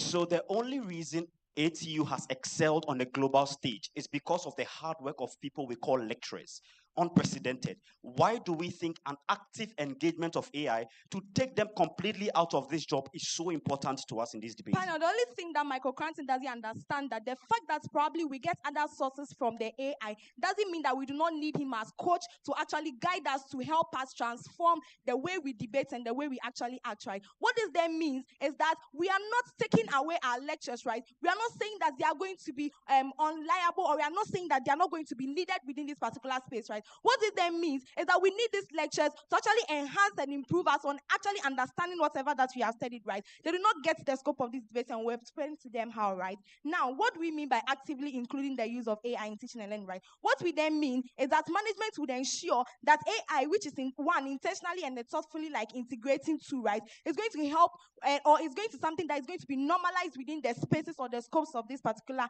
So the only reason ATU has excelled on the global stage is because of the hard work of people we call lecturers. Unprecedented. Why do we think an active engagement of AI to take them completely out of this job is so important to us in this debate? The only thing that Michael Cranton doesn't understand that the fact that probably we get other sources from the AI doesn't mean that we do not need him as coach to actually guide us to help us transform the way we debate and the way we actually act, right? What this then means is that we are not taking away our lectures, right? We are not saying that they are going to be unliable, or we are not saying that they are not going to be needed within this particular space, right? What it then means is that we need these lectures to actually enhance and improve us on actually understanding whatever that we have studied, right? They do not get the scope of this debate, and we've explained to them how, right? Now, what do we mean by actively including the use of AI in teaching and learning, right? What we then mean is that management would ensure that AI, which is intentionally and thoughtfully integrating to, right, is going to help or is going to something that is going to be normalized within the spaces or the scopes of this particular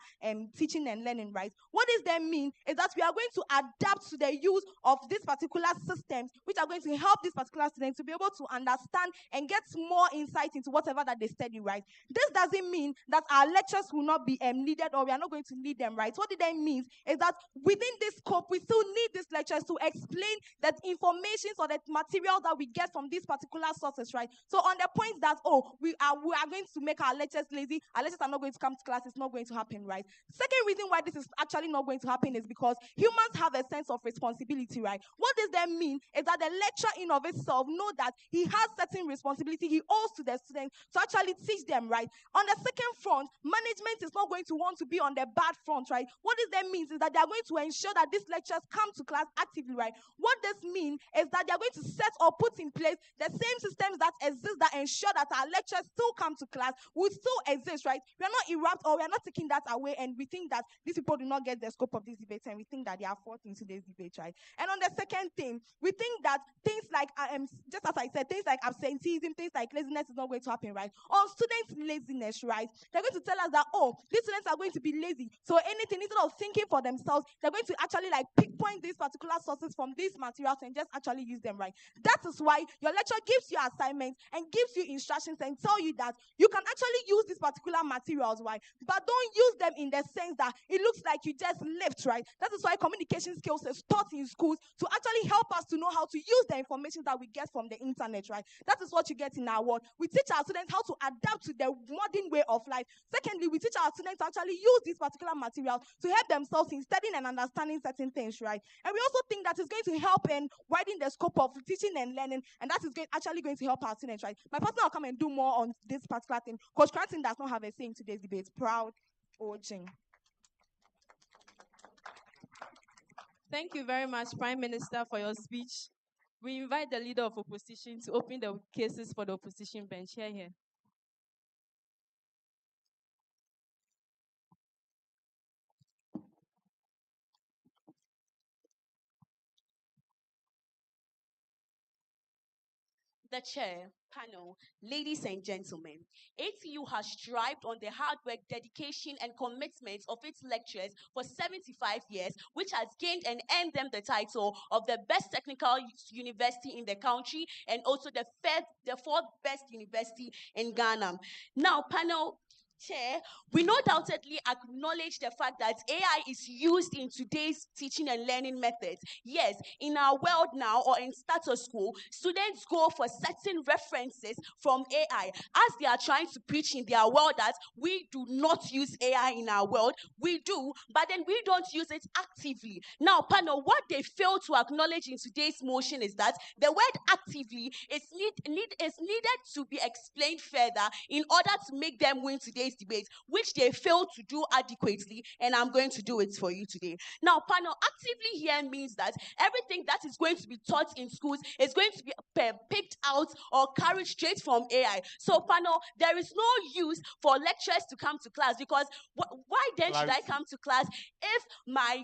teaching and learning, right? What does that mean is that we are going to adapt to the use of these particular systems, which are going to help these particular students to be able to understand and get more insight into whatever that they study, right? This doesn't mean that our lectures will not be needed, or we are not going to need them, right? What it then means is that within this scope, we still need these lectures to explain that information or that material that we get from these particular sources, right? So on the point that, we are going to make our lectures lazy, our lectures are not going to come to class, it's not going to happen, right? Second reason why this is actually not going to happen is because humans have a sense of responsibility, right? What does that mean is that the lecturer in of itself know that he has certain responsibility he owes to the students to actually teach them, right? On the second front, management is not going to want to be on the bad front, right? What does that mean is that they are going to ensure that these lectures come to class actively, right? What this means is that they are going to set or put in place the same systems that exist that ensure that our lectures still come to class, will still exist, right? We are not erupt, or we are not taking that away, and we think that these people do not get the scope of this debate, and we think that they are forced into this debate, right? And on the second thing, we think that things like, just as I said, things like absenteeism, things like laziness is not going to happen, right? On students' laziness, right? They're going to tell us that, these students are going to be lazy. So anything, instead of thinking for themselves, they're going to actually pinpoint these particular sources from these materials and just actually use them, right? That is why your lecturer gives you assignments and gives you instructions and tell you that you can actually use these particular materials, right? But don't use them in the sense that it looks like you just lift, right? That is why communication skills is taught in schools to actually help us to know how to use the information that we get from the internet, right? That is what you get in our world. We teach our students how to adapt to the modern way of life. Secondly, we teach our students to actually use these particular materials to help themselves in studying and understanding certain things, right? And we also think that it's going to help in widen the scope of teaching and learning, and that is actually going to help our students, right? My partner will come and do more on this particular thing. Coach Cranton does not have a say in today's debate. Proud urging. Thank you very much, Prime Minister, for your speech. We invite the Leader of Opposition to open the cases for the opposition bench. Here. The chair, panel, ladies and gentlemen, ATU has strived on the hard work, dedication, and commitment of its lecturers for 75 years, which has gained and earned them the title of the best technical university in the country and also the fourth best university in Ghana. Now, panel, chair, we no doubtedly acknowledge the fact that AI is used in today's teaching and learning methods. Yes, in our world now, or in status quo, students go for certain references from AI as they are trying to preach in their world that we do not use AI in our world. We do, but then we don't use it actively. Now, panel, what they fail to acknowledge in today's motion is that the word actively is needed to be explained further in order to make them win today's debate, which they failed to do adequately, and I'm going to do it for you today. Now, panel, actively here means that everything that is going to be taught in schools is going to be picked out or carried straight from AI. So, panel, there is no use for lecturers to come to class, because why then should I come to class if my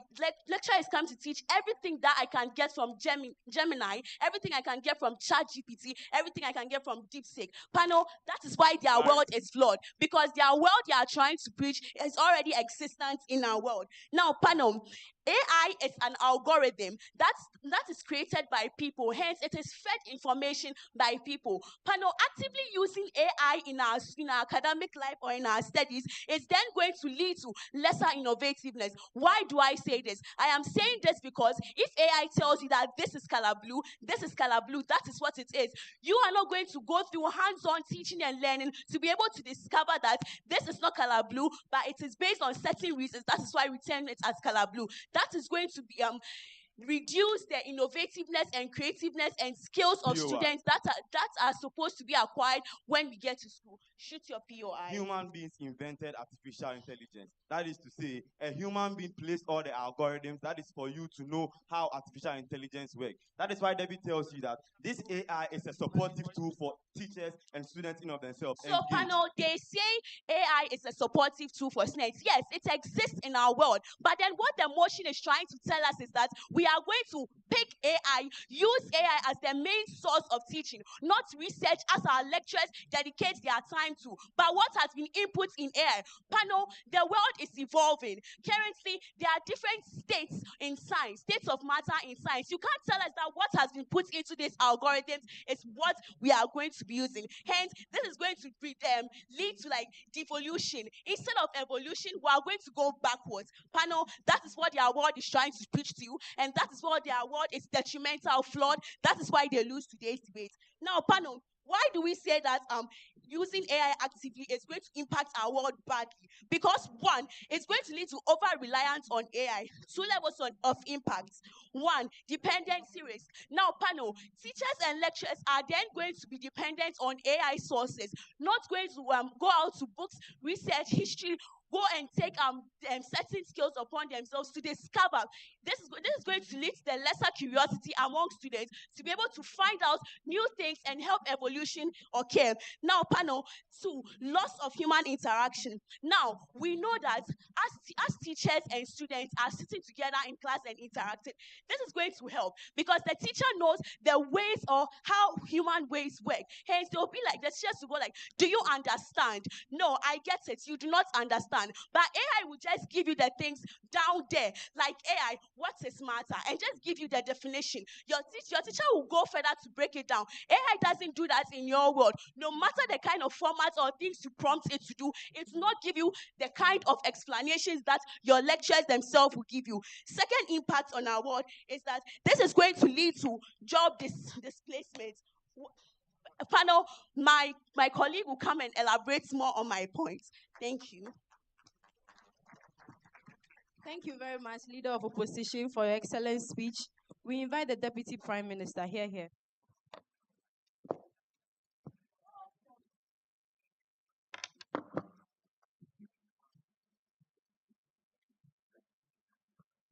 lecturer is come to teach everything that I can get from Gemini, everything I can get from ChatGPT, everything I can get from DeepSeek? Panel, that is why their world is flawed, because their world they are trying to preach is already existent in our world. Now, panel, AI is an algorithm that is created by people, hence it is fed information by people. Panel, actively using AI in our academic life or in our studies is then going to lead to lesser innovativeness. Why do I say this? I am saying this because if AI tells you that this is color blue, that is what it is. You are not going to go through hands-on teaching and learning to be able to discover that this is not color blue, but it is based on certain reasons. That is why we term it as color blue. That is going to be reduce the innovativeness and creativeness and skills of students that are supposed to be acquired when we get to school. Shoot your POI. Human beings invented artificial intelligence. That is to say, a human being placed all the algorithms. That is for you to know how artificial intelligence works. That is why David tells you that this AI is a supportive tool for teachers and students in of themselves. So, panel, they say AI is a supportive tool for students. Yes, it exists in our world. But then what the motion is trying to tell us is that we are going to pick AI, use AI as the main source of teaching, not research as our lecturers dedicate their time to. But what has been input in AI? Panel, the world is evolving. Currently, there are different states in science, states of matter in science. You can't tell us that what has been put into these algorithms is what we are going to be using. Hence, this is going to lead to like devolution. Instead of evolution, we are going to go backwards. Panel, that is what the award is trying to preach to you, and that is what the award is detrimental, flawed. That is why they lose today's debate. Now, panel, why do we say that using AI actively is going to impact our world badly? Because one, it's going to lead to over-reliance on AI. 2 levels of impact. One, dependency risk. Now, panel, teachers and lecturers are then going to be dependent on AI sources, not going to go out to books, research, history, go and take certain skills upon themselves to discover. This is going to lead to the lesser curiosity among students to be able to find out new things and help evolution occur. Now, panel 2, loss of human interaction. Now, we know that as teachers and students are sitting together in class and interacting, this is going to help because the teacher knows the ways or how human ways work. Hence, they'll be like, the teachers will go like, do you understand? No, I get it. You do not understand. But AI will just give you the things down there, like AI, what is matter, and just give you the definition. Your teacher will go further to break it down. AI doesn't do that in your world. No matter the kind of formats or things you prompt it to do, it will not give you the kind of explanations that your lecturers themselves will give you. Second impact on our world is that this is going to lead to job displacement. Panel, my colleague will come and elaborate more on my points. Thank you. Thank you very much, Leader of Opposition, for your excellent speech. We invite the Deputy Prime Minister. Here.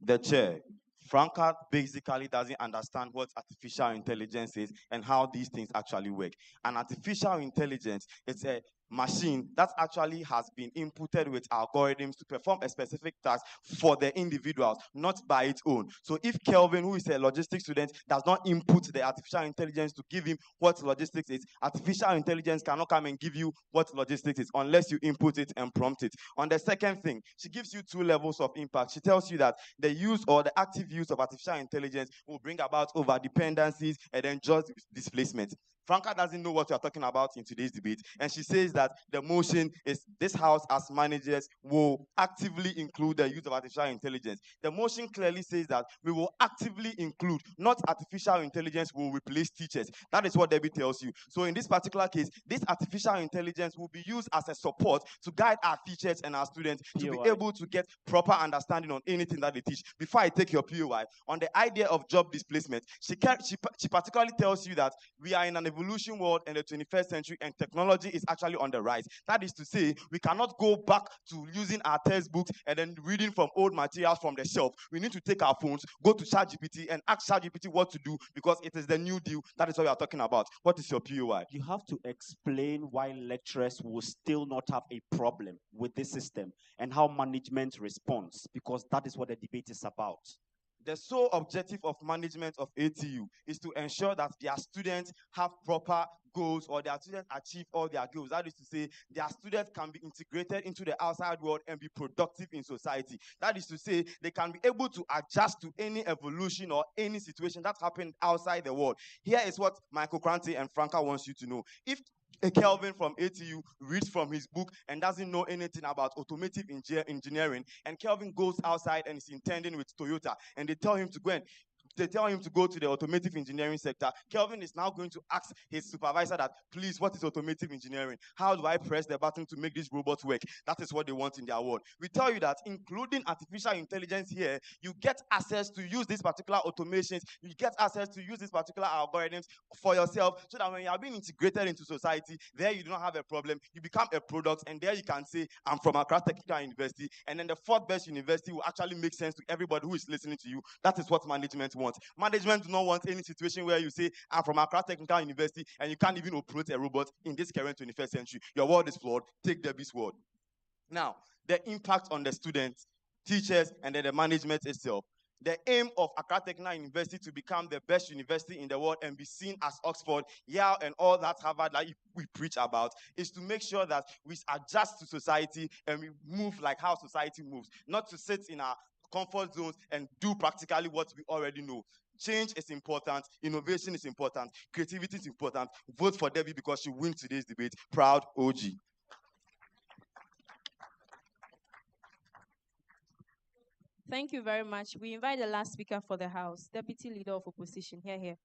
The chair. Franca basically doesn't understand what artificial intelligence is and how these things actually work. And artificial intelligence is a machine that actually has been inputted with algorithms to perform a specific task for the individuals, not by its own. So if Kelvin, who is a logistics student, does not input the artificial intelligence to give him what logistics is, artificial intelligence cannot come and give you what logistics is unless you input it and prompt it. On the second thing, she gives you 2 levels of impact. She tells you that the use or the active use of artificial intelligence will bring about over dependencies and then just displacement. Franca doesn't know what we are talking about in today's debate. And she says that the motion is this house as managers will actively include the use of artificial intelligence. The motion clearly says that we will actively include, not artificial intelligence will replace teachers. That is what Debbie tells you. So in this particular case, this artificial intelligence will be used as a support to guide our teachers and our students to be able to get proper understanding on anything that they teach. Before I take your POI, on the idea of job displacement, she particularly tells you that we are in an evolution world in the 21st century and technology is actually on the rise. That is to say, we cannot go back to using our textbooks and then reading from old materials from the shelf. We need to take our phones, go to ChatGPT and ask ChatGPT what to do because it is the new deal. That is what we are talking about. What is your POI? You have to explain why lecturers will still not have a problem with this system and how management responds, because that is what the debate is about. The sole objective of management of ATU is to ensure that their students have proper goals, or their students achieve all their goals. That is to say, their students can be integrated into the outside world and be productive in society. That is to say, they can be able to adjust to any evolution or any situation that happened outside the world. Here is what Michael Krante and Franca wants you to know. If a Kelvin from ATU reads from his book and doesn't know anything about automotive engineering, and Kelvin goes outside and is intending with Toyota, and they tell him to go to the automotive engineering sector, Kelvin is now going to ask his supervisor that, please, what is automotive engineering? How do I press the button to make this robot work? That is what they want in their world. We tell you that, including artificial intelligence here, you get access to use these particular automations, you get access to use these particular algorithms for yourself, so that when you are being integrated into society, there you do not have a problem. You become a product, and there you can say, I'm from Accra Technical University, and then the fourth best university will actually make sense to everybody who is listening to you. That is what management wants. Management do not want any situation where you say, I'm from Accra Technical University, and you can't even operate a robot in this current 21st century. Your world is flawed. Take Debbie's word. Now, the impact on the students, teachers, and then the management itself. The aim of Accra Technical University to become the best university in the world and be seen as Oxford, Yale, and all that Harvard like we preach about is to make sure that we adjust to society and we move like how society moves, not to sit in our comfort zones and do practically what we already know. Change is important, innovation is important, creativity is important. Vote for Debbie because she wins today's debate. Proud OG. Thank you very much. We invite the last speaker for the House, Deputy Leader of Opposition. Here.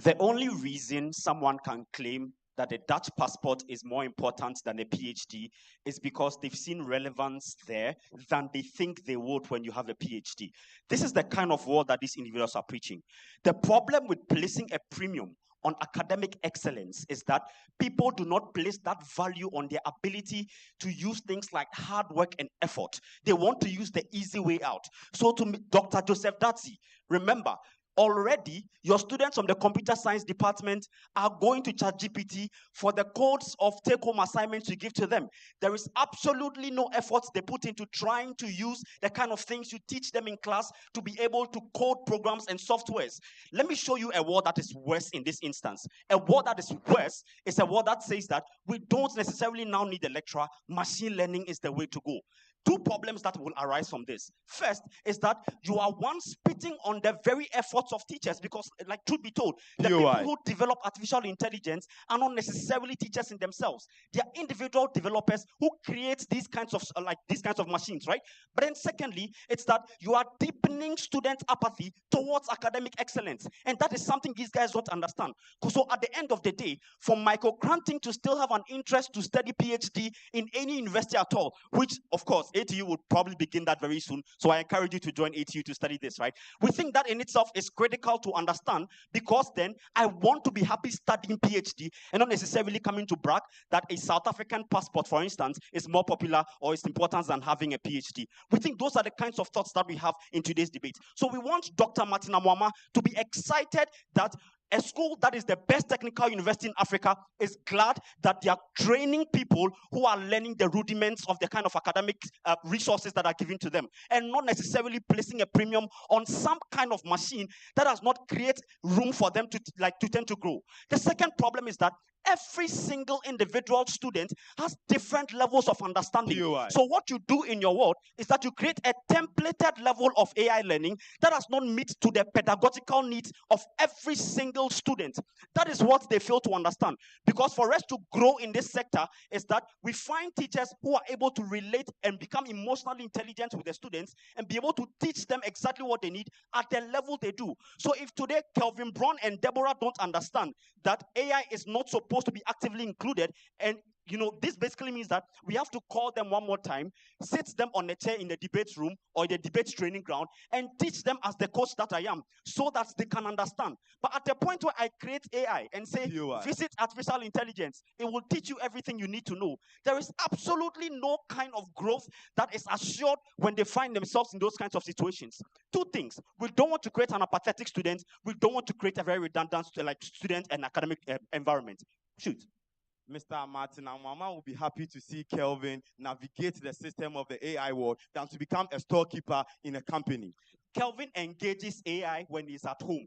The only reason someone can claim that a Dutch passport is more important than a PhD is because they've seen relevance there than they think they would when you have a PhD. This is the kind of world that these individuals are preaching. The problem with placing a premium on academic excellence is that people do not place that value on their ability to use things like hard work and effort. They want to use the easy way out. So to Dr. Joseph Datsi, remember, already your students from the computer science department are going to ChatGPT for the codes of take-home assignments you give to them. There is absolutely no effort they put into trying to use the kind of things you teach them in class to be able to code programs and softwares. Let me show you a word that is worse in this instance. A word that is worse is a word that says that we don't necessarily now need a lecturer. Machine learning is the way to go. Two problems that will arise from this. First is that you are one spitting on the very efforts of teachers because, like, truth be told, the people who develop artificial intelligence are not necessarily teachers in themselves. They are individual developers who create these kinds of machines, right? But then secondly, it's that you are deepening student apathy towards academic excellence. And that is something these guys don't understand. So at the end of the day, for Michael Cranting to still have an interest to study PhD in any university at all, which, of course, ATU would probably begin that very soon. So I encourage you to join ATU to study this, right? We think that in itself is critical to understand because then I want to be happy studying PhD and not necessarily coming to brag that a South African passport, for instance, is more popular or is important than having a PhD. We think those are the kinds of thoughts that we have in today's debate. So we want Dr. Martin Amwama to be excited that a school that is the best technical university in Africa is glad that they are training people who are learning the rudiments of the kind of academic resources that are given to them, and not necessarily placing a premium on some kind of machine that does not create room for them to tend to grow. The second problem is that every single individual student has different levels of understanding. So what you do in your world is that you create a templated level of AI learning that does not meet to the pedagogical needs of every single student. That is what they fail to understand. Because for us to grow in this sector is that we find teachers who are able to relate and become emotionally intelligent with the students and be able to teach them exactly what they need at the level they do. So if today Kelvin Brown and Deborah don't understand that AI is not supposed to be actively included, and this basically means that we have to call them one more time, sit them on a chair in the debate room or the debate training ground, and teach them as the coach that I am, so that they can understand. But at the point where I create AI and say, visit artificial intelligence, it will teach you everything you need to know, there is absolutely no kind of growth that is assured when they find themselves in those kinds of situations. Two things: we don't want to create an apathetic student. We don't want to create a very redundant student and academic environment. Shoot. Mr. Martin and Mama will be happy to see Kelvin navigate the system of the AI world than to become a storekeeper in a company. Kelvin engages AI when he's at home.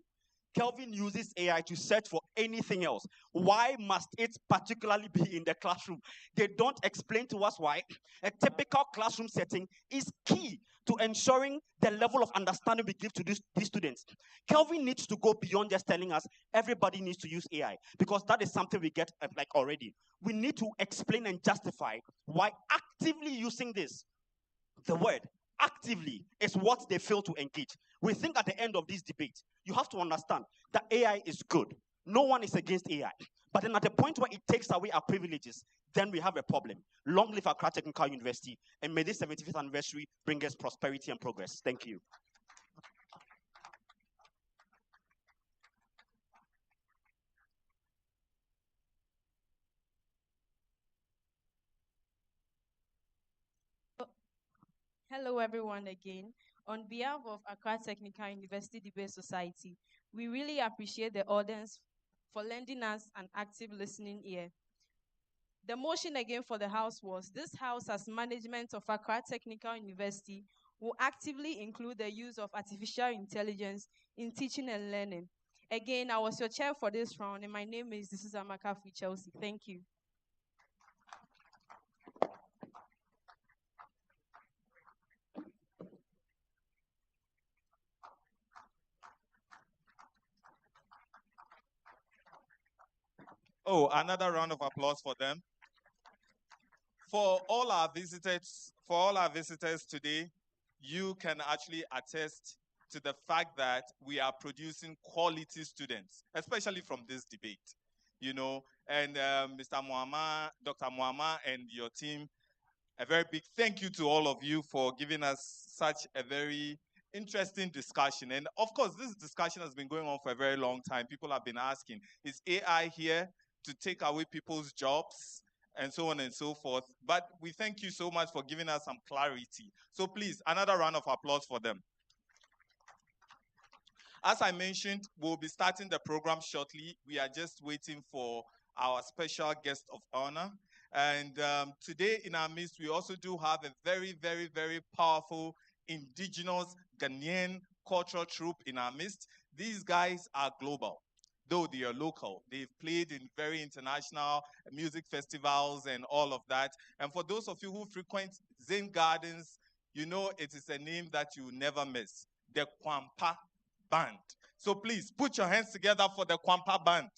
Kelvin uses AI to search for anything else. Why must it particularly be in the classroom? They don't explain to us why. A typical classroom setting is key to ensuring the level of understanding we give to these students. Kelvin needs to go beyond just telling us everybody needs to use AI, because that is something we get like already. We need to explain and justify why actively using this, the word actively, is what they fail to engage. We think at the end of this debate, you have to understand that AI is good. No one is against AI. But then at the point where it takes away our privileges, then we have a problem. Long live Accra Technical University, and may this 75th anniversary bring us prosperity and progress. Thank you. Hello, everyone, again. On behalf of Accra Technical University Debate Society, we really appreciate the audience for lending us an active listening ear. The motion again for the House was, this House, as management of Accra Technical University, will actively include the use of artificial intelligence in teaching and learning. Again, I was your chair for this round, and my name is Amaka Chelsea. Thank you. Oh, another round of applause for them. For all our visitors today, you can actually attest to the fact that we are producing quality students, especially from this debate. You know, and Mr. Muhammad, Dr. Muhammad, and your team, a very big thank you to all of you for giving us such a very interesting discussion. And of course, this discussion has been going on for a very long time. People have been asking, is AI here to take away people's jobs? And so on and so forth. But we thank you so much for giving us some clarity. So please, another round of applause for them. As I mentioned, we'll be starting the program shortly. We are just waiting for our special guest of honor. And today in our midst, we also do have a very, very, very powerful indigenous Ghanaian cultural troupe in our midst. These guys are global, though they are local. They've played in very international music festivals and all of that. And for those of you who frequent Zen Gardens, you know it is a name that you never miss, the Kwampa Band. So please put your hands together for the Kwampa Band.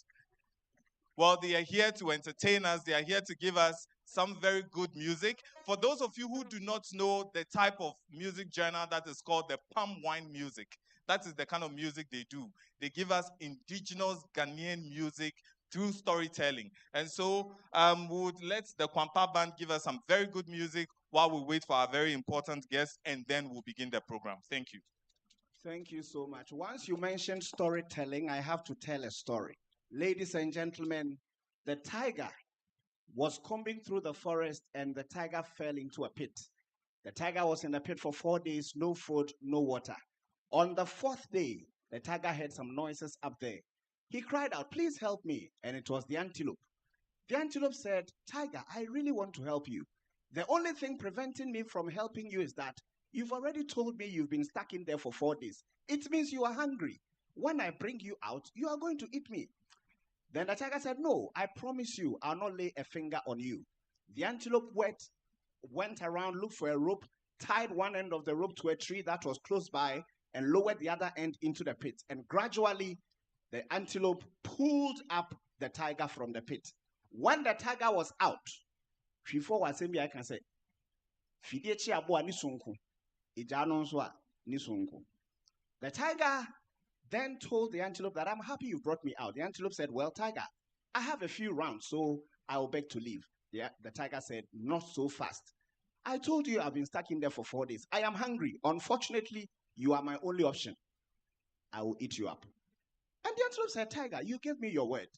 Well, they are here to entertain us. They are here to give us some very good music. For those of you who do not know the type of music genre that is called the palm wine music, that is the kind of music they do. They give us indigenous Ghanaian music through storytelling. And so we would let the Kwampa Band give us some very good music while we wait for our very important guests, and then we'll begin the program. Thank you. Thank you so much. Once you mentioned storytelling, I have to tell a story. Ladies and gentlemen, the tiger was combing through the forest and the tiger fell into a pit. The tiger was in the pit for 4 days, no food, no water. On the 4th day, the tiger heard some noises up there. He cried out, "Please help me." And it was the antelope. The antelope said, "Tiger, I really want to help you. The only thing preventing me from helping you is that you've already told me you've been stuck in there for 4 days. It means you are hungry. When I bring you out, you are going to eat me." Then the tiger said, "No, I promise you, I'll not lay a finger on you." The antelope went around, looked for a rope, tied one end of the rope to a tree that was close by, and lowered the other end into the pit. And gradually, the antelope pulled up the tiger from the pit. When the tiger was out, I can say, the tiger then told the antelope that, "I'm happy you brought me out." The antelope said, "Well, tiger, I have a few rounds, so I will beg to leave." The tiger said, "Not so fast. I told you I've been stuck in there for 4 days. I am hungry. Unfortunately, you are my only option. I will eat you up." And the antelope said, "Tiger, you gave me your word."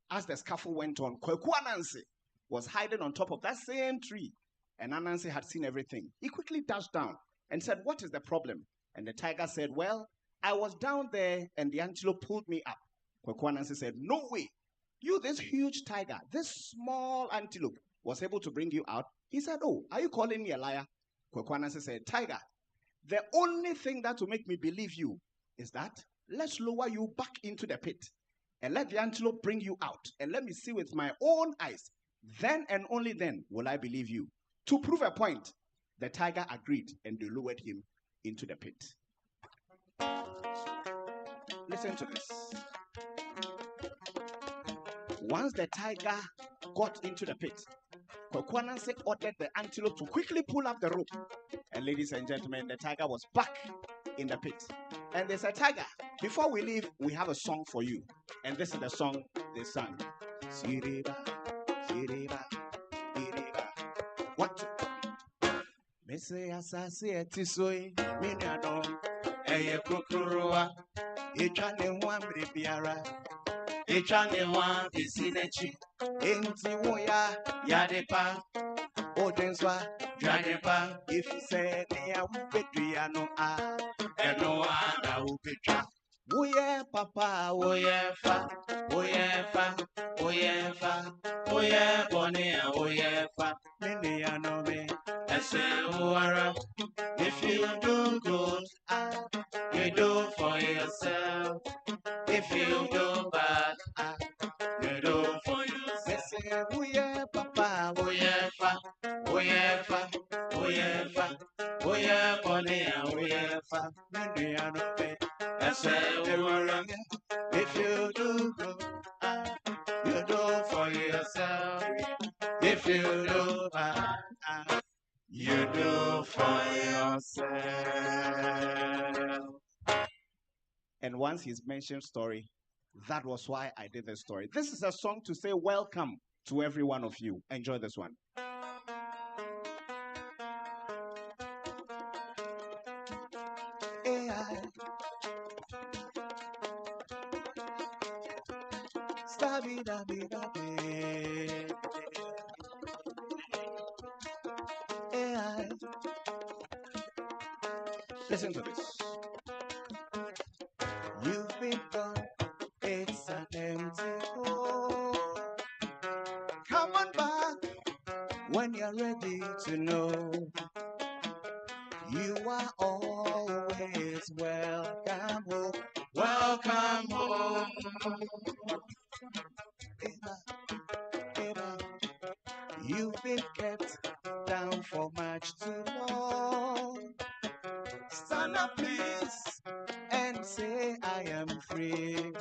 As the scuffle went on, Anansi was hiding on top of that same tree, and Anansi had seen everything. He quickly dashed down and said, "What is the problem?" And the tiger said, "Well, I was down there and the antelope pulled me up." Anansi said, "No way. You, this huge tiger, this small antelope was able to bring you out. He said, oh, are you calling me a liar? Kwekwananse said, tiger, the only thing that will make me believe you is that let's lower you back into the pit and let the antelope bring you out and let me see with my own eyes. Then and only then will I believe you. To prove a point, the tiger agreed and they lowered him into the pit. Listen to this. Once the tiger got into the pit, Kwekwananse ordered the antelope to quickly pull up the rope. And ladies and gentlemen, the tiger was back in the pit. And they said, tiger, before we leave, we have a song for you. And this is the song they sang. Siriba, siriba, siriba. What? Mese asasi etisoi, minyano, eye kukuruwa, echane wamri biara, echane wa bisinechi, enti woya yadepa, odenswa yadepa. If you say neya upetriano a, eno ana upetria. Oye papa, oye fa, oye fa, oye fa, oye bonea, oye fa. Mene anome, ese uara. If you do good, you do for yourself. If you do bad, you do for yourself. Ese oye papa, oye fa, oye fa, oye fa, oye bonea, oye fa. Mene anome. If you do good, you do for yourself. If you do bad, you do for yourself. And once he's mentioned story, that was why I did the story. This is a song to say welcome to every one of you. Enjoy this one. AI. AI. Listen to this. You've been gone, it's an empty hole. Come on back when you're ready to know. You are always welcome home. Welcome home. You've been kept down for much too long. Stand up, please, and say I am free.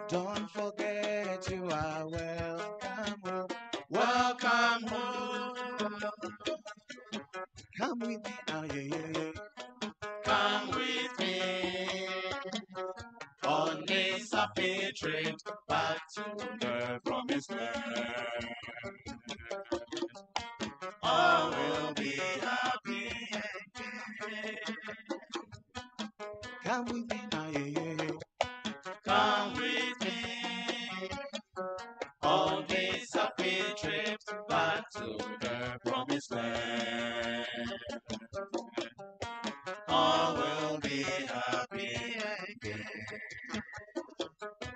Don't forget you are welcome home. Welcome home. Come with me now, yeah, yeah, yeah. Come with me on this happy trip back to the promised land. All will be happy again. Come with me now, yeah, yeah, yeah. Come with me on this happy trip back to the promised land. All will be happy again.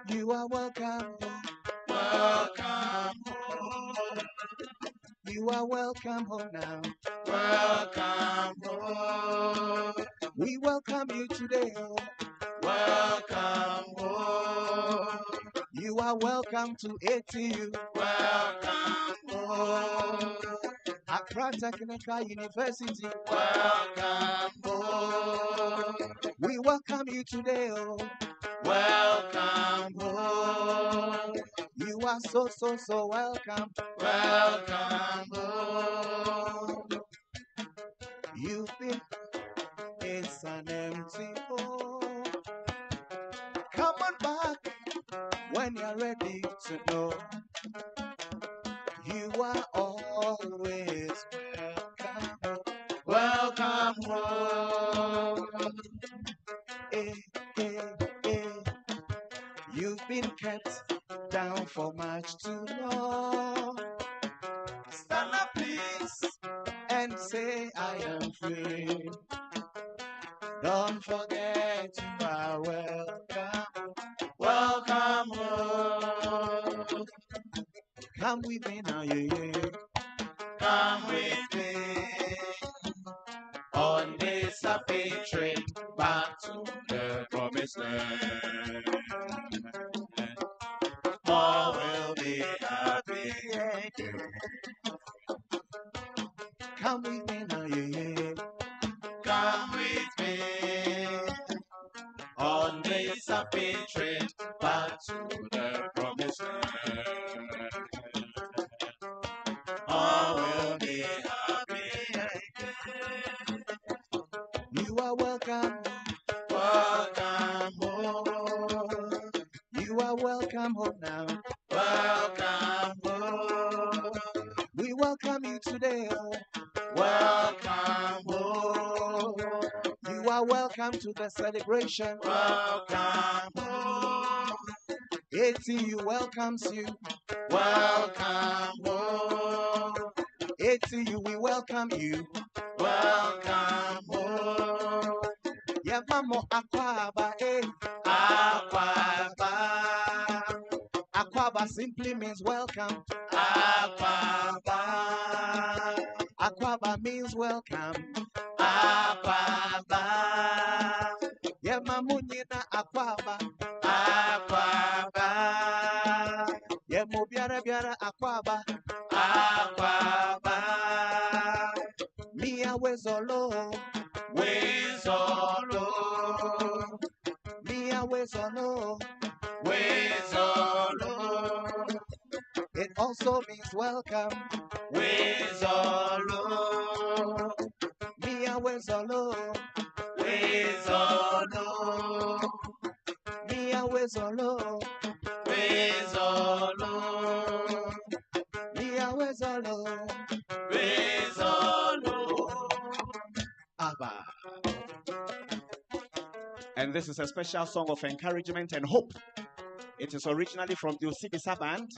You are welcome home. Welcome home. You are welcome home now. Welcome home. We welcome you today. Oh. Welcome home. You are welcome to ATU. Welcome home. Accra Technical University. Welcome home. We welcome you today. Oh. Welcome home. You are so welcome. Welcome home. You've been, it's an empty home. Come on back when you're ready to know. You are always welcome. Welcome home. Hey, hey, hey. You've been kept down for much too long. Stand up, please, and say I am free. Don't forget you are welcome. Welcome home. Come with me now, yeah, yeah. Come with me on this happy trip back to the promised land. All will be happy again. Come with me now, yeah, yeah. Come with me on this happy trip back to the promised land. All will be happy again. You are welcome. Welcome home. You are welcome home now. Welcome home. We welcome you today. Oh. Welcome home. You are welcome to the celebration. Welcome home. ATU welcomes you. Welcome home. ATU, we welcome you. Welcome home. Yeah, mamo akwaba, eh. Akwaba. Akwaba simply means welcome. Akwaba. Akwaba means welcome. Akwaba. Yeah, mamunyina akwaba. Akwaba. Yeah, mo biara biara akwaba. Akwaba. Mia wezolo. Wezolo. Mia wezolo. Wezolo. It also means welcome. Wezolo. Mia wezolo. Wezolo. Mia wezolo. Wezolo. Mia wezolo. Wezolo. Abba. And this is a special song of encouragement and hope. It is originally from the Osibisa band,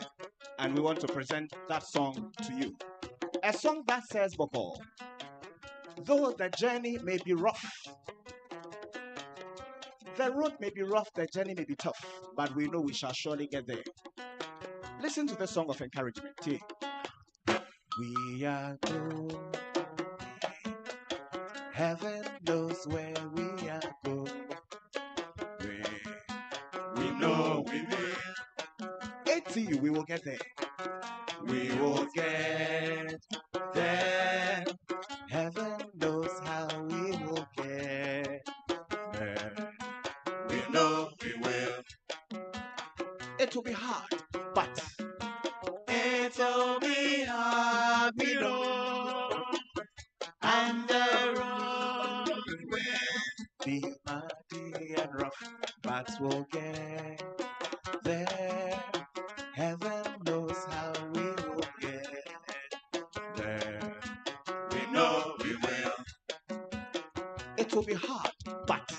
and we want to present that song to you. A song that says, Boko, though the journey may be rough, the road may be rough, the journey may be tough, but we know we shall surely get there. Listen to the song of encouragement. Yeah. We are going, heaven knows where we are going. We know we will. ATU, we will get there. We will get there. Heaven knows how we will get there. We know we will. It will be hard, but It'll be hard, we know. And the road will be muddy and rough, but we'll get there. Heaven knows how we will get there. we know we will. It will be hard, but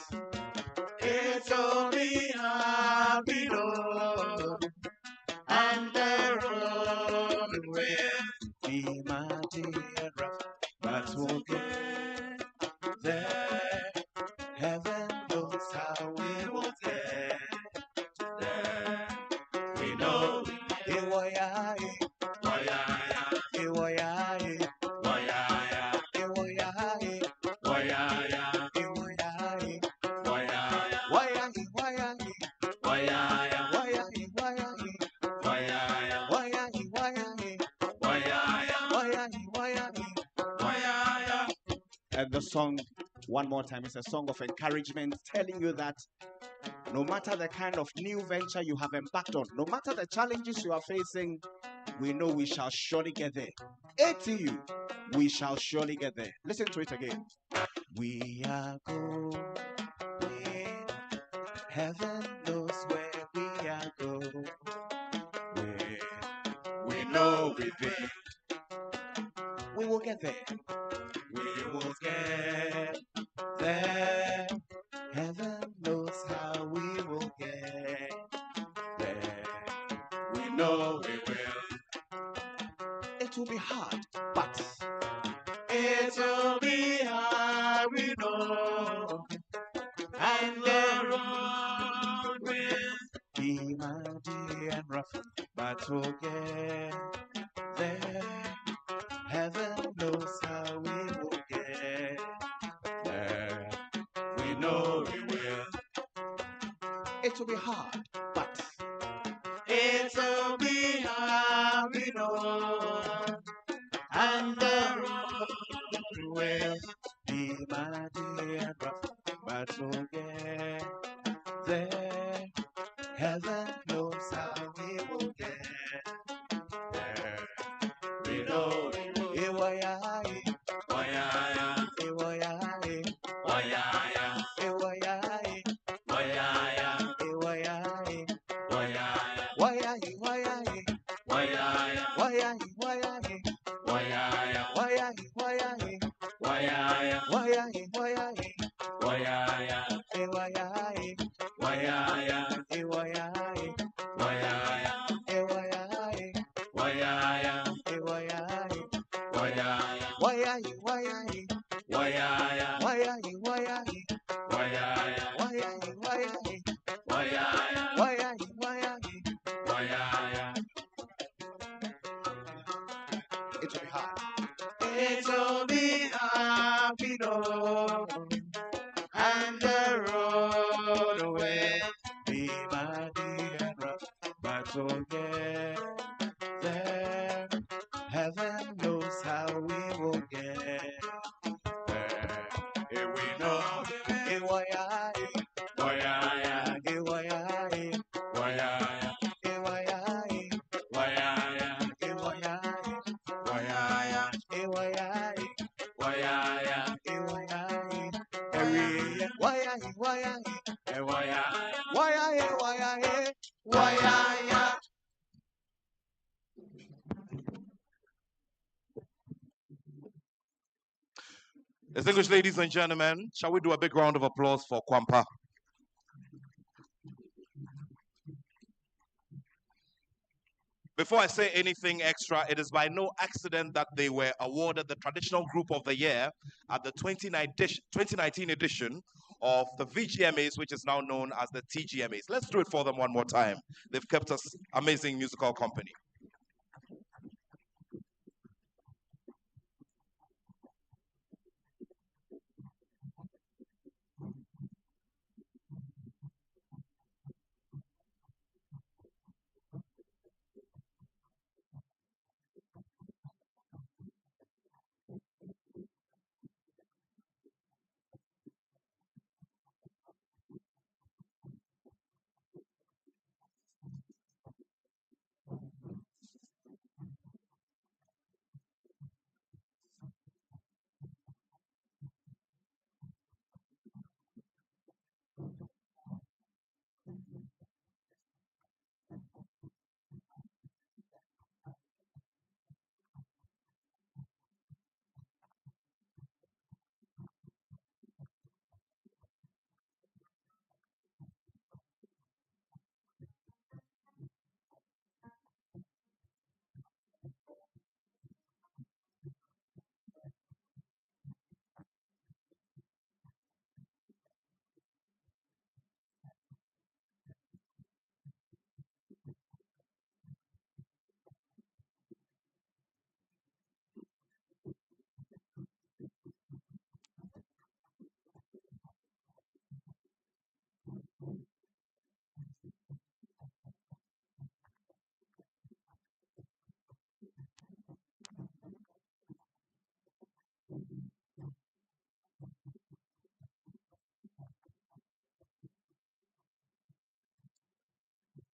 It'll be hard, we know. And the road will be muddy and rough, but we'll get there. Heaven knows how we will get there. We know we will. Iwoyaye, Wayaya, iwoyaye, wayaya, iwoyaye, wayaya, iwoyaye, wayaya, wayaye, wayaye, wayaya, wayaye, wayaye, wayaya, wayaye, wayaye, wayaya, wayaye, wayaye. wayaya. And the song, one more time, is a song of encouragement, telling you that no matter the kind of new venture you have embarked on, no matter the challenges you are facing, we know we shall surely get there. ATU, we shall surely get there. Listen to it again. We are going, heaven knows where we are going. We know we will. We will get there. We will get There, heaven knows how we will get there. we know we will. It will be hard, but It'll be hard, we know. And the road will be muddy and rough, but we'll get Heaven knows how we will get there. We know we will. It will be hard, but It'll be hard, we know. And the road will be muddy and rough, but we'll get there. Heaven knows how we will get there. We know we will. Iwayai, wayaya, iwayai, wayaya, iwayai, wayaya, iwayai, wayaya, wayai, wayai, wayaya, wayai, wayai, wayaya, wayai, wayai, wayaya, wayai, wayai, wayaya, iwayai, wayaya, iwayai, wayaya, iwayai, wayaya, iwayai, wayaya, wayai, wayai, wayaya, wayai, wayai, wayaya, wayai, wayai, wayaya, wayai, wayai, wayaya. it will be hard. It'll be hard, we know, and the road will be muddy and rough, but we'll get there. Heaven knows how we will get there. If we know, Iwayai, wayaya, Iwayai, wayaya, Iwayai, wayaya, Iwayai, wayaya, Iwayai, wayaya, Iwayai, Eri, wayai, wayai, Iwayai, wayai, wayai, wayaya. Distinguished ladies and gentlemen, shall we do a big round of applause for Kwampa? Before I say anything extra, it is by no accident that they were awarded the Traditional Group of the Year at the 2019 edition of the VGMAs, which is now known as the TGMAs. Let's do it for them one more time. They've kept us amazing musical company.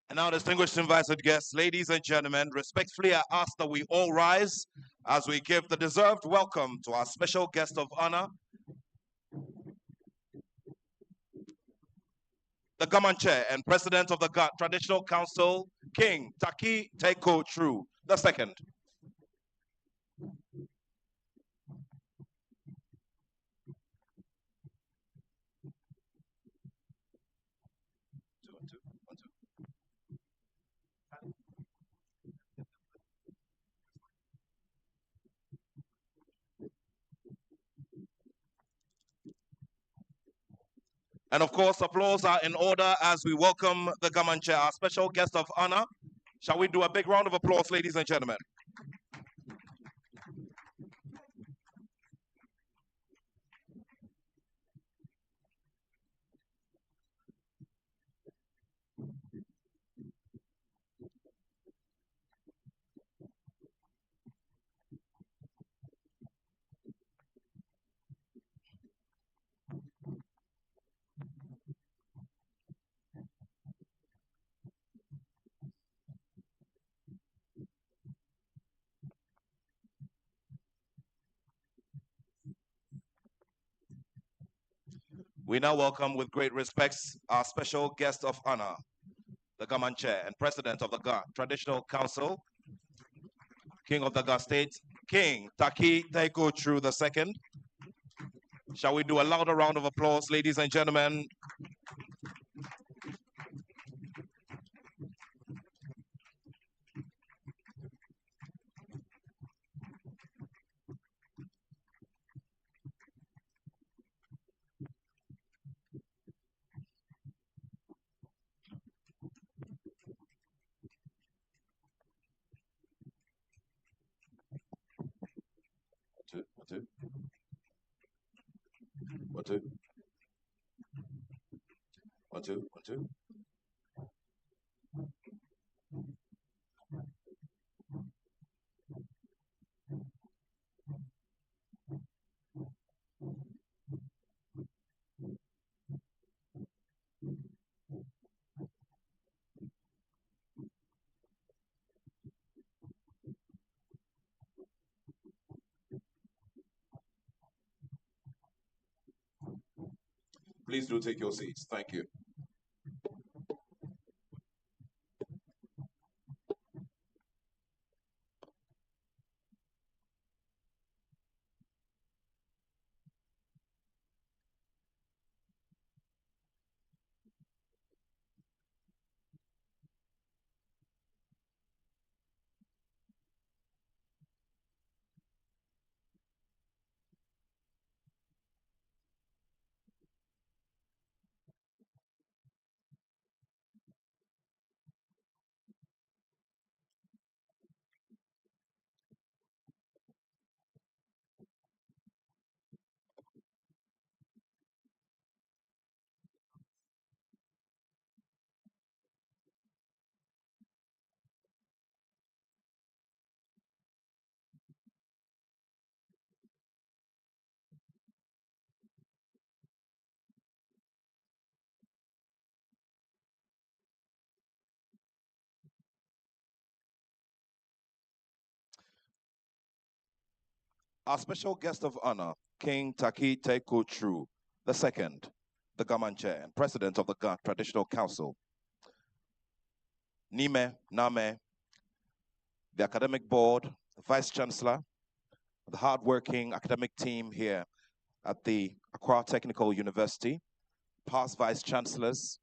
And now, distinguished invited guests, ladies and gentlemen, respectfully I ask that we all rise as we give the deserved welcome to our special guest of honor, the Gã Mantse and President of the Gã Traditional Council, King Taki Teko True II. And of course, applause are in order as we welcome the Gã Mantse, our special guest of honor. Shall we do a big round of applause, ladies and gentlemen? We now welcome with great respects our special guest of honor, the Gã Mantse and President of the Gã Traditional Council, King of the Gã State, King Taki Taiko True II. Shall we do a louder round of applause, ladies and gentlemen? One, two. One, two, one, two. Please do take your seats. Thank you. Our special guest of honor, King Taki Taiko True II, the Gã Mantse and President of the Gã Traditional Council. Nime, Name, the academic board, the Vice Chancellor, the hardworking academic team here at the Accra Technical University, past Vice Chancellors,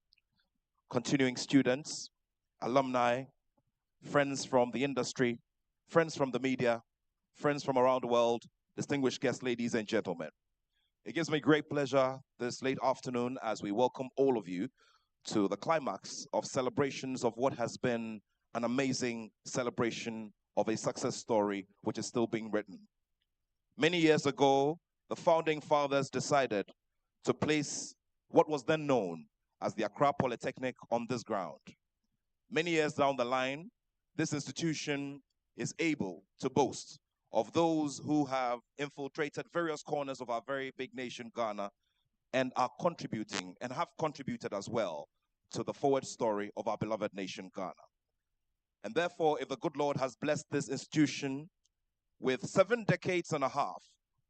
continuing students, alumni, friends from the industry, friends from the media, friends from around the world, distinguished guests, ladies and gentlemen. It gives me great pleasure this late afternoon as we welcome all of you to the climax of celebrations of what has been an amazing celebration of a success story which is still being written. Many years ago, the founding fathers decided to place what was then known as the Accra Polytechnic on this ground. Many years down the line, this institution is able to boast of those who have infiltrated various corners of our very big nation, Ghana, and are contributing and have contributed as well to the forward story of our beloved nation, Ghana. And therefore, if the good Lord has blessed this institution with 7 decades and a half,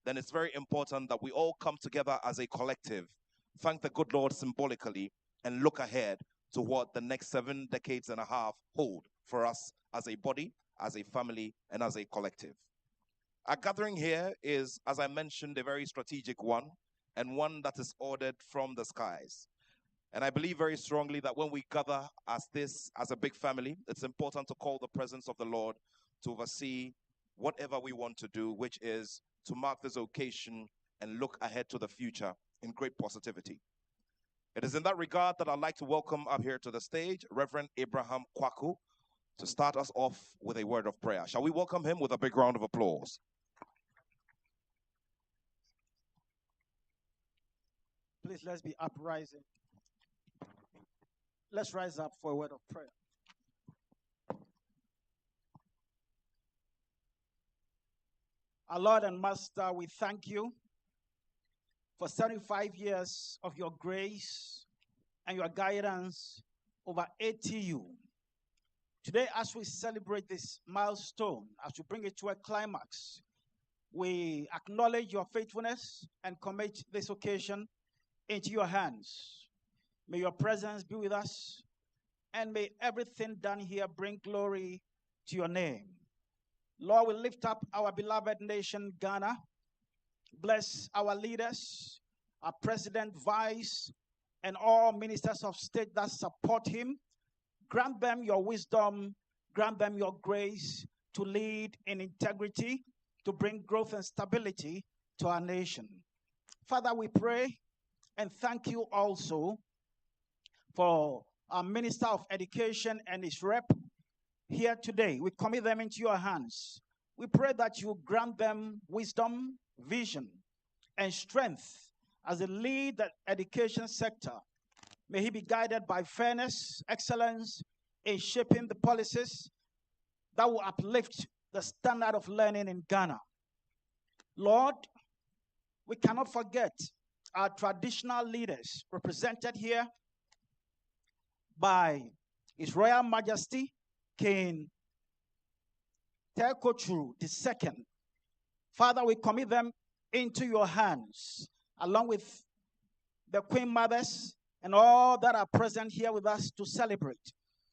then it's very important that we all come together as a collective, thank the good Lord symbolically, and look ahead to what the next 7 decades and a half hold for us as a body, as a family, and as a collective. Our gathering here is, as I mentioned, a very strategic one, and one that is ordered from the skies. And I believe very strongly that when we gather as this, as a big family, it's important to call the presence of the Lord to oversee whatever we want to do, which is to mark this occasion and look ahead to the future in great positivity. It is in that regard that I'd like to welcome up here to the stage Reverend Abraham Kwaku to start us off with a word of prayer. Shall we welcome him with a big round of applause? Please, let's be uprising. Let's rise up for a word of prayer. Our Lord and Master, we thank you for 75 years of your grace and your guidance over ATU. Today, as we celebrate this milestone, as we bring it to a climax, we acknowledge your faithfulness and commit this occasion into your hands. May your presence be with us, and may everything done here bring glory to your name. Lord, we lift up our beloved nation, Ghana. Bless our leaders, our president, vice, and all ministers of state that support him. Grant them your wisdom, grant them your grace to lead in integrity, to bring growth and stability to our nation. Father, we pray and thank you also for our Minister of Education and his rep here today. We commit them into your hands. We pray that you grant them wisdom, vision, and strength as they lead the education sector. May he be guided by fairness, excellence in shaping the policies that will uplift the standard of learning in Ghana. Lord, we cannot forget our traditional leaders represented here by His Royal Majesty King Tekochuru II. Father, we commit them into your hands, along with the Queen Mothers and all that are present here with us to celebrate.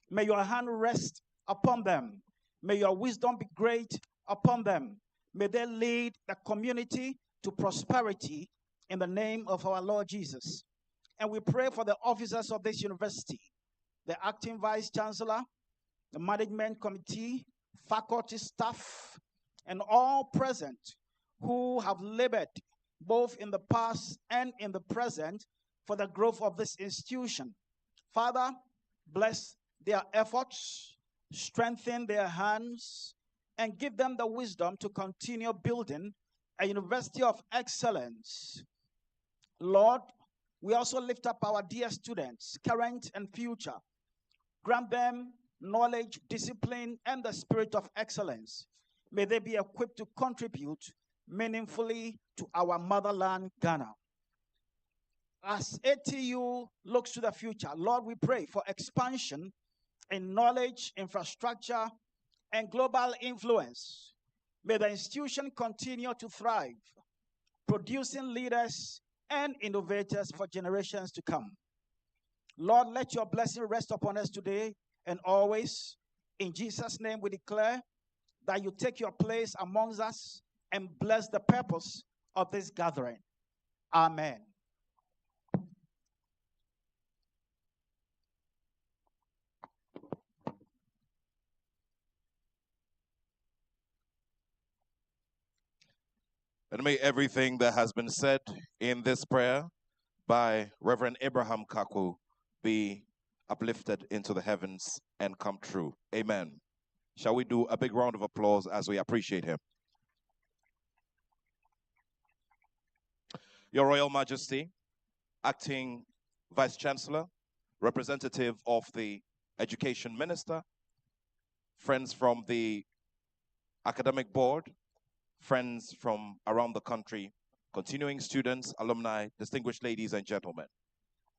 May your hand rest upon them. May your wisdom be great upon them. May they lead the community to prosperity in the name of our Lord Jesus. And we pray for the officers of this university, the acting vice chancellor, the management committee, faculty staff, and all present who have labored both in the past and in the present for the growth of this institution. Father, bless their efforts, strengthen their hands, and give them the wisdom to continue building a university of excellence. Lord, we also lift up our dear students, current and future. Grant them knowledge, discipline, and the spirit of excellence. May they be equipped to contribute meaningfully to our motherland, Ghana. As ATU looks to the future, Lord, we pray for expansion in knowledge, infrastructure, and global influence. May the institution continue to thrive, producing leaders and innovators for generations to come. Lord, let your blessing rest upon us today and always. In Jesus' name, we declare that you take your place amongst us and bless the purpose of this gathering. Amen. And may everything that has been said in this prayer by Reverend Abraham Kaku be uplifted into the heavens and come true. Amen. Shall we do a big round of applause as we appreciate him? Your Royal Majesty, Acting Vice Chancellor, representative of the Education Minister, friends from the Academic Board, friends from around the country, continuing students, alumni, distinguished ladies and gentlemen.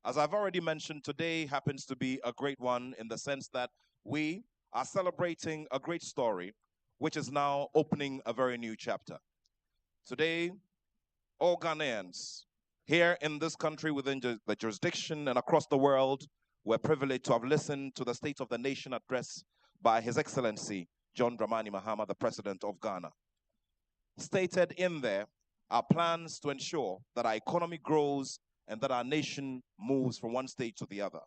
As I've already mentioned, today happens to be a great one in the sense that we are celebrating a great story, which is now opening a very new chapter. Today, all Ghanaians here in this country, within the jurisdiction and across the world, we're privileged to have listened to the State of the Nation address by His Excellency John Dramani Mahama, the President of Ghana. Stated in there are plans to ensure that our economy grows and that our nation moves from one stage to the other.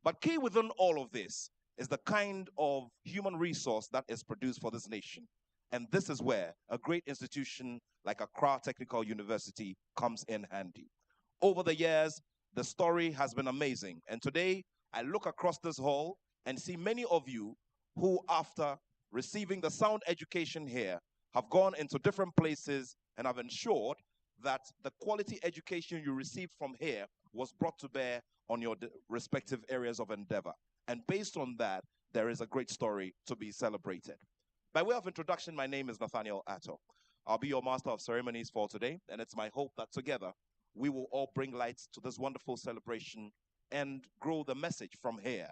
But key within all of this is the kind of human resource that is produced for this nation. And this is where a great institution like Accra Technical University comes in handy. Over the years, the story has been amazing. And today, I look across this hall and see many of you who, after receiving the sound education here, have gone into different places and have ensured that the quality education you received from here was brought to bear on your respective areas of endeavor. And based on that, there is a great story to be celebrated. By way of introduction, my name is Nathaniel Atto. I'll be your master of ceremonies for today, and it's my hope that together we will all bring light to this wonderful celebration and grow the message from here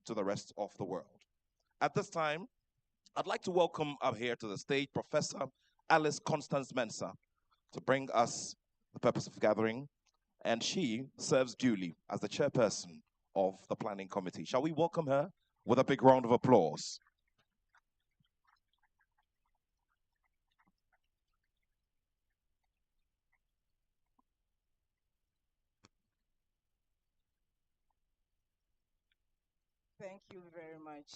to the rest of the world. At this time, I'd like to welcome up here to the stage Professor Alice Constance Mensah to bring us the purpose of gathering and she serves duly as the chairperson of the planning committee. Shall we welcome her with a big round of applause? Thank you very much.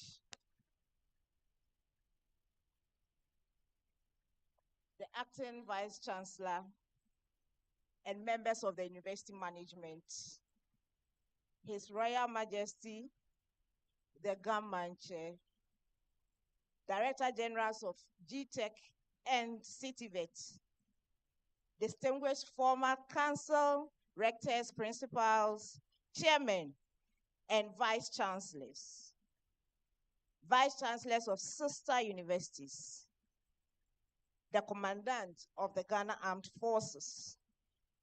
The acting vice chancellor and members of the university management, His Royal Majesty, the Gã Mantse, Director Generals of GTech and CityVet, distinguished former council, rectors, principals, chairmen, and vice chancellors of sister universities, the commandant of the Ghana Armed Forces,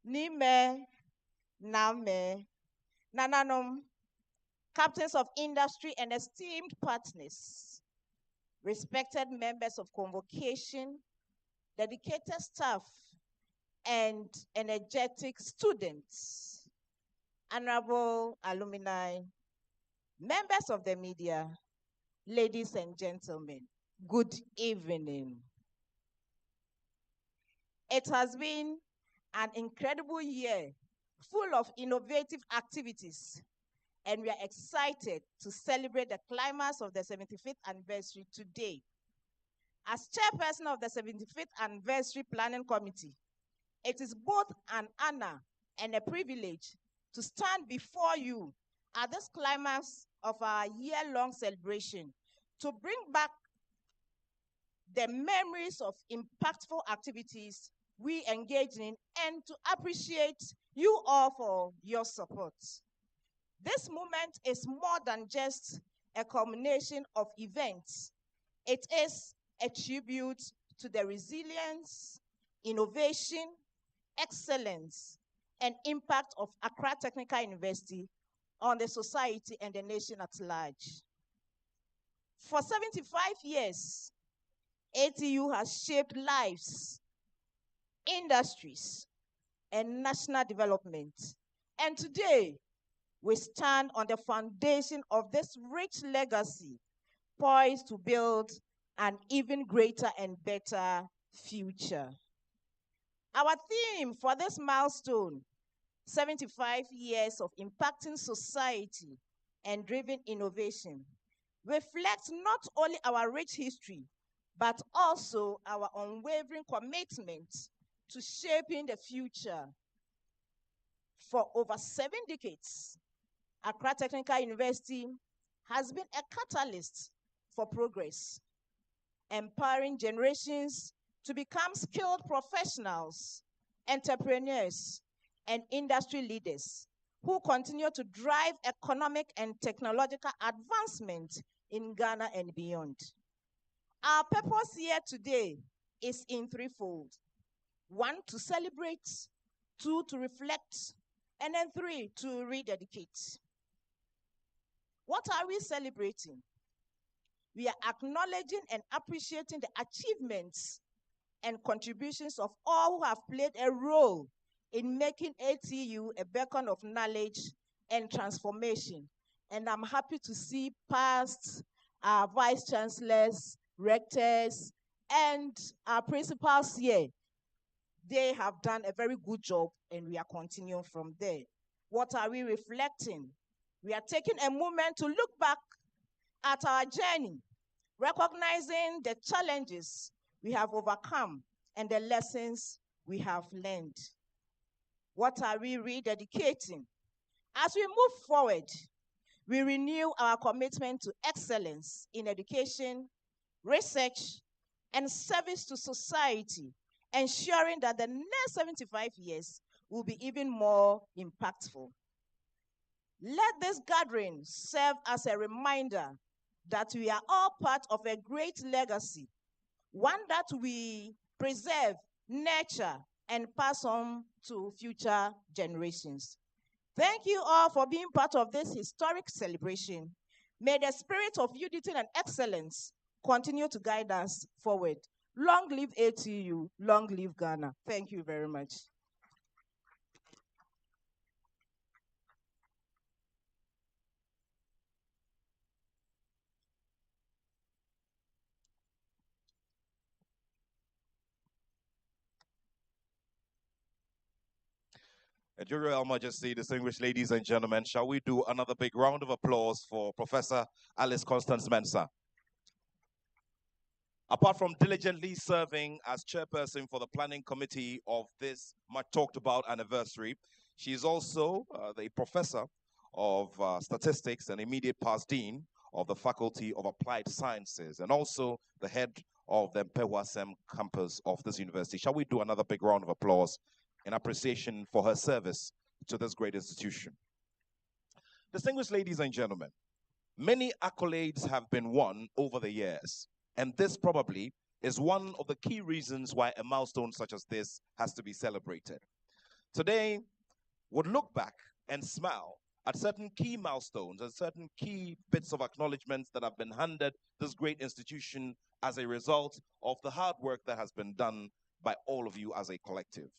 Nime, Name, Nananum, captains of industry and esteemed partners, respected members of convocation, dedicated staff, and energetic students, honorable alumni, members of the media, ladies and gentlemen, good evening. It has been an incredible year full of innovative activities, and we are excited to celebrate the climax of the 75th anniversary today. As chairperson of the 75th Anniversary Planning Committee, it is both an honor and a privilege to stand before you at this climax of our year-long celebration to bring back the memories of impactful activities we engage in and to appreciate you all for your support. This moment is more than just a culmination of events. It is a tribute to the resilience, innovation, excellence, and impact of Accra Technical University on the society and the nation at large. For 75 years, ATU has shaped lives, industries, and national development. And today, we stand on the foundation of this rich legacy, poised to build an even greater and better future. Our theme for this milestone, 75 years of impacting society and driving innovation, reflects not only our rich history, but also our unwavering commitment to shaping the future. For over 7 decades, Accra Technical University has been a catalyst for progress, empowering generations to become skilled professionals, entrepreneurs, and industry leaders who continue to drive economic and technological advancement in Ghana and beyond. Our purpose here today is in threefold. 1, to celebrate, 2, to reflect, and then 3, to rededicate. What are we celebrating? We are acknowledging and appreciating the achievements and contributions of all who have played a role in making ATU a beacon of knowledge and transformation. And I'm happy to see past vice chancellors, rectors, and our principals here. They have done a very good job, and we are continuing from there. What are we reflecting? We are taking a moment to look back at our journey, recognizing the challenges we have overcome and the lessons we have learned. What are we rededicating? As we move forward, we renew our commitment to excellence in education, research, and service to society, ensuring that the next 75 years will be even more impactful. Let this gathering serve as a reminder that we are all part of a great legacy, one that we preserve, nurture, and pass on to future generations. Thank you all for being part of this historic celebration. May the spirit of unity and excellence continue to guide us forward. Long live ATU, long live Ghana. Thank you very much. Your Royal Majesty, distinguished ladies and gentlemen, shall we do another big round of applause for Professor Alice Constance Mensah? Apart from diligently serving as chairperson for the planning committee of this much talked about anniversary, she is also the professor of statistics and immediate past dean of the Faculty of Applied Sciences and also the head of the Mpewasem campus of this university. Shall we do another big round of applause in appreciation for her service to this great institution? Distinguished ladies and gentlemen, many accolades have been won over the years, and this probably is one of the key reasons why a milestone such as this has to be celebrated. Today, we'll look back and smile at certain key milestones and certain key bits of acknowledgement that have been handed this great institution as a result of the hard work that has been done by all of you as a collective.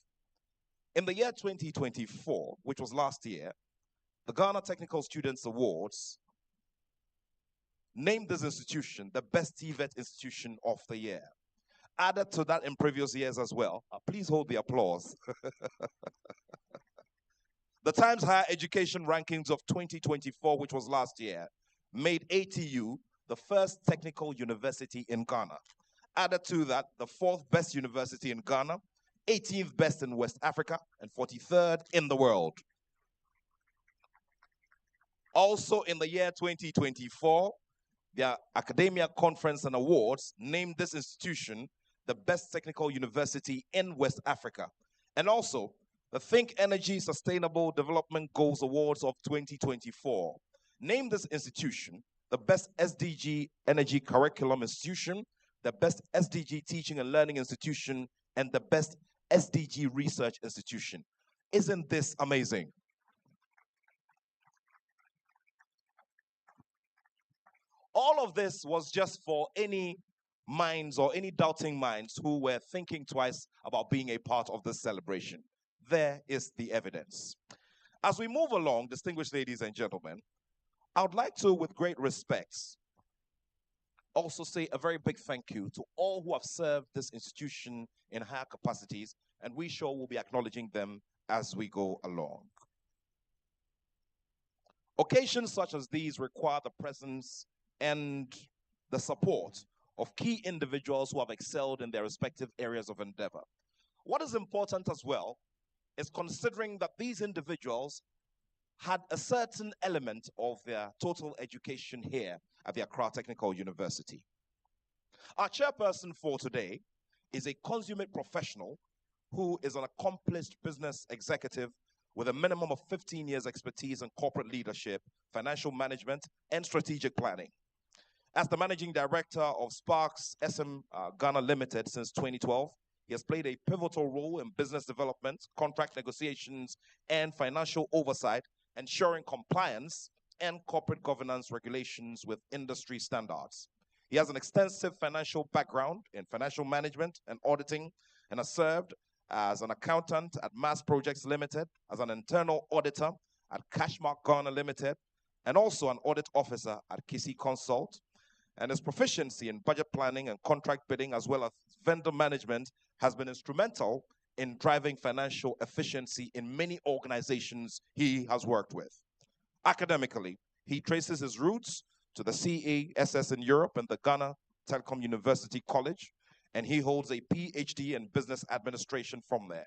In the year 2024, which was last year, the Ghana Technical Students Awards named this institution the best TVET institution of the year. Added to that in previous years as well. Please hold the applause. The Times Higher Education Rankings of 2024, which was last year, made ATU the first technical university in Ghana. Added to that, the 4th best university in Ghana, 18th best in West Africa, and 43rd in the world. Also in the year 2024, the Academia Conference and Awards named this institution the best technical university in West Africa. And also, the Think Energy Sustainable Development Goals Awards of 2024 named this institution the best SDG Energy Curriculum Institution, the best SDG Teaching and Learning Institution, and the best SDG Research Institution. Isn't this amazing? All of this was just for any minds or any doubting minds who were thinking twice about being a part of this celebration. There is the evidence. As we move along, distinguished ladies and gentlemen, I would like to, with great respect, also say a very big thank you to all who have served this institution in higher capacities, and we sure will be acknowledging them as we go along. Occasions such as these require the presence and the support of key individuals who have excelled in their respective areas of endeavor. What is important as well is considering that these individuals had a certain element of their total education here at the Accra Technical University. Our chairperson for today is a consummate professional who is an accomplished business executive with a minimum of 15 years expertise in corporate leadership, financial management, and strategic planning. As the managing director of Sparks SM Ghana Limited since 2012, he has played a pivotal role in business development, contract negotiations, and financial oversight, ensuring compliance and corporate governance regulations with industry standards. He has an extensive financial background in financial management and auditing, and has served as an accountant at Mass Projects Limited, as an internal auditor at Cashmark Ghana Limited, and also an audit officer at Kisi Consult. And his proficiency in budget planning and contract bidding, as well as vendor management, has been instrumental in driving financial efficiency in many organizations he has worked with. Academically, he traces his roots to the CASS in Europe and the Ghana Telecom University College, and he holds a PhD in business administration from there.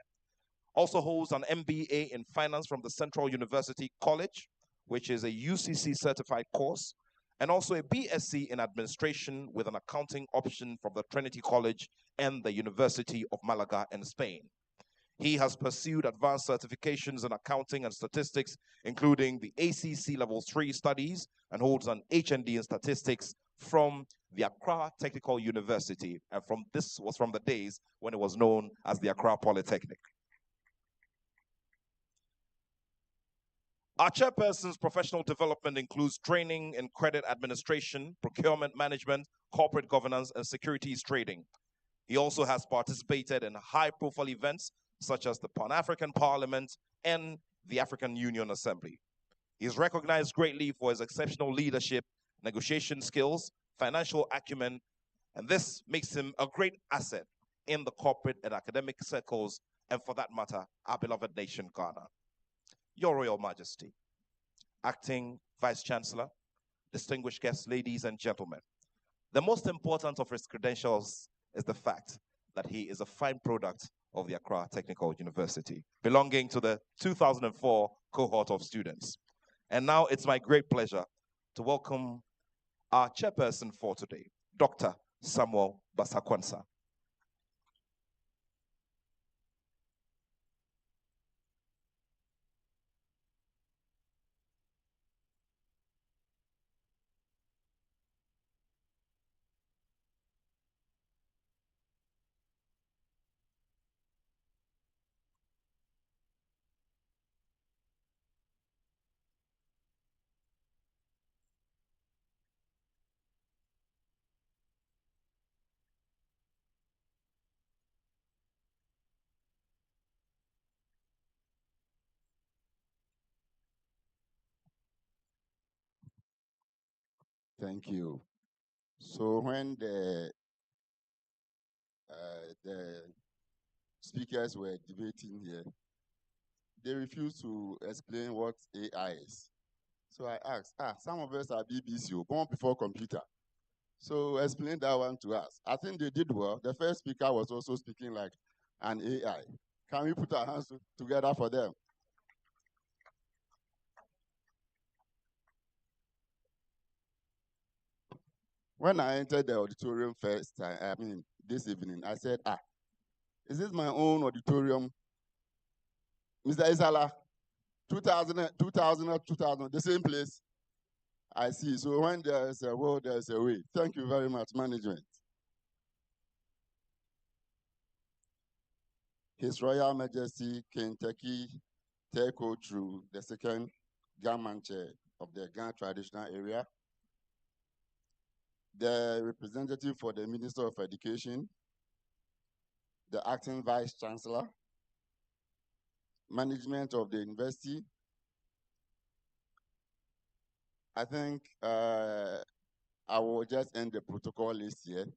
Also holds an MBA in finance from the Central University College, which is a UCC certified course, and also a BSc in administration with an accounting option from the Trinity College and the University of Malaga in Spain. He has pursued advanced certifications in accounting and statistics, including the ACC Level 3 studies, and holds an HND in statistics from the Accra Technical University. And this was from the days when it was known as the Accra Polytechnic. Our chairperson's professional development includes training in credit administration, procurement management, corporate governance, and securities trading. He also has participated in high-profile events such as the Pan-African Parliament and the African Union Assembly. He is recognized greatly for his exceptional leadership, negotiation skills, financial acumen, and this makes him a great asset in the corporate and academic circles, and for that matter, our beloved nation, Ghana. Your Royal Majesty, Acting Vice Chancellor, distinguished guests, ladies and gentlemen, the most important of his credentials is the fact that he is a fine product of the Accra Technical University, belonging to the 2004 cohort of students. And now it's my great pleasure to welcome our chairperson for today, Dr. Samuel Basakwansa. Thank you. So when the speakers were debating here, they refused to explain what AI is. So I asked, some of us are BBC, born before computer. So explain that one to us. I think they did well. The first speaker was also speaking like an AI. Can we put our hands together for them? When I entered the auditorium first time, this evening, I said, is this my own auditorium? Mr. Isala, 2000, 2000, the same place. I see. So when there's a will, there's a way. Thank you very much, management. His Royal Majesty Kentucky Teko through the second Gã Mantse of the Gã traditional area, the representative for the Minister of Education, the acting Vice Chancellor, management of the university. I think I will just end the protocol list here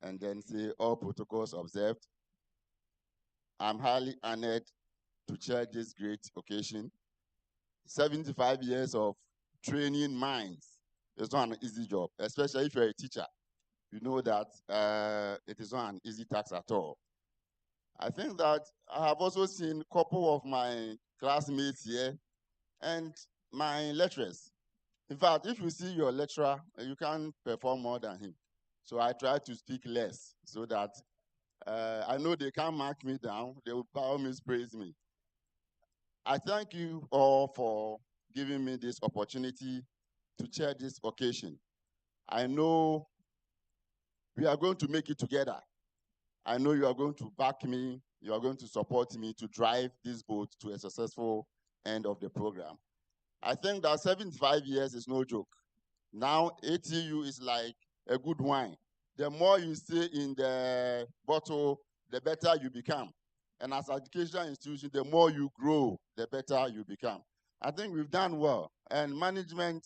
and then say all protocols observed. I'm highly honored to chair this great occasion. 75 years of training minds is not an easy job, especially if you're a teacher. You know that it is not an easy task at all. I think that I have also seen a couple of my classmates here and my lecturers. In fact, if you see your lecturer, you can perform more than him. So I try to speak less so that I know they can't mark me down. They will by all means praise me. I thank you all for giving me this opportunity to chair this occasion. I know we are going to make it together. I know you are going to back me, you are going to support me to drive this boat to a successful end of the program. I think that 75 years is no joke. Now, ATU is like a good wine. The more you stay in the bottle, the better you become. And as an educational institution, the more you grow, the better you become. I think we've done well. And management,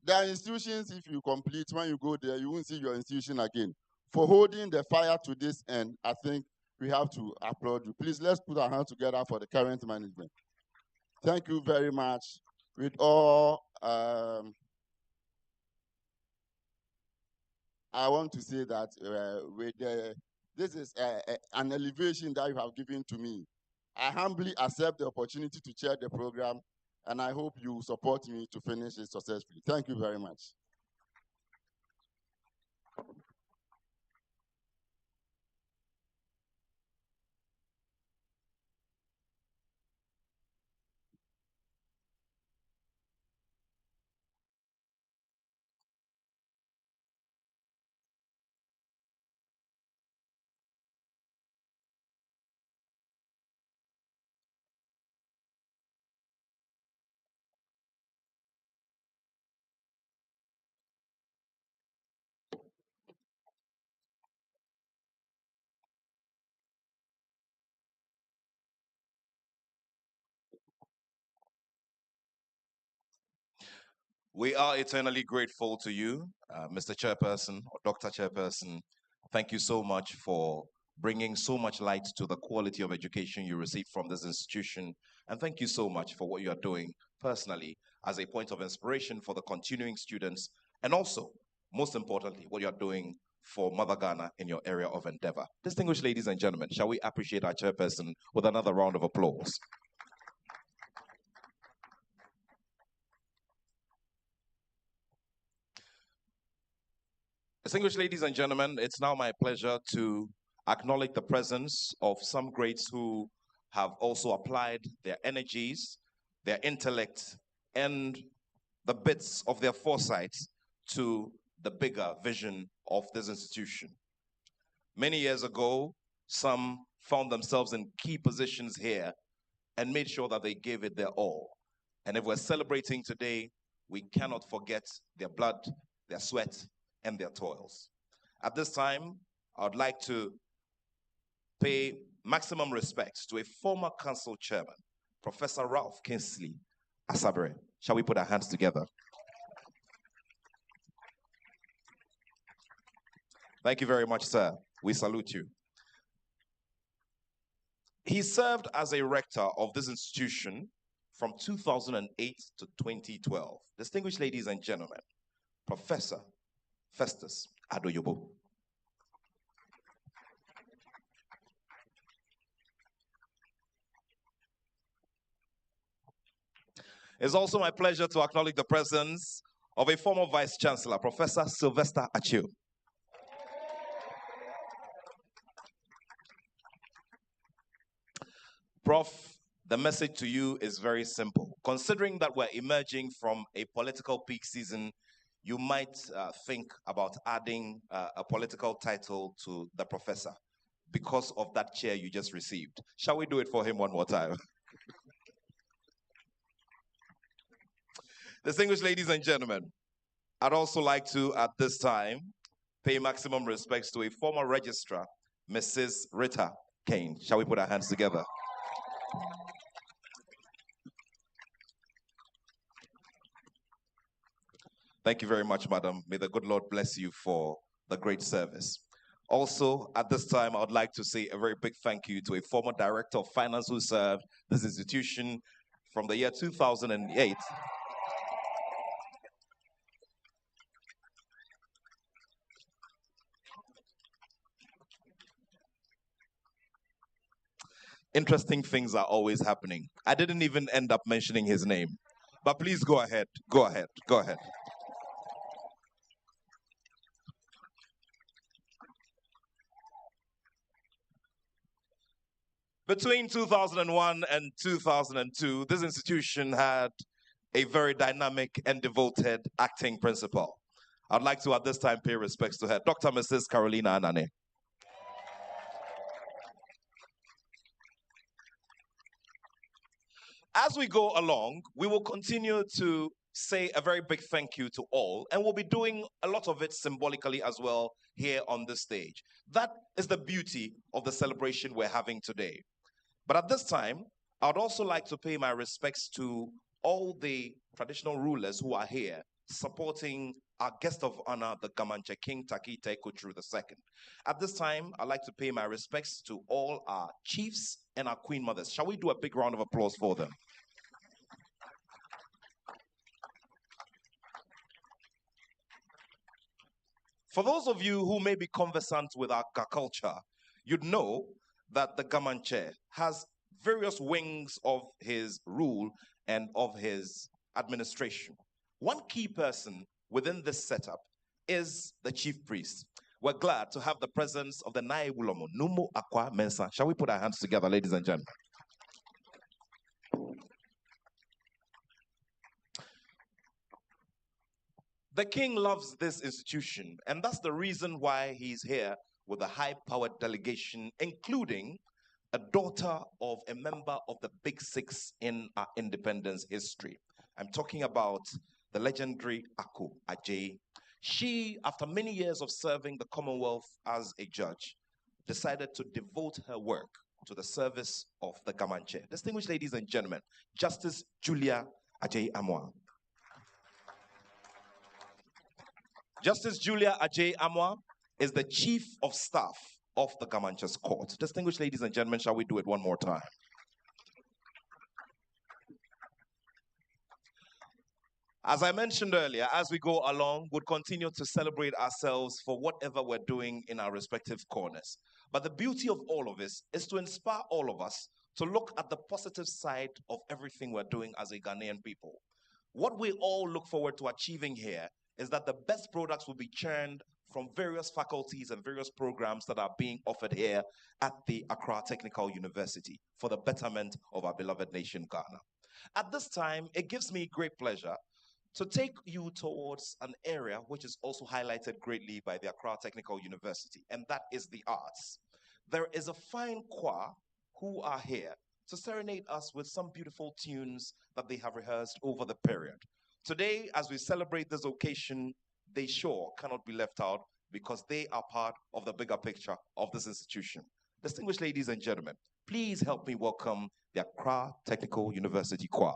there are institutions, if you complete, when you go there, you won't see your institution again. For holding the fire to this end, I think we have to applaud you. Please, let's put our hands together for the current management. Thank you very much. With all, I want to say that this is an elevation that you have given to me. I humbly accept the opportunity to chair the program, and I hope you support me to finish it successfully. Thank you very much. We are eternally grateful to you, Mr. Chairperson or Dr. Chairperson. Thank you so much for bringing so much light to the quality of education you receive from this institution. And thank you so much for what you are doing personally as a point of inspiration for the continuing students, and also, most importantly, what you are doing for Mother Ghana in your area of endeavor. Distinguished ladies and gentlemen, shall we appreciate our chairperson with another round of applause? Distinguished ladies and gentlemen, it's now my pleasure to acknowledge the presence of some greats who have also applied their energies, their intellect, and the bits of their foresight to the bigger vision of this institution. Many years ago, some found themselves in key positions here and made sure that they gave it their all. And if we're celebrating today, we cannot forget their blood, their sweat, and their toils. At this time, I would like to pay maximum respect to a former council chairman, Professor Ralph Kingsley Asabere. Shall we put our hands together? Thank you very much, sir. We salute you. He served as a rector of this institution from 2008 to 2012. Distinguished ladies and gentlemen, Professor Festus Adoyobo. It's also my pleasure to acknowledge the presence of a former Vice Chancellor, Professor Sylvester Achiu. Prof, the message to you is very simple. Considering that we're emerging from a political peak season, you might think about adding a political title to the professor because of that chair you just received. Shall we do it for him one more time? Distinguished ladies and gentlemen, I'd also like to, at this time, pay maximum respects to a former registrar, Mrs. Rita Kane. Shall we put our hands together? Thank you very much, madam. May the good Lord bless you for the great service. Also, at this time, I would like to say a very big thank you to a former director of finance who served this institution from the year 2008. Interesting things are always happening. I didn't even end up mentioning his name. But please go ahead, go ahead, go ahead. Between 2001 and 2002, this institution had a very dynamic and devoted acting principal. I'd like to, at this time, pay respects to her, Dr. Mrs. Carolina Anane. As we go along, we will continue to say a very big thank you to all, and we'll be doing a lot of it symbolically as well here on the stage. That is the beauty of the celebration we're having today. But at this time, I'd also like to pay my respects to all the traditional rulers who are here supporting our guest of honor, the Gã Mantse King Taki Tekutru II. At this time, I'd like to pay my respects to all our chiefs and our queen mothers. Shall we do a big round of applause for them? For those of you who may be conversant with our culture, you'd know that the Gã Mantse has various wings of his rule and of his administration. One key person within this setup is the chief priest. We're glad to have the presence of the Nai Wulomo, Numu Akwa Mensa. Shall we put our hands together, ladies and gentlemen? The king loves this institution, and that's the reason why he's here with a high-powered delegation, including a daughter of a member of the Big Six in our independence history. I'm talking about the legendary Aku Ajay. She, after many years of serving the Commonwealth as a judge, decided to devote her work to the service of the Gã Mantse. Distinguished ladies and gentlemen, Justice Julia Ajay Amwa. Justice Julia Ajay Amwa is the Chief of Staff of the Gã Mantse's court. Distinguished ladies and gentlemen, shall we do it one more time? As I mentioned earlier, as we go along, we'll continue to celebrate ourselves for whatever we're doing in our respective corners. But the beauty of all of this is to inspire all of us to look at the positive side of everything we're doing as a Ghanaian people. What we all look forward to achieving here is that the best products will be churned from various faculties and various programs that are being offered here at the Accra Technical University for the betterment of our beloved nation, Ghana. At this time, it gives me great pleasure to take you towards an area which is also highlighted greatly by the Accra Technical University, and that is the arts. There is a fine choir who are here to serenade us with some beautiful tunes that they have rehearsed over the period. Today, as we celebrate this occasion, they sure cannot be left out because they are part of the bigger picture of this institution. Distinguished ladies and gentlemen, please help me welcome the Accra Technical University Choir.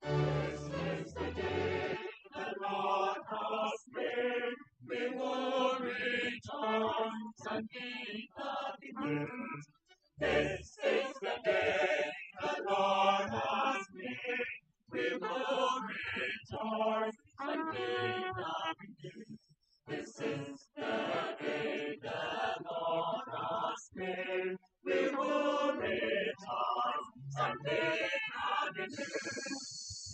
This is the day the Lord has made. We will rejoice and be glad in it. This is the day the Lord has made. We will rejoice and be glad in it.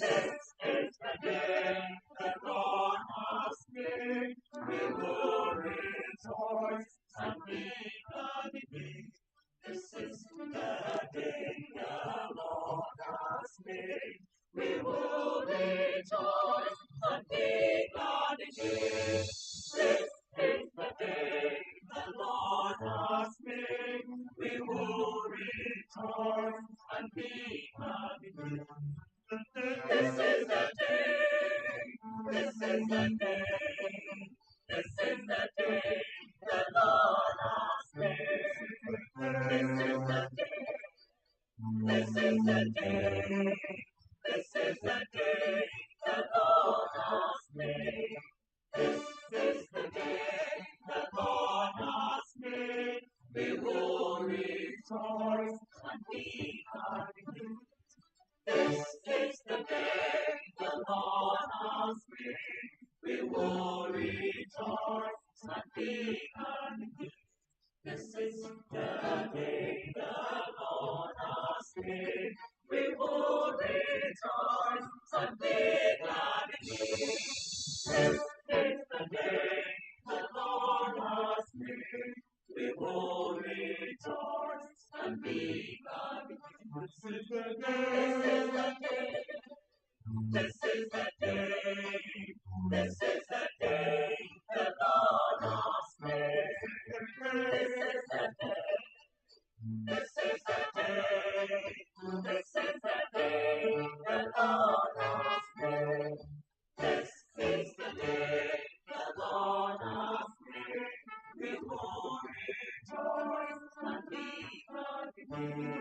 This is the day the Lord has made. We will rejoice and be glad in it. This is the day the Lord has made. We will rejoice and be glad in it. This is the day the Lord has made. We will rejoice and be glad in it. This is the day. This is the day. This is the day the Lord has made. This is the day. This is the day. This is the day the Lord has made. This is the day the Lord has made. We will rejoice and be glad in it. This is the day the Lord has made. We will rejoice and be glad in it. This is the day the Lord has made. We will rejoice and be glad in it. This is the day the Lord has made. We will rejoice and be glad in it. This is the day. This is the day. This is the day the Lord has made. This is the day. This is the day. This is the day the Lord has made. This is the day the Lord has made. We will rejoice and be glad in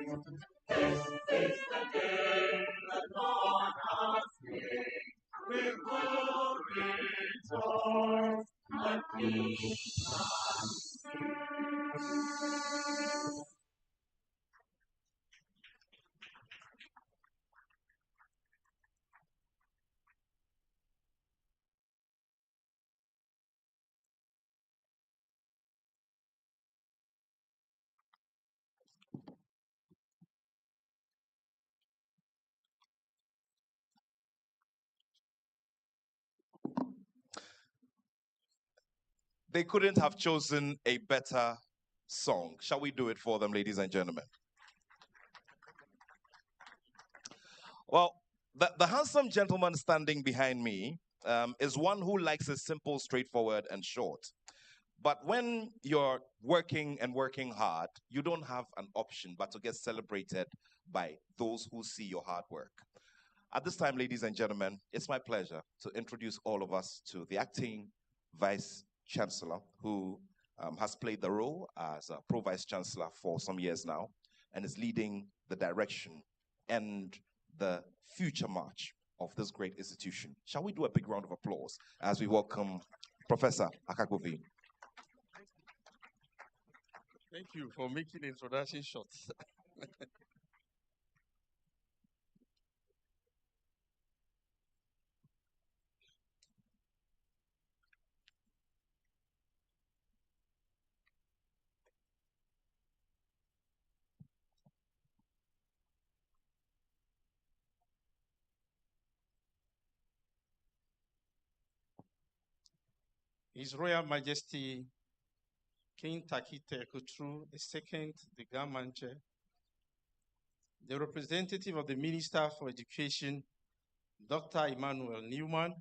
it. This is the day the Lord has made. We will rejoice and be glad in it. They couldn't have chosen a better song. Shall we do it for them, ladies and gentlemen? Well, the handsome gentleman standing behind me is one who likes it simple, straightforward, and short. But when you're working and working hard, you don't have an option but to get celebrated by those who see your hard work. At this time, ladies and gentlemen, it's my pleasure to introduce all of us to the acting Vice Chancellor, who has played the role as a Pro Vice Chancellor for some years now and is leading the direction and the future march of this great institution. Shall we do a big round of applause as we welcome Professor Akagovi? Thank you for making the introduction short. His Royal Majesty King Takite Kutru II, the Gã Mantse, the representative of the Minister for Education, Dr. Emmanuel Newman,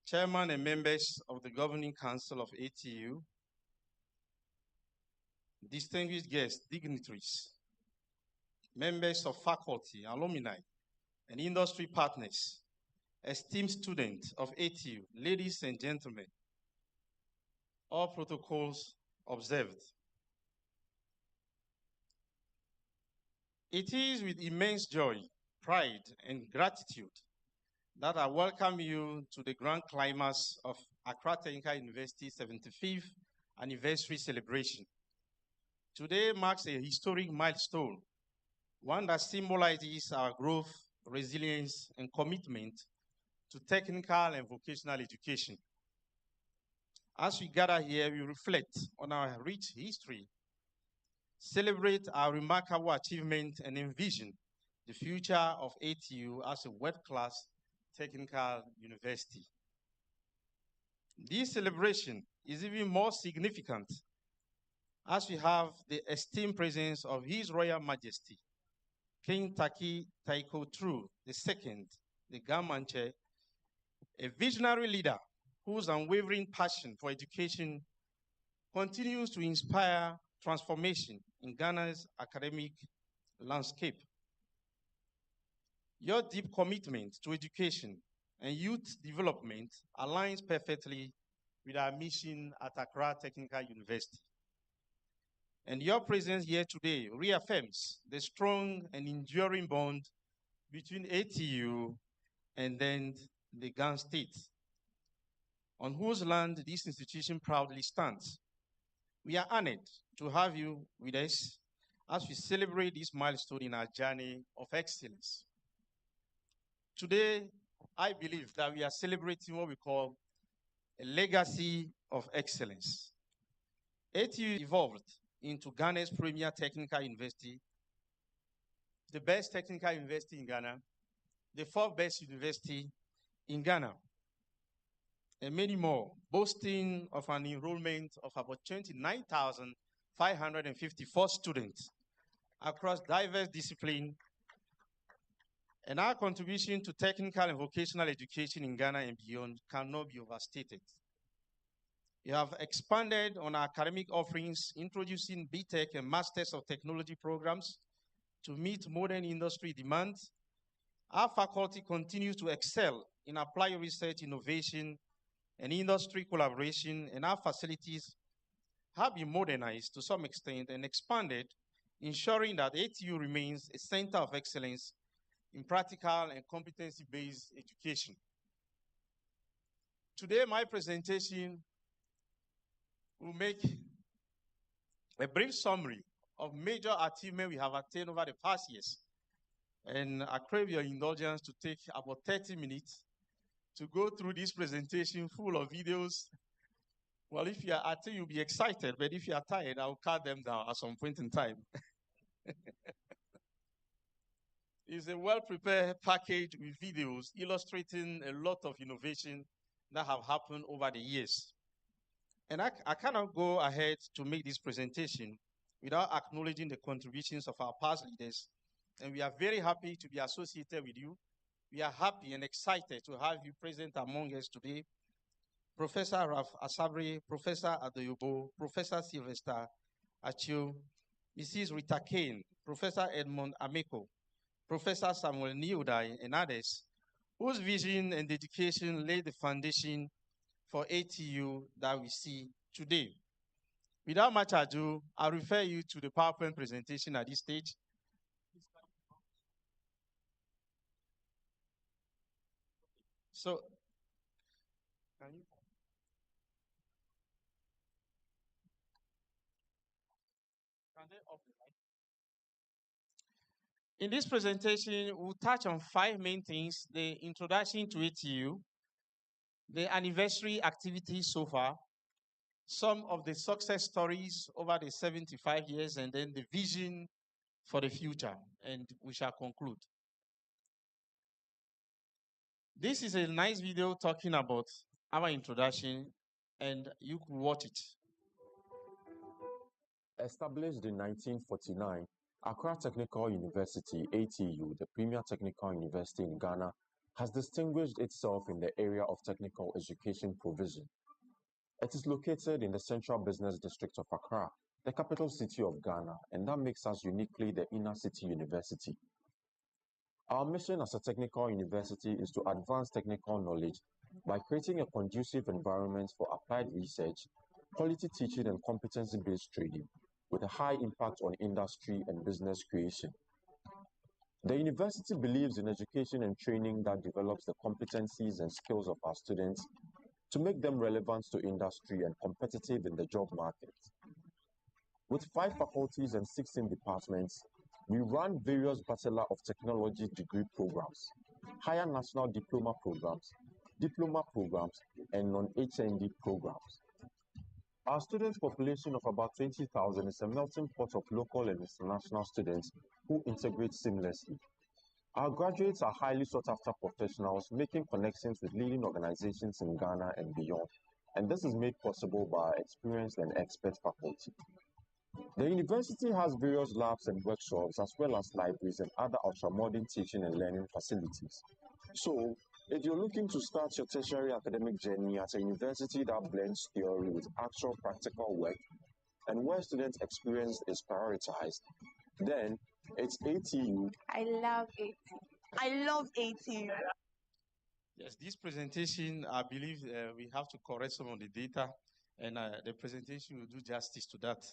Chairman and members of the Governing Council of ATU, distinguished guests, dignitaries, members of faculty, alumni, and industry partners, esteemed students of ATU, ladies and gentlemen, all protocols observed. It is with immense joy, pride, and gratitude that I welcome you to the grand climax of Accra Technical University's 75th anniversary celebration. Today marks a historic milestone, one that symbolizes our growth, resilience, and commitment to technical and vocational education. As we gather here, we reflect on our rich history, celebrate our remarkable achievement, and envision the future of ATU as a world-class technical university. This celebration is even more significant as we have the esteemed presence of His Royal Majesty, King Taki Taiko Tru II, the Gã Mantse, a visionary leader whose unwavering passion for education continues to inspire transformation in Ghana's academic landscape. Your deep commitment to education and youth development aligns perfectly with our mission at Accra Technical University. And your presence here today reaffirms the strong and enduring bond between ATU and then the Ghan state, on whose land this institution proudly stands. We are honored to have you with us as we celebrate this milestone in our journey of excellence. Today, I believe that we are celebrating what we call a legacy of excellence. ATU evolved into Ghana's premier technical university, the best technical university in Ghana, the fourth best university in Ghana, and many more, boasting of an enrollment of about 29,554 students across diverse disciplines. And our contribution to technical and vocational education in Ghana and beyond cannot be overstated. We have expanded on our academic offerings, introducing BTech and Masters of Technology programs to meet modern industry demands. Our faculty continues to excel in applied research, innovation, and industry collaboration, and our facilities have been modernized to some extent and expanded, ensuring that ATU remains a center of excellence in practical and competency-based education. Today, my presentation will make a brief summary of major achievements we have attained over the past years. And I crave your indulgence to take about 30 minutes to go through this presentation full of videos. Well, if you are, I think you'll be excited, but if you are tired, I'll cut them down at some point in time. It's a well-prepared package with videos illustrating a lot of innovation that have happened over the years. And I cannot go ahead to make this presentation without acknowledging the contributions of our past leaders. And we are very happy to be associated with you. We are happy and excited to have you present among us today. Professor Ralph Asabre, Professor Adoyobo, Professor Sylvester Achille, Mrs. Rita Kane, Professor Edmond Ameko, Professor Samuel Niudai, and others, whose vision and dedication laid the foundation for ATU that we see today. Without much ado, I'll refer you to the PowerPoint presentation at this stage. So, can you? Can they off the light? In this presentation, we'll touch on 5 main things: the introduction to ATU, the anniversary activities so far, some of the success stories over the 75 years, and then the vision for the future, and we shall conclude. This is a nice video talking about our introduction, and you could watch it. Established in 1949, Accra Technical University, ATU, the premier technical university in Ghana, has distinguished itself in the area of technical education provision. It is located in the central business district of Accra, the capital city of Ghana, and that makes us uniquely the inner city university. Our mission as a technical university is to advance technical knowledge by creating a conducive environment for applied research, quality teaching, and competency-based training, with a high impact on industry and business creation. The university believes in education and training that develops the competencies and skills of our students to make them relevant to industry and competitive in the job market. With 5 faculties and 16 departments, we run various Bachelor of Technology degree programs, higher national diploma programs, and non-HND programs. Our student population of about 20,000 is a melting pot of local and international students who integrate seamlessly. Our graduates are highly sought-after professionals making connections with leading organizations in Ghana and beyond, and this is made possible by our experienced and expert faculty. The university has various labs and workshops, as well as libraries and other ultra-modern teaching and learning facilities. So, if you're looking to start your tertiary academic journey at a university that blends theory with actual practical work, and where student experience is prioritized, then it's ATU. I love ATU. I love ATU. Yes, this presentation, I believe we have to correct some of the data, and the presentation will do justice to that.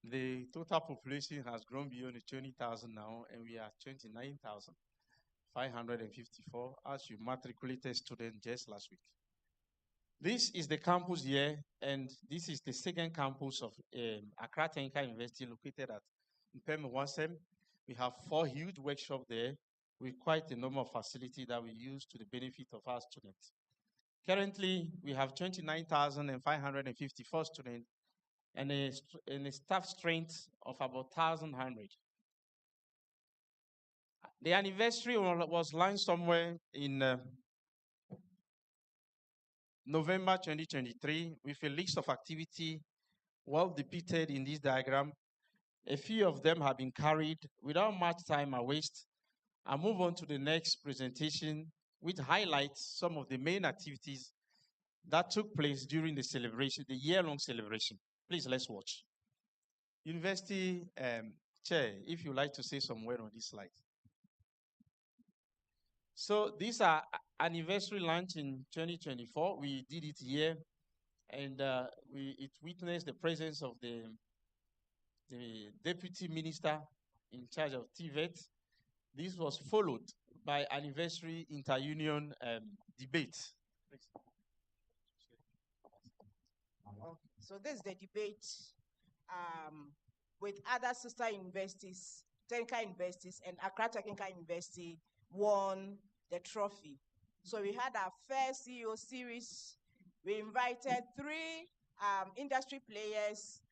The total population has grown beyond the 20,000 now, and we are 29,554 as you matriculated students just last week. This is the campus here, and this is the second campus of Accra Technical University located at Mpeme Wansem. We have 4 huge workshops there with quite a number of facilities that we use to the benefit of our students. Currently, we have 29,554 students and a staff strength of about 1,100. The anniversary was launched somewhere in November 2023 with a list of activity well depicted in this diagram. A few of them have been carried. Without much time I waste, I'll move on to the next presentation, which highlights some of the main activities that took place during the celebration, the year-long celebration. Please, let's watch. University Chair, if you'd like to say some word on this slide. So these are anniversary launch in 2024. We did it here, and it witnessed the presence of the Deputy Minister in charge of TVET. This was followed by anniversary inter-union debate. So this is the debate with other sister universities, technical universities, and Accra Technical University won the trophy. So we had our first CEO series. We invited 3 industry players,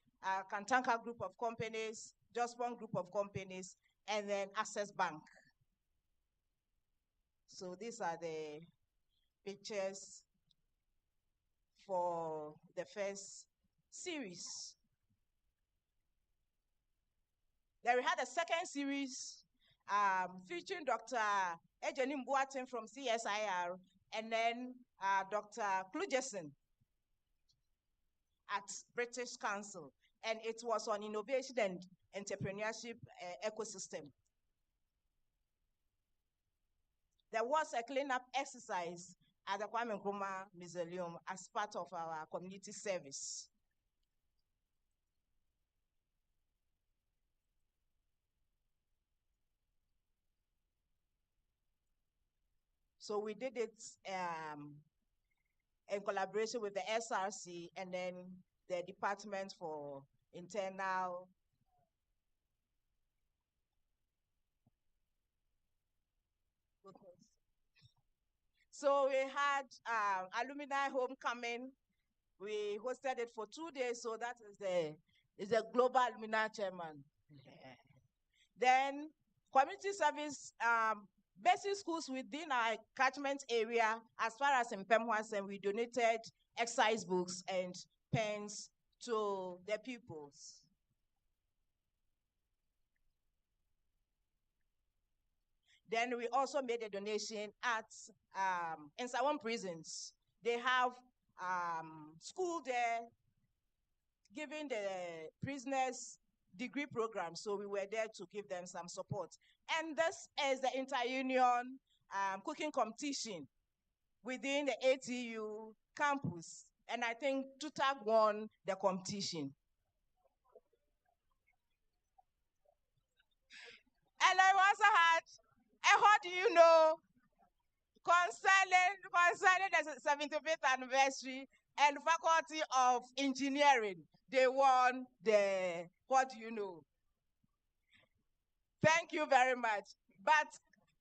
Kantanka Group of Companies, Jospon Group of Companies, and then Access Bank. So these are the pictures for the first series. Then we had a second series featuring Dr. Ejeni Mbuatin from CSIR, and then Dr. Klugerson at British Council. And it was on innovation and entrepreneurship ecosystem. there was a cleanup exercise at the Kwame Nkrumah Mausoleum as part of our community service. So we did it in collaboration with the SRC and then the Department for Internal So we had alumni homecoming. We hosted it for 2 days, so that is the global alumni chairman. Then community service, basic schools within our catchment area, as far as in Pemhwasen, we donated exercise books and pens to the pupils. Then we also made a donation at in Sawon prisons. They have school there, giving the prisoners degree program. So we were there to give them some support. And this is the inter-union cooking competition within the ATU campus. And I think Tutag won the competition. And I also had, and how do you know, concerning the 75th anniversary and Faculty of Engineering, they won the, what do you know? Thank you very much. But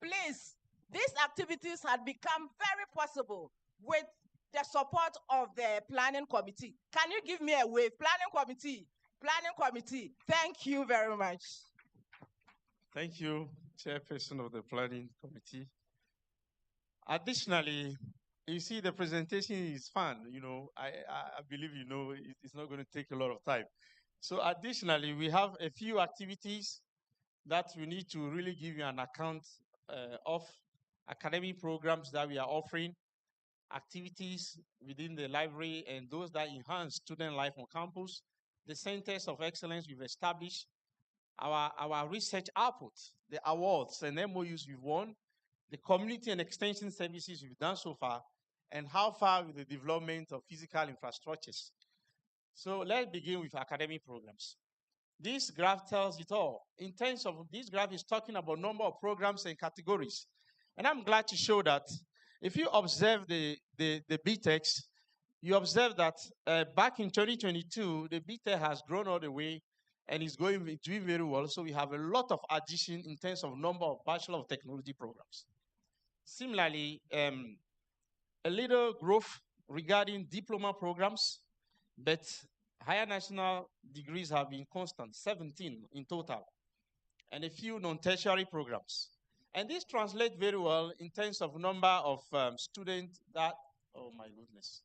please, these activities had become very possible with the support of the planning committee. Can you give me a wave? Planning committee, thank you very much. Thank you, Chairperson of the Planning Committee. Additionally, you see, the presentation is fun. You know, I believe you know it's not going to take a lot of time. So additionally, we have a few activities that we need to really give you an account of academic programs that we are offering, activities within the library, and those that enhance student life on campus, the centers of excellence we've established, our research output, the awards and MOUs we've won, the community and extension services we've done so far, and how far with the development of physical infrastructures. So let's begin with academic programs. This graph tells it all. In terms of this graph is talking about number of programs and categories. And I'm glad to show that if you observe the BTECs, you observe that back in 2022, the BTEC has grown all the way and is doing very well. So we have a lot of addition in terms of number of Bachelor of Technology programs. Similarly, a little growth regarding diploma programs, but higher national degrees have been constant, 17 in total, and a few non-tertiary programs. And this translates very well in terms of number of students that, oh my goodness.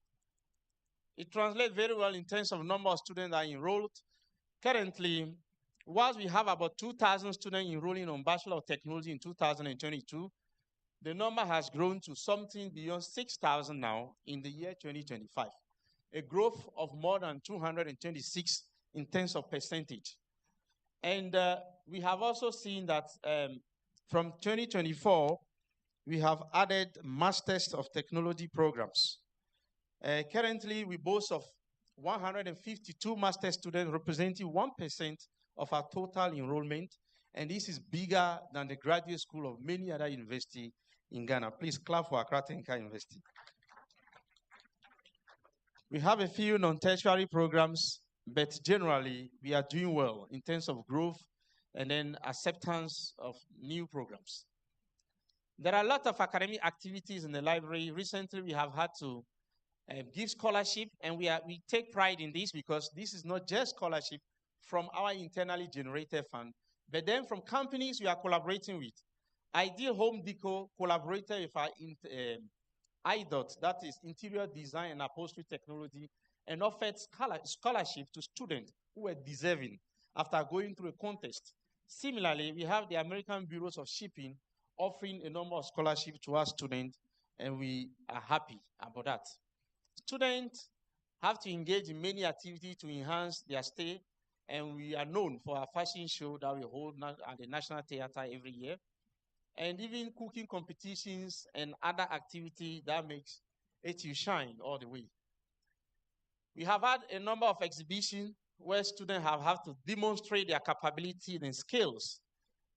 It translates very well in terms of number of students that are enrolled. Currently, whilst we have about 2,000 students enrolling on Bachelor of Technology in 2022, the number has grown to something beyond 6,000 now in the year 2025, a growth of more than 226 in terms of percentage. And we have also seen that from 2024, we have added Masters of Technology programs. Currently, we boast of 152 master students representing 1% of our total enrollment, and this is bigger than the graduate school of many other universities in Ghana. Please clap for Accra Technical University. We have a few non-tertiary programs, but generally we are doing well in terms of growth and then acceptance of new programs. There are a lot of academic activities in the library. Recently, we have had to give scholarship, and we take pride in this because this is not just scholarship from our internally generated fund, but then from companies we are collaborating with. Ideal Home Deco collaborated with our IDOT, that is Interior Design and Upholstery Technology, and offered scholarship to students who were deserving after going through a contest. Similarly, we have the American Bureaus of Shipping offering a number of scholarships to our students, and we are happy about that. Students have to engage in many activities to enhance their stay, and we are known for our fashion show that we hold at the National Theatre every year. and even cooking competitions and other activity that makes ATU shine all the way. We have had a number of exhibitions where students have had to demonstrate their capability and skills.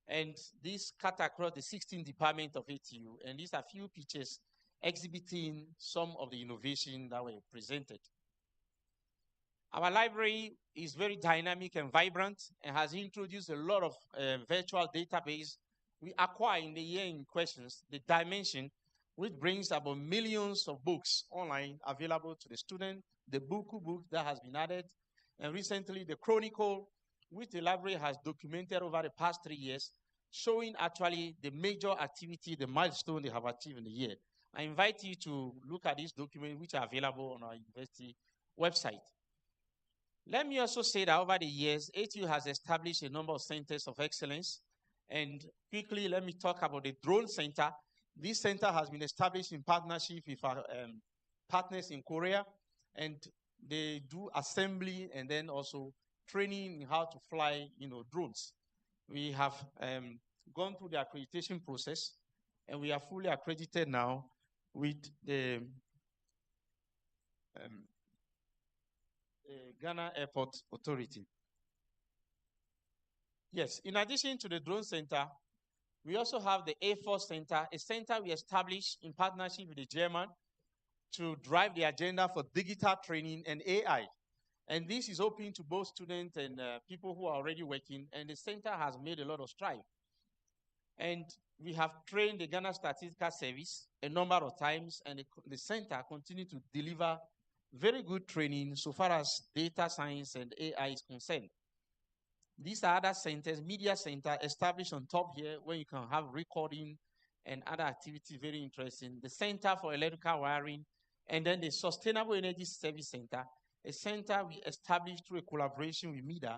And this cut across the 16 departments of ATU. And these are few pictures exhibiting some of the innovation that were presented. Our library is very dynamic and vibrant and has introduced a lot of virtual database we acquire in the year in questions, the Dimension, which brings about millions of books online available to the student, the Buku book that has been added, and recently the Chronicle, which the library has documented over the past 3 years, showing actually the major activity, the milestone they have achieved in the year. I invite you to look at these documents which are available on our university website. Let me also say that over the years, ATU has established a number of centers of excellence. And quickly, let me talk about the drone center. This center has been established in partnership with our partners in Korea, and they do assembly and then also training in how to fly, drones. We have gone through the accreditation process, and we are fully accredited now with the Ghana Airport Authority. Yes, in addition to the drone center, we also have the Air Force Center, a center we established in partnership with the German to drive the agenda for digital training and AI. And this is open to both students and people who are already working, and the center has made a lot of strides. And we have trained the Ghana Statistical Service a number of times, and the center continues to deliver very good training so far as data science and AI is concerned. These are other centers, media center established on top here where you can have recording and other activities, very interesting. The Center for Electrical Wiring, and then the Sustainable Energy Service Center, a center we established through a collaboration with MEDA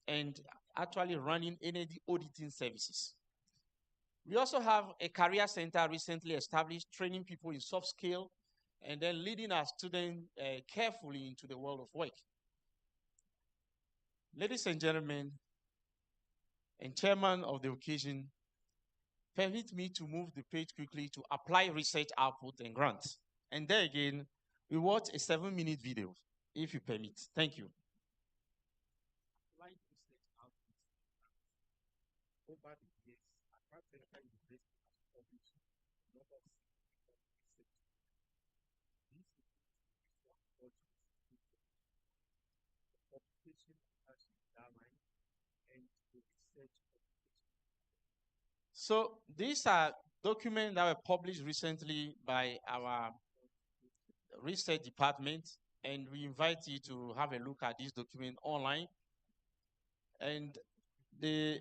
and actually running energy auditing services. We also have a career center recently established, training people in soft skill and then leading our students carefully into the world of work. Ladies and gentlemen, and chairman of the occasion, permit me to move the page quickly to apply research output and grants. And there again, we watch a 7-minute video, if you permit. Thank you. So these are documents that were published recently by our research department, and we invite you to have a look at this document online. And I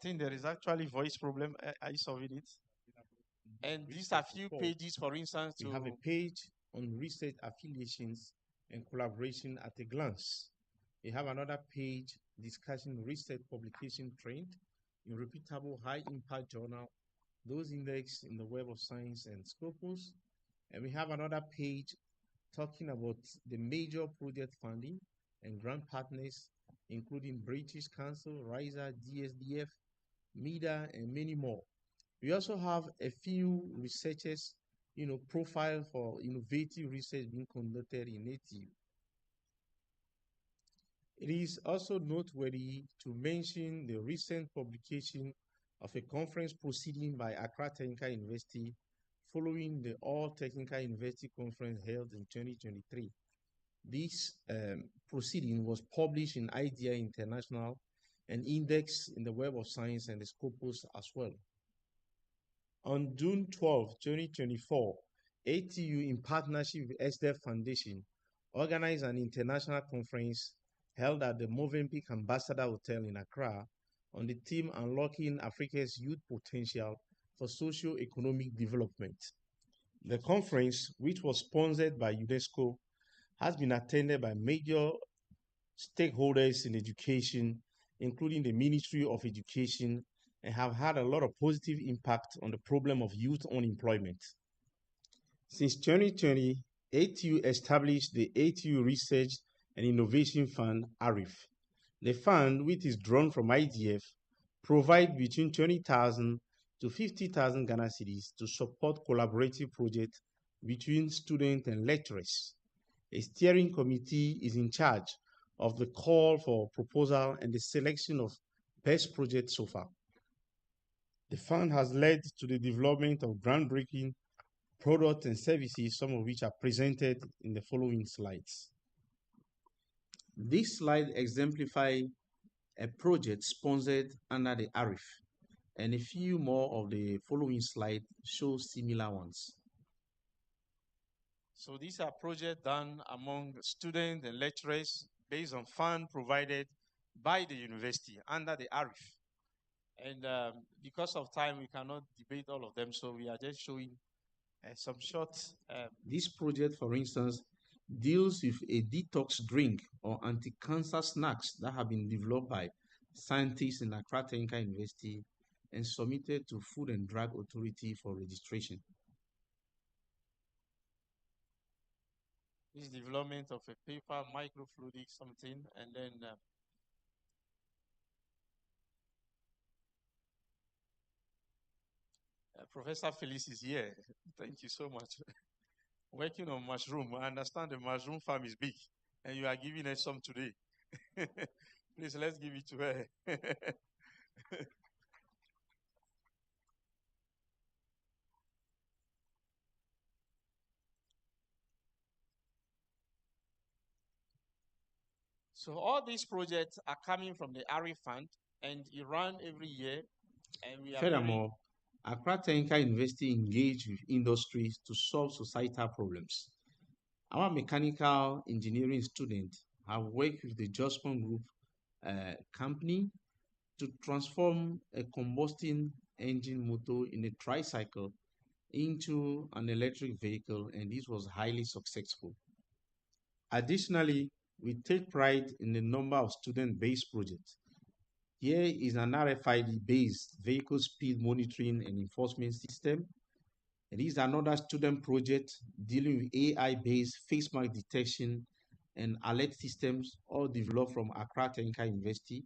think there is actually voice problem. Are you solving it? And these are few pages, for instance. We have a page on research affiliations and collaboration at a glance. We have another page discussing research publication trend in reputable high-impact journal, those indexed in the Web of Science and Scopus. And we have another page talking about the major project funding and grant partners, including British Council, RISA, DSDF, MEDA, and many more. We also have a few researchers, profile for innovative research being conducted in ATU. It is also noteworthy to mention the recent publication of a conference proceeding by Accra Technical University following the All Technical University Conference held in 2023. This proceeding was published in IDEA International and indexed in the Web of Science and the Scopus as well. On June 12, 2024, ATU, in partnership with SDF Foundation, organized an international conference held at the Movenpick Ambassador Hotel in Accra on the theme Unlocking Africa's Youth Potential for Socio-Economic Development. The conference, which was sponsored by UNESCO, has been attended by major stakeholders in education, including the Ministry of Education, and have had a lot of positive impact on the problem of youth unemployment. Since 2020, ATU established the ATU Research and Innovation Fund, ARIF. The fund, which is drawn from IDF, provide between 20,000 to 50,000 Ghana cedis to support collaborative projects between students and lecturers. A steering committee is in charge of the call for proposal and the selection of best projects so far. The fund has led to the development of groundbreaking products and services, some of which are presented in the following slides. This slide exemplifies a project sponsored under the ARIF, and a few more of the following slides show similar ones. So these are projects done among students and lecturers based on funds provided by the university under the ARIF. And because of time, we cannot debate all of them, so we are just showing some short. This project, for instance, deals with a detox drink or anti-cancer snacks that have been developed by scientists in Accra Technical University and submitted to Food and Drug Authority for registration. This development of a paper, microfluidic something, and then Professor Felix is here. Thank you so much. Working on mushroom. I understand the mushroom farm is big, and you are giving us some today. Please, let's give it to her. So all these projects are coming from the ARI Fund, and it runs every year. And we are Furthermore, Accra Technical University engage with industries to solve societal problems. Our mechanical engineering students have worked with the Jospon Group company to transform a combustion engine motor in a tricycle into an electric vehicle, and this was highly successful. Additionally, we take pride in the number of student-based projects. Here is an RFID-based vehicle speed monitoring and enforcement system. And this is another student project dealing with AI-based face mark detection and alert systems, all developed from Accra Technical University.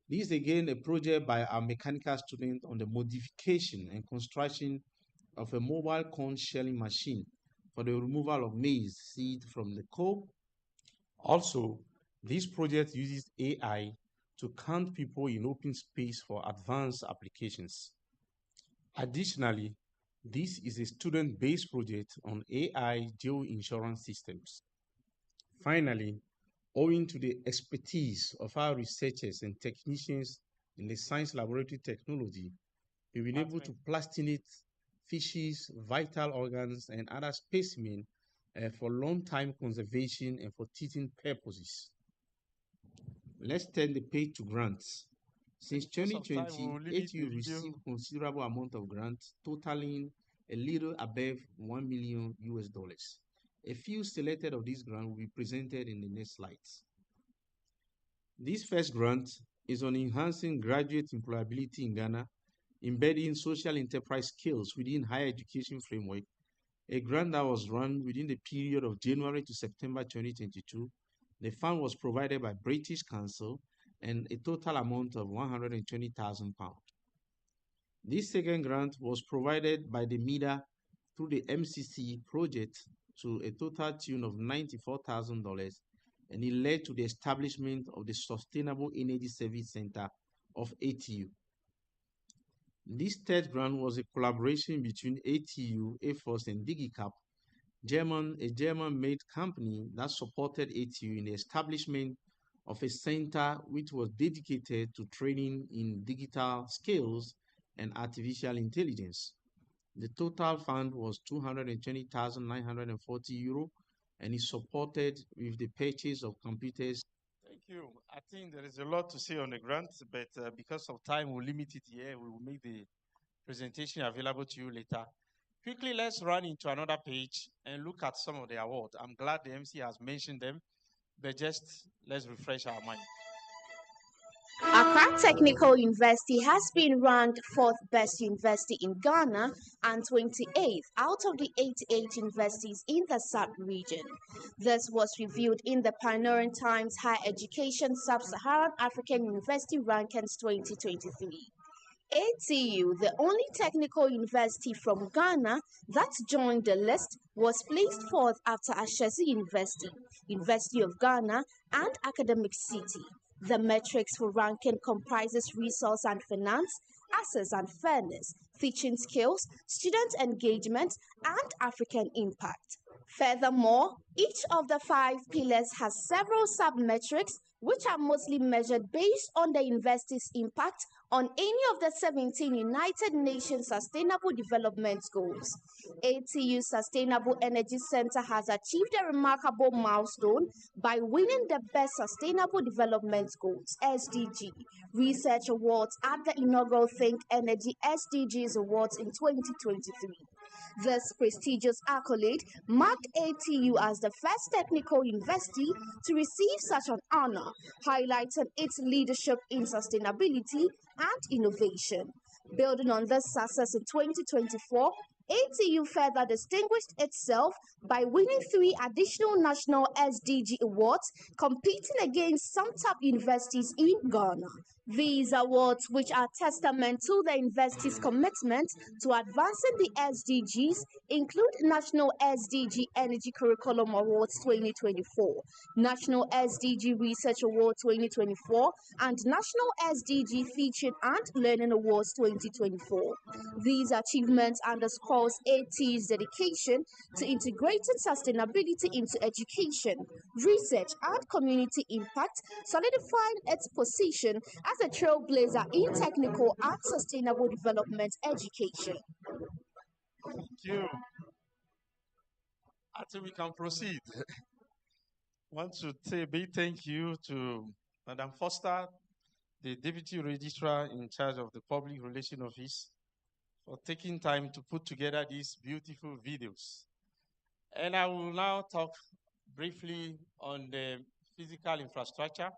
This is again a project by our mechanical student on the modification and construction of a mobile corn shelling machine for the removal of maize seed from the cob. Also, this project uses AI to count people in open space for advanced applications. Additionally, this is a student-based project on AI geo-insurance systems. Finally, owing to the expertise of our researchers and technicians in the science laboratory technology, we've been able to plastinate fishes, vital organs, and other specimens for long-time conservation and for teaching purposes. Let's turn the page to grants. Since 2020, ATU received considerable amount of grants, totaling a little above $1 million. A few selected of these grants will be presented in the next slides. This first grant is on enhancing graduate employability in Ghana, embedding social enterprise skills within higher education framework, a grant that was run within the period of January to September 2022. The fund was provided by British Council and a total amount of £120,000. This second grant was provided by the MIDA through the MCC project to a total tune of $94,000, and it led to the establishment of the Sustainable Energy Service Center of ATU. This third grant was a collaboration between ATU, Air Force, and DigiCap, a German-made company that supported ATU in the establishment of a center which was dedicated to training in digital skills and artificial intelligence. The total fund was €220,940, and is supported with the purchase of computers. Thank you. I think there is a lot to say on the grant, but because of time, we'll limit it here. We will make the presentation available to you later. Quickly, let's run into another page and look at some of the awards. I'm glad the MC has mentioned them, but just let's refresh our mind. Accra Technical University has been ranked 4th best university in Ghana and 28th out of the 88 universities in the sub-region. This was reviewed in the Pioneering Times Higher Education Sub-Saharan African University Rankings 2023. ATU, the only technical university from Ghana that joined the list, was placed 4th after Ashesi University, University of Ghana, and Academic City. The metrics for ranking comprises resource and finance, access and fairness, teaching skills, student engagement, and African impact. Furthermore, each of the 5 pillars has several sub-metrics which are mostly measured based on the university's impact on any of the 17 United Nations Sustainable Development Goals. ATU Sustainable Energy Center has achieved a remarkable milestone by winning the Best Sustainable Development Goals (SDG) Research Awards at the inaugural Think Energy SDGs Awards in 2023. This prestigious accolade marked ATU as the first technical university to receive such an honor, highlighting its leadership in sustainability and innovation. Building on this success in 2024, ATU further distinguished itself by winning 3 additional national SDG awards, competing against some top universities in Ghana. These awards, which are testament to the university's commitment to advancing the SDGs, include National SDG Energy Curriculum Awards 2024, National SDG Research Award 2024, and National SDG Teaching and Learning Awards 2024. These achievements underscores AT's dedication to integrating sustainability into education, research, and community impact, solidifying its position as a trailblazer in technical and sustainable development education. Thank you. I think we can proceed. Want to say a big thank you to Madam Foster, the Deputy Registrar in charge of the Public Relations Office, for taking time to put together these beautiful videos. And I will now talk briefly on the physical infrastructure.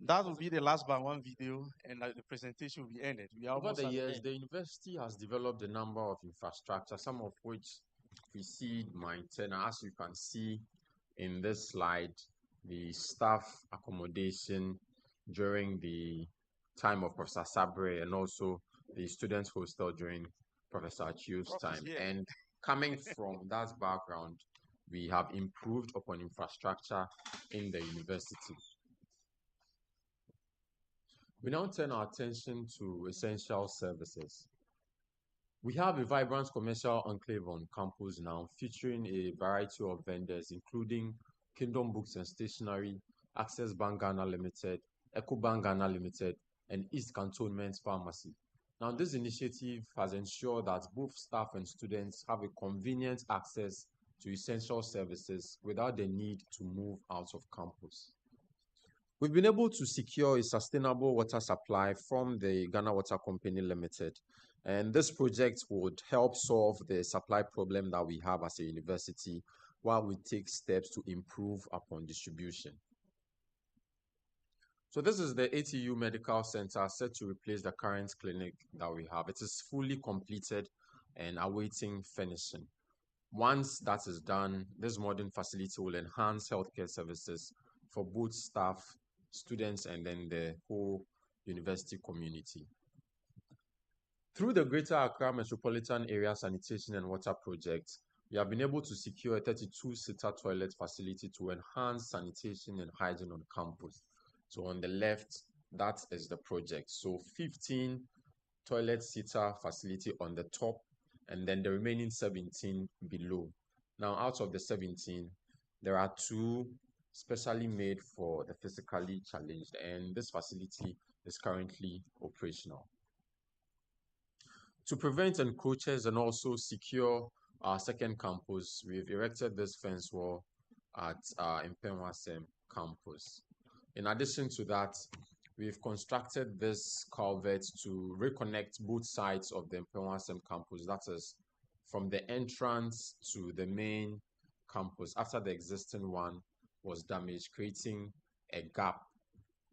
That will be the last but one video, and the presentation will be ended. We are Over the almost at years, end. the university has developed a number of infrastructure, some of which precede my tenure. As you can see in this slide, the staff accommodation during the time of Professor Sabre, and also the students' hostel during Professor Achio's time. And coming from that background, we have improved upon infrastructure in the university. We now turn our attention to essential services. We have a vibrant commercial enclave on campus now, featuring a variety of vendors, including Kingdom Books and Stationery, Access Bank Ghana Limited, EcoBank Ghana Limited, and East Cantonment Pharmacy. Now, this initiative has ensured that both staff and students have a convenient access to essential services without the need to move out of campus. We've been able to secure a sustainable water supply from the Ghana Water Company Limited, and this project would help solve the supply problem that we have as a university while we take steps to improve upon distribution. So this is the ATU Medical Center set to replace the current clinic that we have. It is fully completed and awaiting finishing. Once that is done, this modern facility will enhance healthcare services for both staff, students, and then the whole university community. Through the Greater Accra Metropolitan Area Sanitation and Water Project, we have been able to secure a 32-seater toilet facility to enhance sanitation and hygiene on campus. So on the left, that is the project. So 15 toilet-seater facility on the top, and then the remaining 17 below. Now, out of the 17, there are 2 specially made for the physically challenged, and this facility is currently operational. To prevent encroachers and also secure our second campus, we've erected this fence wall at our Mpemwasem campus. In addition to that, we've constructed this culvert to reconnect both sides of the Mpemwasem campus, that is, from the entrance to the main campus after the existing one was damaged, creating a gap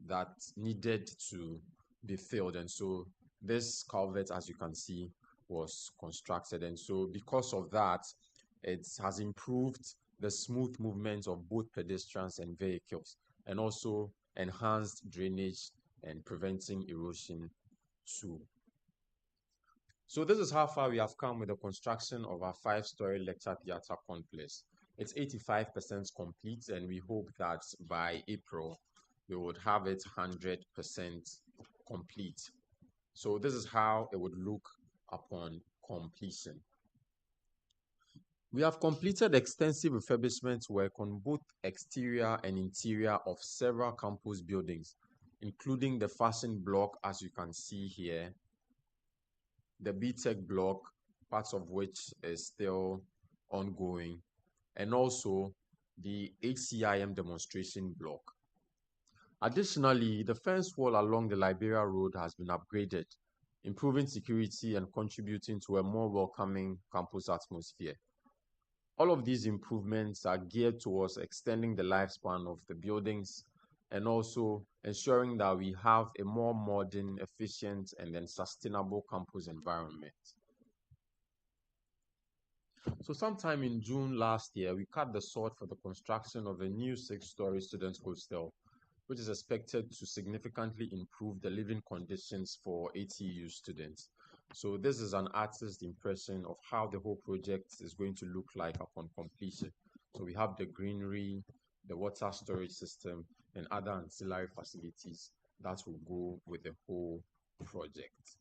that needed to be filled. And so this culvert, as you can see, was constructed. And so because of that, it has improved the smooth movement of both pedestrians and vehicles, and also enhanced drainage and preventing erosion too. So this is how far we have come with the construction of our 5-story lecture theatre complex. It's 85% complete, and we hope that by April we would have it 100% complete. So this is how it would look upon completion. We have completed extensive refurbishment work on both exterior and interior of several campus buildings, including the fashion block, as you can see here, the BTech block, parts of which is still ongoing, and also the HCIM demonstration block. Additionally, the fence wall along the Liberia Road has been upgraded, improving security and contributing to a more welcoming campus atmosphere. All of these improvements are geared towards extending the lifespan of the buildings and also ensuring that we have a more modern, efficient, and then sustainable campus environment. So sometime in June last year, we cut the sod for the construction of a new 6-story student hostel, which is expected to significantly improve the living conditions for ATU students. So this is an artist's impression of how the whole project is going to look like upon completion. So we have the greenery, the water storage system, and other ancillary facilities that will go with the whole project.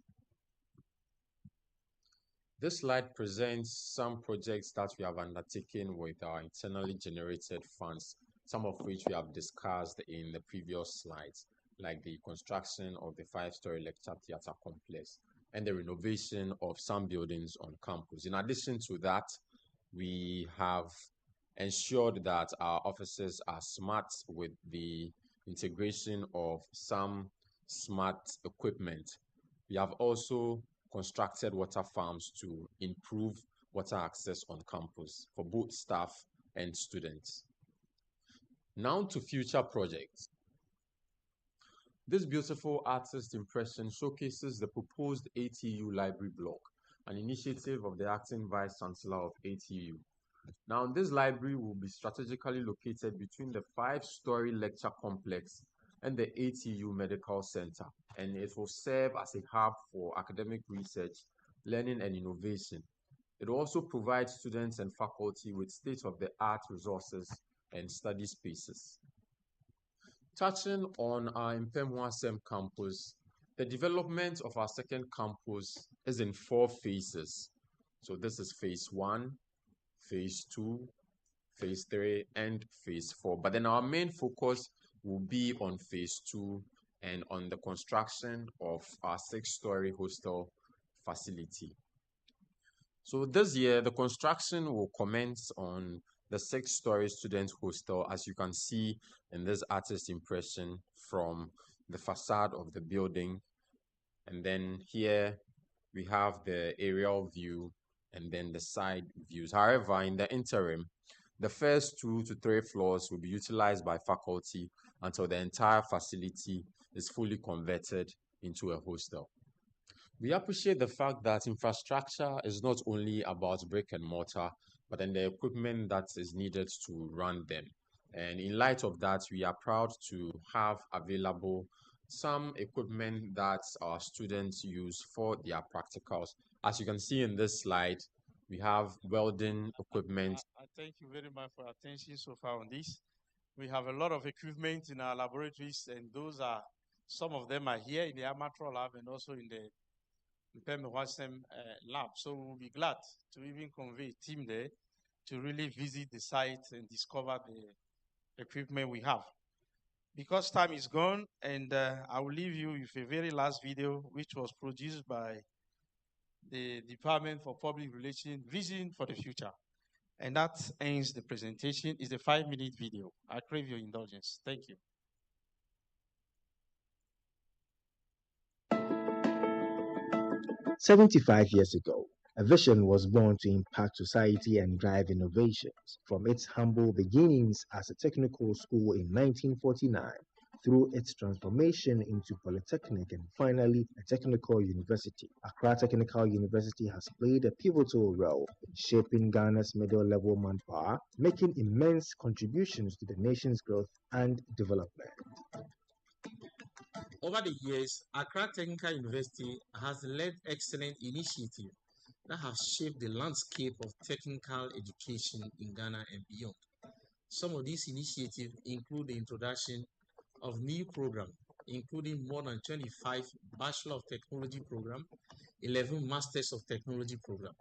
This slide presents some projects that we have undertaken with our internally generated funds, some of which we have discussed in the previous slides, like the construction of the 5-story lecture theatre complex and the renovation of some buildings on campus. In addition to that, we have ensured that our offices are smart with the integration of some smart equipment. We have also constructed water farms to improve water access on campus for both staff and students. Now to future projects. This beautiful artist impression showcases the proposed ATU library block, an initiative of the acting Vice Chancellor of ATU. Now, this library will be strategically located between the 5-story lecture complex and the ATU Medical Center, and it will serve as a hub for academic research, learning, and innovation. It will also provide students and faculty with state-of-the-art resources and study spaces. Touching on our Mpemwasem campus, the development of our second campus is in 4 phases. So this is phase 1, phase 2, phase 3, and phase 4. But then our main focus will be on phase 2 and on the construction of our 6-story hostel facility. So this year, the construction will commence on the 6-story student hostel, as you can see in this artist impression from the facade of the building. And then here we have the aerial view and then the side views. However, in the interim, the first 2 to 3 floors will be utilized by faculty until the entire facility is fully converted into a hostel. We appreciate the fact that infrastructure is not only about brick and mortar, but then the equipment that is needed to run them. And in light of that, we are proud to have available some equipment that our students use for their practicals. As you can see in this slide, we have welding equipment. I thank you very much for your attention so far on this. We have a lot of equipment in our laboratories, and some of them are here in the amateur lab and also in the Mpemwasem lab. So we'll be glad to even convey a team there to really visit the site and discover the equipment we have. Because time is gone, and I will leave you with a very last video, which was produced by the Department for Public Relations Vision for the Future. And that ends the presentation. It's a 5-minute video. I crave your indulgence. Thank you. "75 years ago, a vision was born to impact society and drive innovations. From its humble beginnings as a technical school in 1949 through its transformation into polytechnic and finally a technical university. Accra Technical University has played a pivotal role in shaping Ghana's middle-level manpower, making immense contributions to the nation's growth and development. Over the years, Accra Technical University has led excellent initiatives that have shaped the landscape of technical education in Ghana and beyond. Some of these initiatives include the introduction of new programs, including more than 25 Bachelor of Technology programs, 11 Masters of Technology programs.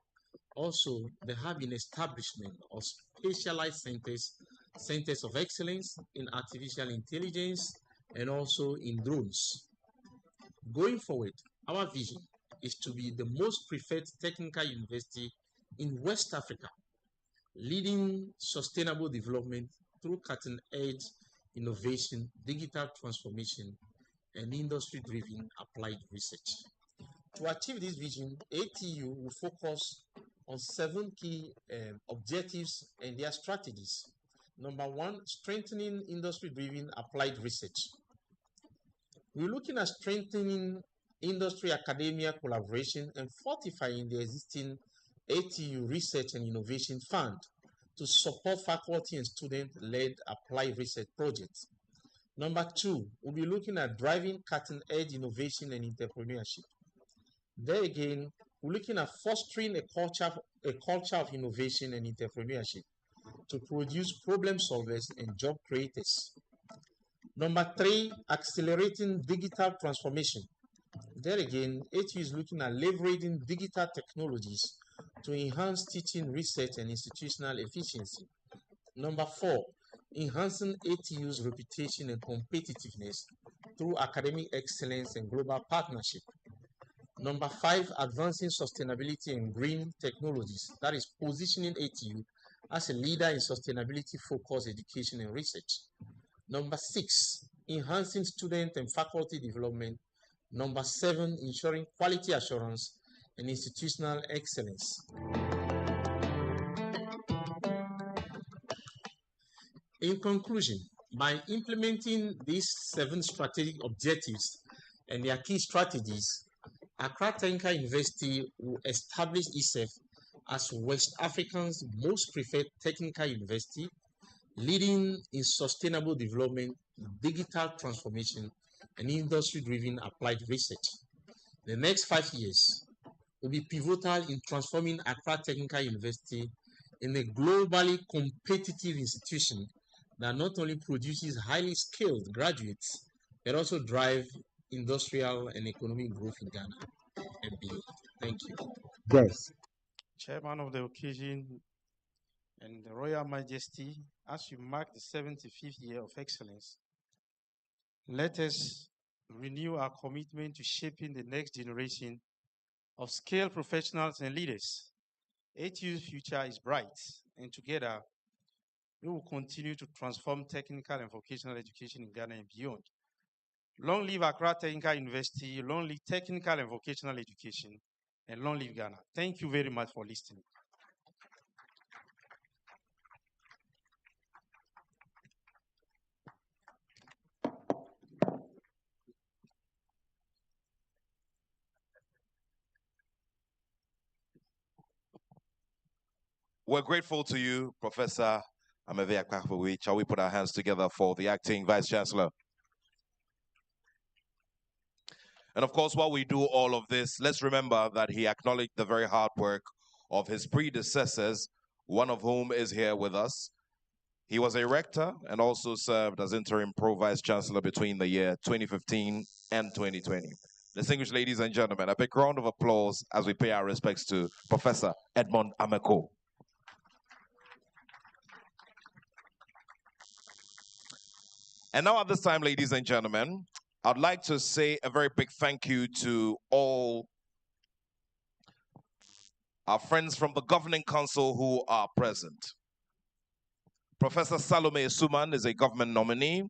Also, there have been establishment of specialized centers of excellence in artificial intelligence and also in drones. Going forward, our vision is to be the most preferred technical university in West Africa, leading sustainable development through cutting-edge innovation, digital transformation, and industry-driven applied research. To achieve this vision, ATU will focus on 7 key objectives and their strategies. Number 1, strengthening industry-driven applied research. We're looking at strengthening industry-academia collaboration and fortifying the existing ATU Research and Innovation Fund to support faculty and student-led applied research projects. Number 2, we'll be looking at driving cutting-edge innovation and entrepreneurship. There again, we're looking at fostering a culture of innovation and entrepreneurship to produce problem solvers and job creators. Number 3, accelerating digital transformation. There again, ATU is looking at leveraging digital technologies to enhance teaching, research, and institutional efficiency. Number 4, enhancing ATU's reputation and competitiveness through academic excellence and global partnership. Number 5, advancing sustainability and green technologies, that is positioning ATU as a leader in sustainability-focused education and research. Number 6, enhancing student and faculty development. Number 7, ensuring quality assurance and institutional excellence. In conclusion, by implementing these 7 strategic objectives and their key strategies, Accra Technical University will establish itself as West Africa's most preferred technical university, leading in sustainable development, digital transformation, and industry-driven applied research. The next 5 years will be pivotal in transforming Accra Technical University in a globally competitive institution that not only produces highly skilled graduates, but also drive industrial and economic growth in Ghana and beyond. Thank you. Yes. Chairman of the occasion and the Royal Majesty, as you mark the 75th year of excellence, let us renew our commitment to shaping the next generation of skilled professionals and leaders. ATU's future is bright, and together we will continue to transform technical and vocational education in Ghana and beyond. Long live Accra Technical University, long live technical and vocational education, and long live Ghana. Thank you very much for listening. We're grateful to you, Professor Ameve Akpakwe. Shall we put our hands together for the acting Vice Chancellor? And of course, while we do all of this, let's remember that he acknowledged the very hard work of his predecessors, one of whom is here with us. He was a rector and also served as interim pro-vice chancellor between the year 2015 and 2020. Distinguished ladies and gentlemen, a big round of applause as we pay our respects to Professor Edmond Ameko. And now at this time, ladies and gentlemen, I'd like to say a very big thank you to all our friends from the Governing Council who are present. Professor Salome Suman is a government nominee.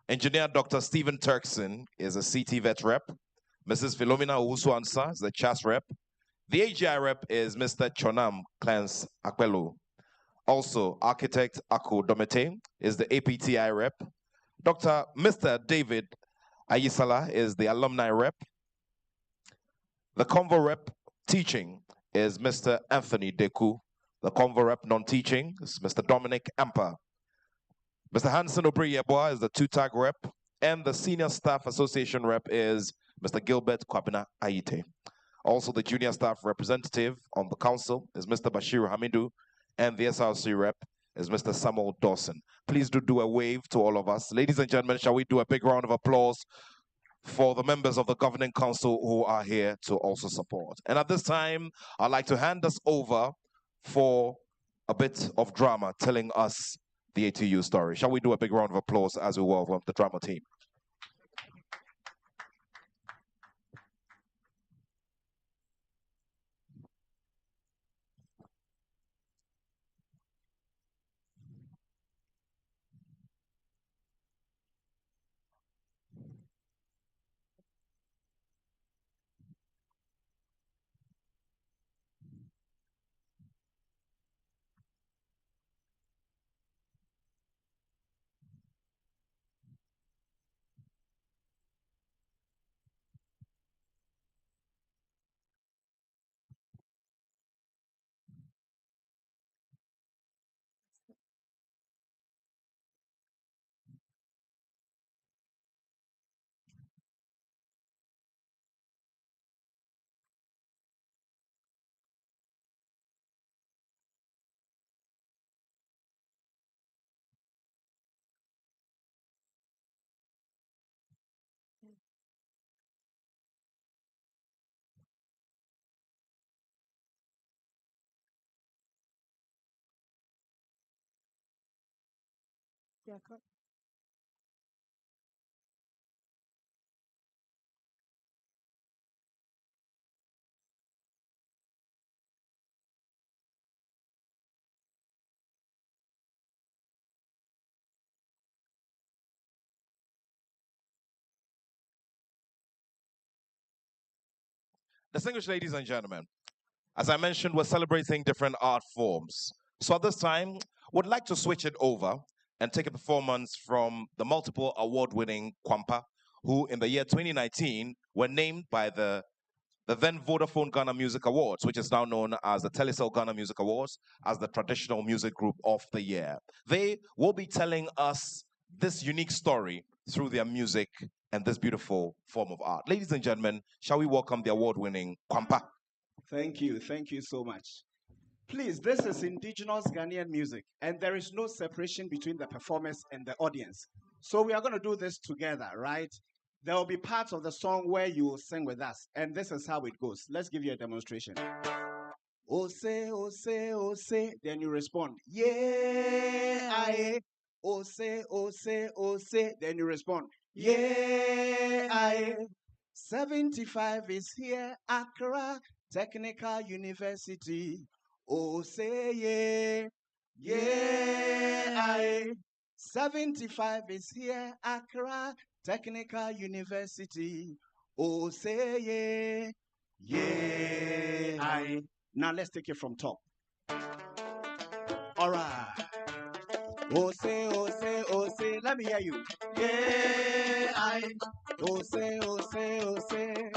Engineer Dr. Stephen Turkson is a CT Vet rep. Mrs. Philomena Owusu-Ansah is the CHAS rep. The AGI rep is Mr. Chonam Clarence Akpelu. Also, Architect Ako Domete is the APTI rep. Dr. Mr. David Ayisala is the alumni rep. The Convo rep teaching is Mr. Anthony Deku. The Convo rep non-teaching is Mr. Dominic Amper. Mr. Hanson Obriyeboa is the two-tag rep, and the Senior Staff Association rep is Mr. Gilbert Kwabena Ayite. Also, the Junior Staff Representative on the Council is Mr. Bashir Hamidu, and the SRC rep is Mr. Samuel Dawson. Please do a wave to all of us. Ladies and gentlemen, shall we do a big round of applause for the members of the Governing Council who are here to also support. And at this time, I'd like to hand us over for a bit of drama telling us the ATU story. Shall we do a big round of applause as we welcome the drama team? Yeah, Distinguished ladies and gentlemen, as I mentioned, we're celebrating different art forms. So at this time, would like to switch it over and take a performance from the multiple award-winning Kwampa, who in the year 2019 were named by the then Vodafone Ghana Music Awards, which is now known as the Telecel Ghana Music Awards, as the traditional music group of the year. They will be telling us this unique story through their music and this beautiful form of art. Ladies and gentlemen, shall we welcome the award-winning Kwampa? Thank you so much. Please, this is indigenous Ghanaian music, and there is no separation between the performers and the audience. So we are going to do this together, right? There will be parts of the song where you will sing with us, and this is how it goes. Let's give you a demonstration. Oh say, oh say, oh say, then you respond, yeah, aye. Oh say, oh say, oh say, then you respond, yeah, aye. 75 is here, Accra Technical University. Oh say yeah, yeah, aye. 75 is here, Accra Technical University. Oh say yeah, yeah, aye. Now let's take it from top. All right. Oh say, oh say, oh say, let me hear you. Yeah, I. Oh say, oh say, oh say.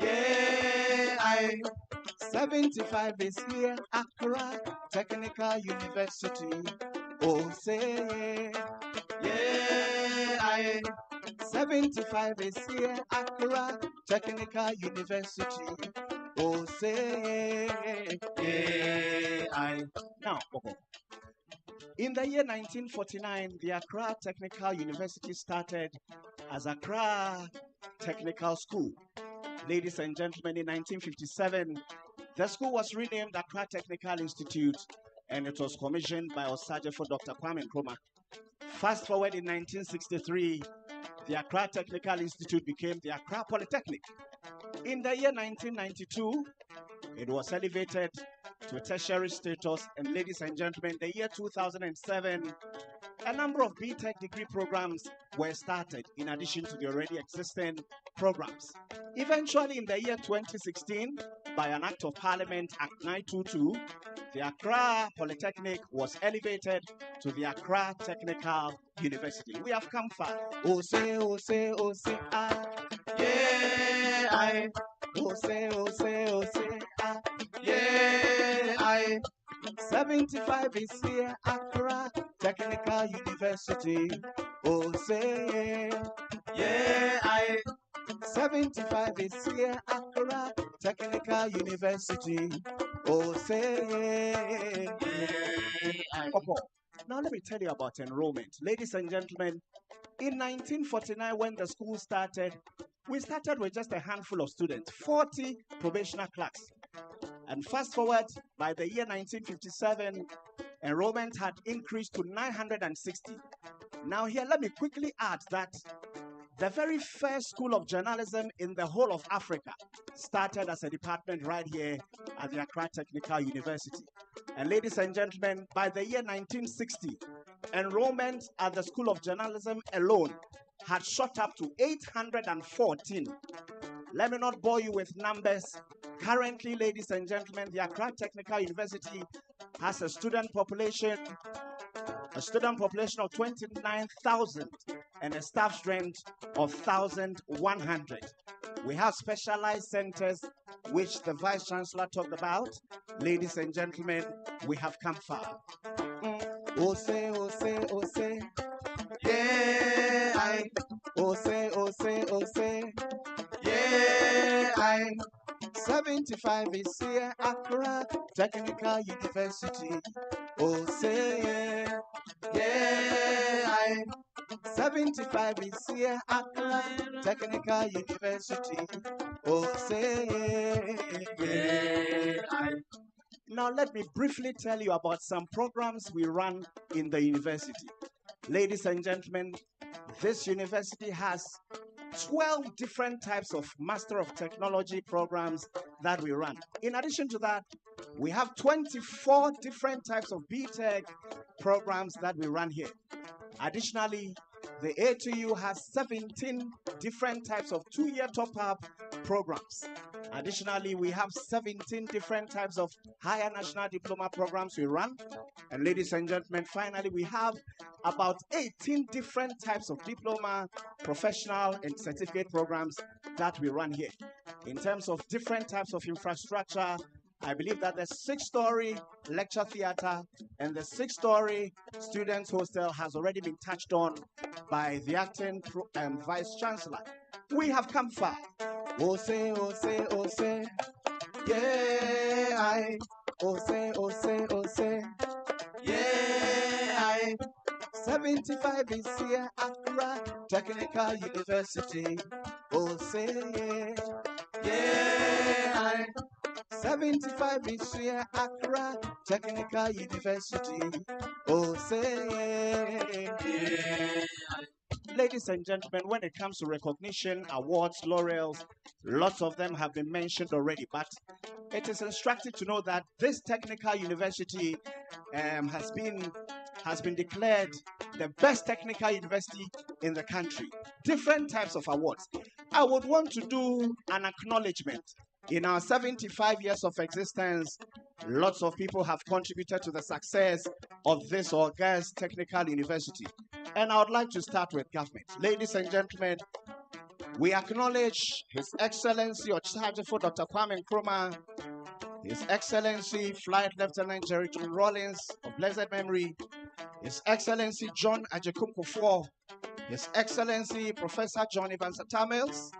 Yeah, I. 75 is here, Accra Technical University. Oh say, yeah, yeah, I. 75 is here, Accra Technical University. Oh say, yeah, I. Now, okay. In the year 1949, the Accra Technical University started as Accra Technical School. Ladies and gentlemen, in 1957, the school was renamed Accra Technical Institute, and it was commissioned by Osajefo Dr. Kwame Nkrumah. Fast forward in 1963, the Accra Technical Institute became the Accra Polytechnic. In the year 1992, it was elevated to tertiary status, and ladies and gentlemen, the year 2007, a number of BTech degree programs were started in addition to the already existing programs. Eventually, in the year 2016, by an act of parliament, Act 922, the Accra Polytechnic was elevated to the Accra Technical University. We have come far. Oh say, ah, yeah, I. Oh say, ah, yeah, I. 75 is here, Accra Technical University. Oh say, yeah, I. 75 is here, Accra Technical University. Oh say, yeah, I. Now let me tell you about enrollment. Ladies and gentlemen, in 1949 when the school started, we started with just a handful of students, 40 probationer clerks. And fast forward, by the year 1957, enrollment had increased to 960. Now here, let me quickly add that the very first school of journalism in the whole of Africa started as a department right here at the Accra Technical University. And ladies and gentlemen, by the year 1960, enrollment at the School of Journalism alone had shot up to 814. Let me not bore you with numbers. Currently, ladies and gentlemen, the Accra Technical University has a student population of 29,000 and a staff strength of 1,100. We have specialized centers, which the Vice Chancellor talked about. Ladies and gentlemen, we have come far. Oh say, yeah, I. Oh say, yeah, I. 75 is here, Accra Technical University. Oh say, yeah, I. 75 is here, Accra Technical University. Oh say, yeah, I. Now let me briefly tell you about some programs we run in the university. Ladies and gentlemen, this university has 12 different types of Master of Technology programs that we run. In addition to that, we have 24 different types of BTech programs that we run here. Additionally, the ATU has 17 different types of two-year top-up programs. Additionally, we have 17 different types of higher national diploma programs we run. And ladies and gentlemen, finally, we have about 18 different types of diploma, professional, and certificate programs that we run here. In terms of different types of infrastructure, I believe that the 6-story lecture theater and the 6-story students hostel has already been touched on by the acting Vice Chancellor. We have come far. Oh say, yeah, I. Oh say, yeah, I. 75 is here, Accra Technical University. Oh say, yeah, I. 75 is here, Accra Technical University. Oh say, yeah. Ladies and gentlemen, when it comes to recognition, awards, laurels, lots of them have been mentioned already, but it is instructive to know that this technical university has been declared the best technical university in the country. Different types of awards. I would want to do an acknowledgement. In our 75 years of existence, lots of people have contributed to the success of this august technical university. And I would like to start with government. Ladies and gentlemen, we acknowledge His Excellency Ochajifo Dr. Kwame Nkrumah, His Excellency Flight Lieutenant Jerry John Rawlings of blessed memory, His Excellency John Ajekum, His Excellency Professor John Evans Tamils,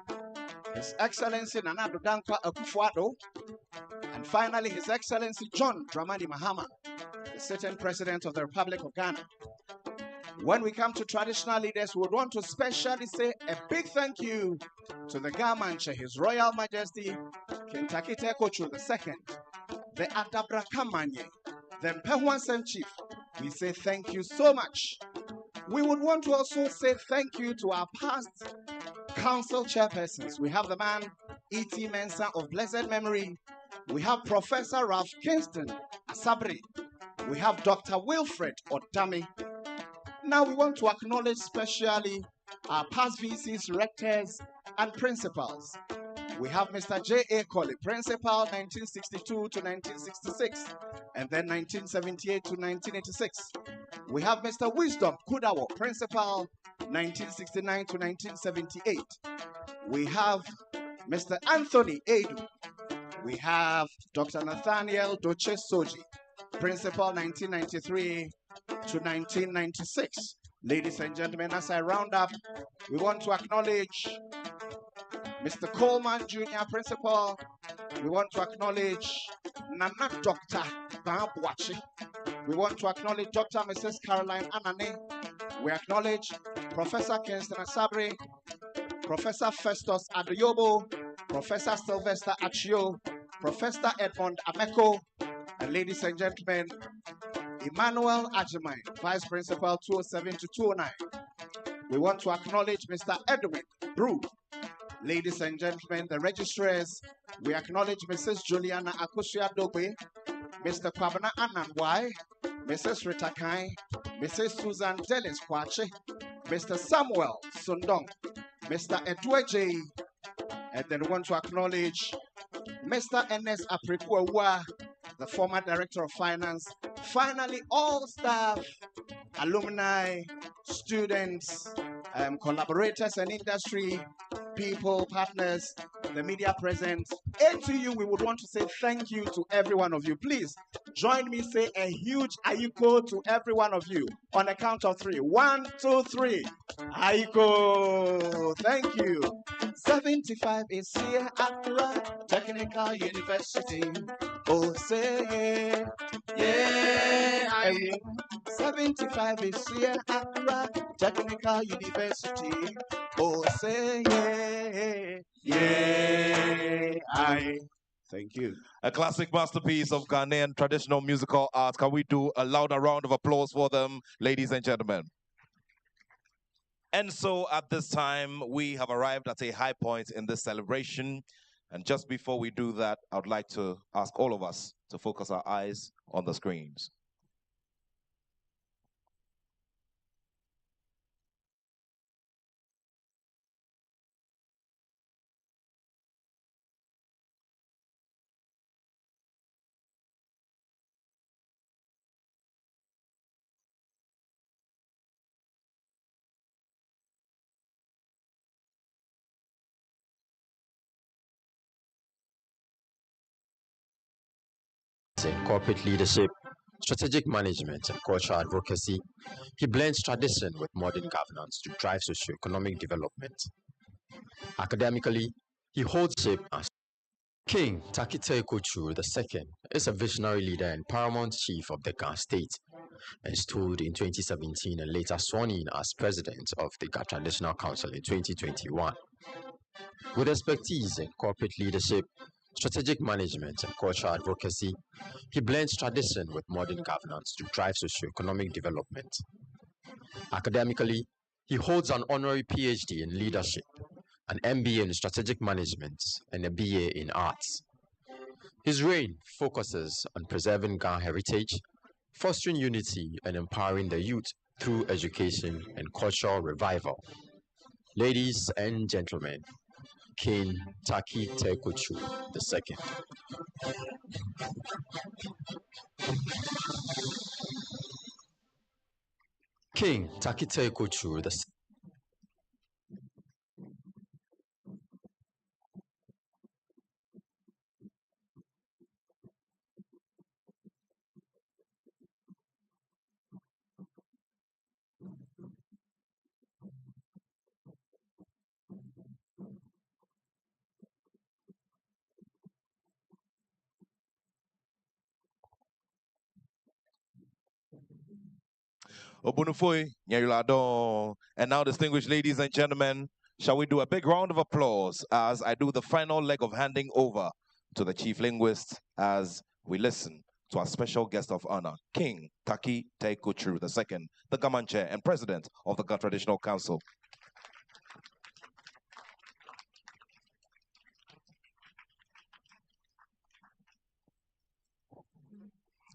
His Excellency Nana Dankwa Akufo-Addo, and finally His Excellency John Dramani Mahama, the sitting President of the Republic of Ghana. When we come to traditional leaders, we would want to specially say a big thank you to the Gã Mantse, His Royal Majesty Kintakite Kochu II, the Adabra Kamanye, the Mpehuansem Chief. We say thank you so much. We would want to also say thank you to our past council chairpersons. We have the man E.T. Mensah of blessed memory. We have Professor Ralph Kingston Asabri. We have Dr. Wilfred Odami. Now we want to acknowledge specially our past VCs, rectors, and principals. We have Mr. J.A. Colley, Principal, 1962 to 1966, and then 1978 to 1986. We have Mr. Wisdom Kudawo, Principal, 1969 to 1978. We have Mr. Anthony Edu. We have Dr. Nathaniel Doche Soji, Principal, 1993 to 1996. Ladies and gentlemen, as I round up, we want to acknowledge Mr. Coleman Jr., Principal. We want to acknowledge Nana Dr. Babwachi. We want to acknowledge Dr. and Mrs. Caroline Anane. We acknowledge Professor Kingston Asabri, Professor Festus Adoyobo, Professor Sylvester Achio, Professor Edmond Ameko, and ladies and gentlemen, Emmanuel Ajimai, Vice Principal 207 to 209. We want to acknowledge Mr. Edwin Brew. Ladies and gentlemen, the registrars, we acknowledge Mrs. Juliana Akusia Dobe, Mr. Kwabena Ananwai, Mrs. Rita Kai, Mrs. Susan Dennis Kwache, Mr. Samuel Sundong, Mr. Edward J. And then we want to acknowledge Mr. Ernest Aprikuawa, the former Director of Finance. Finally, all staff, alumni, students, collaborators and industry people, partners, the media present. And to you, we would want to say thank you to every one of you. Please join me, say a huge Ayuko to every one of you on a count of 3. 1, 2, 3. Ayuko. Thank you. 75 is here at Accra Technical University. Oh, say yeah. 75 is here at Accra Technical University. Oh, say yeah. Thank you. A classic masterpiece of Ghanaian traditional musical art. Can we do a louder round of applause for them, ladies and gentlemen? And so at this time, we have arrived at a high point in this celebration. And just before we do that, I would like to ask all of us to focus our eyes on the screens. In corporate leadership, strategic management, and cultural advocacy, he blends tradition with modern governance to drive socio-economic development. Academically, he holds shape as King Takite Kochu II is a visionary leader and paramount chief of the Gã state, installed in 2017 and later sworn in as president of the Gã Traditional Council in 2021. With expertise in corporate leadership, strategic management, and cultural advocacy, he blends tradition with modern governance to drive socio-economic development. Academically, he holds an honorary PhD in leadership, an MBA in strategic management, and a BA in arts. His reign focuses on preserving Gã heritage, fostering unity, and empowering the youth through education and cultural revival. Ladies and gentlemen, King Takite Kochu II. King Takite Kochu II. Obunufoi, Nyayulado. And now, distinguished ladies and gentlemen, shall we do a big round of applause as I do the final leg of handing over to the chief linguist as we listen to our special guest of honor, King Takite Kochu II, the Gã Mantse and president of the Gã Traditional Council.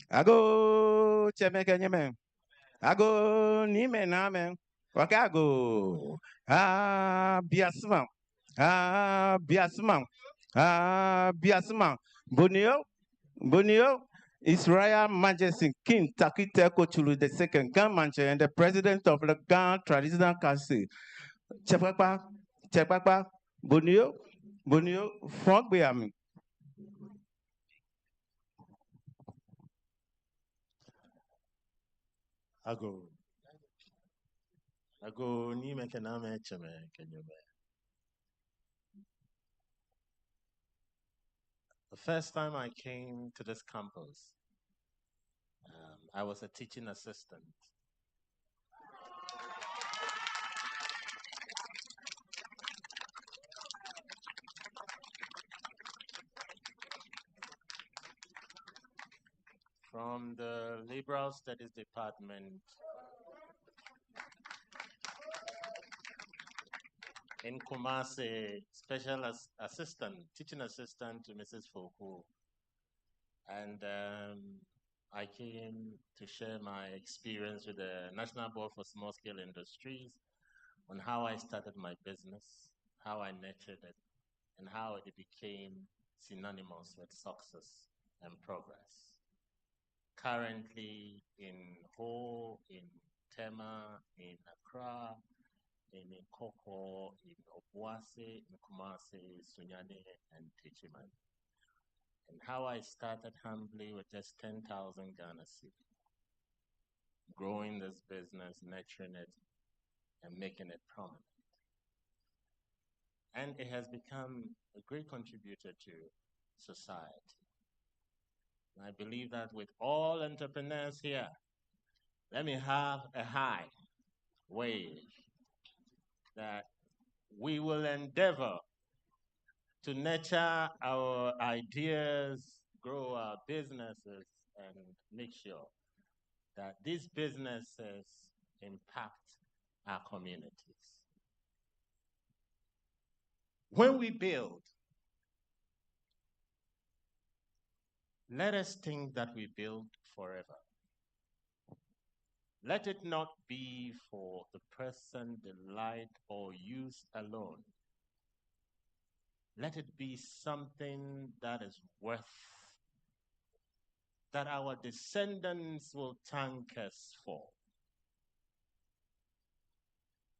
Ago chemeke nyeme. Ago nime name. Wakago. Biasman. Biasman. Biasma, Bonio, His Royal Majesty King Takiteko Chulu II, Gã Mantse, and the President of the Gã Traditional Council, Chepakpa, Bonio, Frog Beami. Ago ni mekaname cheme kenyume. The first time I came to this campus, I was a teaching assistant. From the Liberal Studies Department in Kumasi, special assistant, teaching assistant to Mrs. Foku. And I came to share my experience with the National Board for Small Scale Industries on how I started my business, how I nurtured it, and how it became synonymous with success and progress. Currently in Ho, in Tema, in Accra, in Koko, in Obuasi, in Kumasi, Sunyani, and Techiman. And how I started humbly with just 10,000 Ghana cedi, growing this business, nurturing it, and making it prominent. And it has become a great contributor to society. I believe that with all entrepreneurs here, let me have a high wave that we will endeavor to nurture our ideas, grow our businesses, and make sure that these businesses impact our communities. When we build, let us think that we build forever. Let it not be for the present delight or use alone. Let it be something that is worth, that our descendants will thank us for.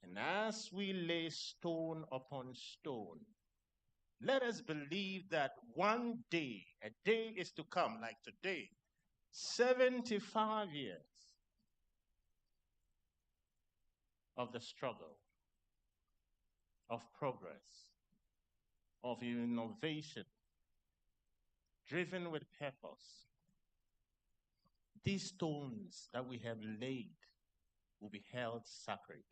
And as we lay stone upon stone, let us believe that one day, a day is to come, like today, 75 years of the struggle, of progress, of innovation, driven with purpose. These stones that we have laid will be held sacred.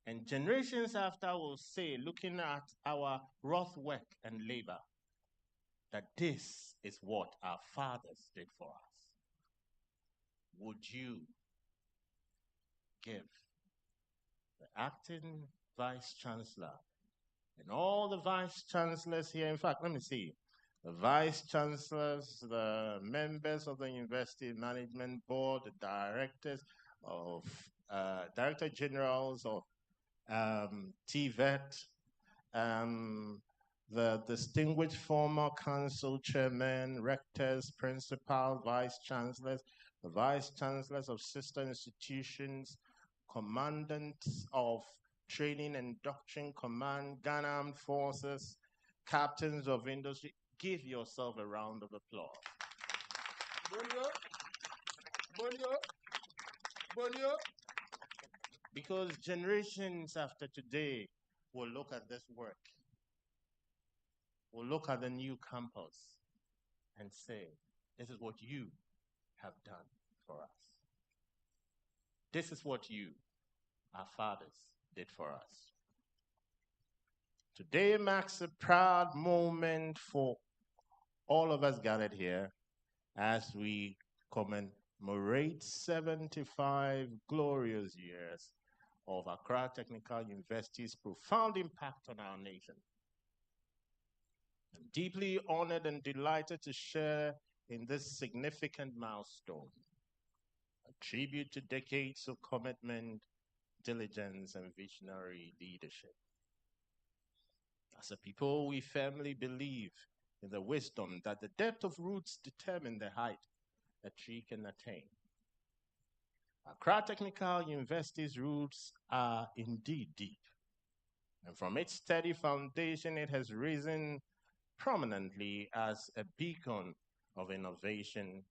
And generations after will say, looking at our rough work and labor, that this is what our fathers did for us. Would you give the acting Vice Chancellor and all the Vice Chancellors here, in fact, let me see, the Vice Chancellors, the members of the University Management Board, the directors of, Director Generals of TVET, the distinguished former council chairmen, rectors, principals, vice chancellors, the vice chancellors of sister institutions, commandants of training and doctrine command, Ghana Armed Forces, captains of industry. Give yourself a round of applause. Bonio, Bonio, Bonio. Because generations after today will look at this work, will look at the new campus and say, this is what you have done for us. This is what you, our fathers, did for us. Today marks a proud moment for all of us gathered here as we commemorate 75 glorious years of Accra Technical University's profound impact on our nation. I'm deeply honored and delighted to share in this significant milestone, a tribute to decades of commitment, diligence, and visionary leadership. As a people, we firmly believe in the wisdom that the depth of roots determine the height a tree can attain. Accra Technical University's roots are indeed deep, and from its steady foundation, it has risen prominently as a beacon of innovation,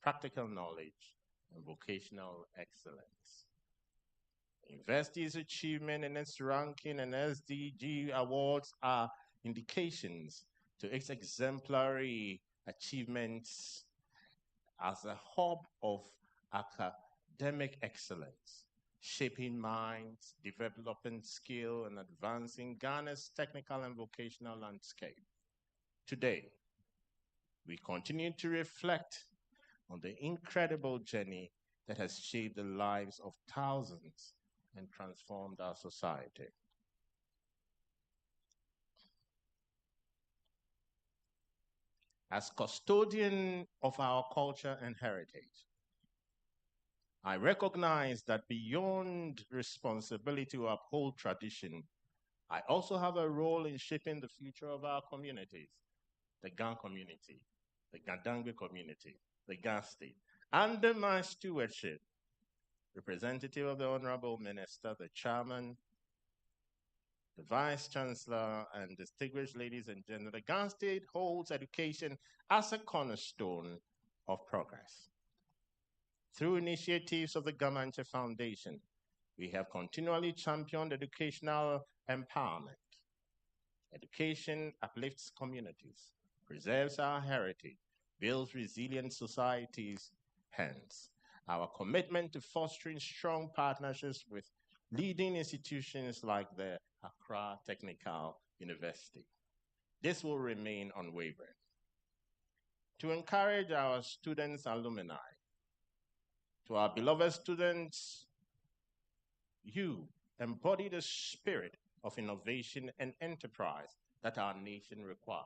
practical knowledge, and vocational excellence. The university's achievement in its ranking and SDG awards are indications to its exemplary achievements as a hub of academic excellence, shaping minds, developing skill, and advancing Ghana's technical and vocational landscape. Today, we continue to reflect on the incredible journey that has shaped the lives of thousands and transformed our society. As custodian of our culture and heritage, I recognize that beyond responsibility to uphold tradition, I also have a role in shaping the future of our communities, the Gã community, the Gandangwe community, the Gã state. Under my stewardship, representative of the Honorable Minister, the Chairman, the Vice Chancellor, and distinguished ladies and gentlemen, the Gã state holds education as a cornerstone of progress. Through initiatives of the Gã Mantse Foundation, we have continually championed educational empowerment. Education uplifts communities, preserves our heritage, builds resilient societies. Hence, our commitment to fostering strong partnerships with leading institutions like the Accra Technical University. This will remain unwavering. To encourage our students and alumni, to our beloved students, you embody the spirit of innovation and enterprise that our nation requires.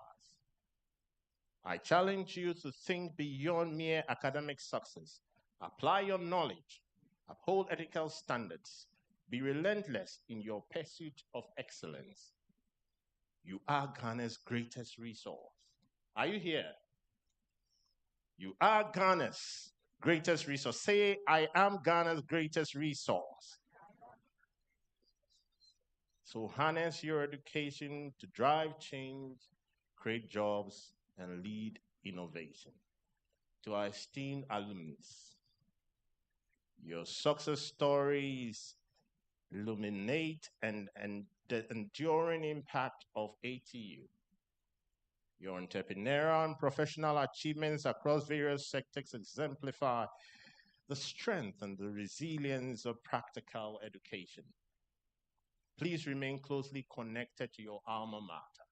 I challenge you to think beyond mere academic success. Apply your knowledge, uphold ethical standards, be relentless in your pursuit of excellence. You are Ghana's greatest resource. Are you here? You are Ghana's greatest resource. Say, I am Ghana's greatest resource. So harness your education to drive change, create jobs, and lead innovation. To our esteemed alumnus, your success stories illuminate and the enduring impact of ATU. Your entrepreneurial and professional achievements across various sectors exemplify the strength and the resilience of practical education. Please remain closely connected to your alma mater.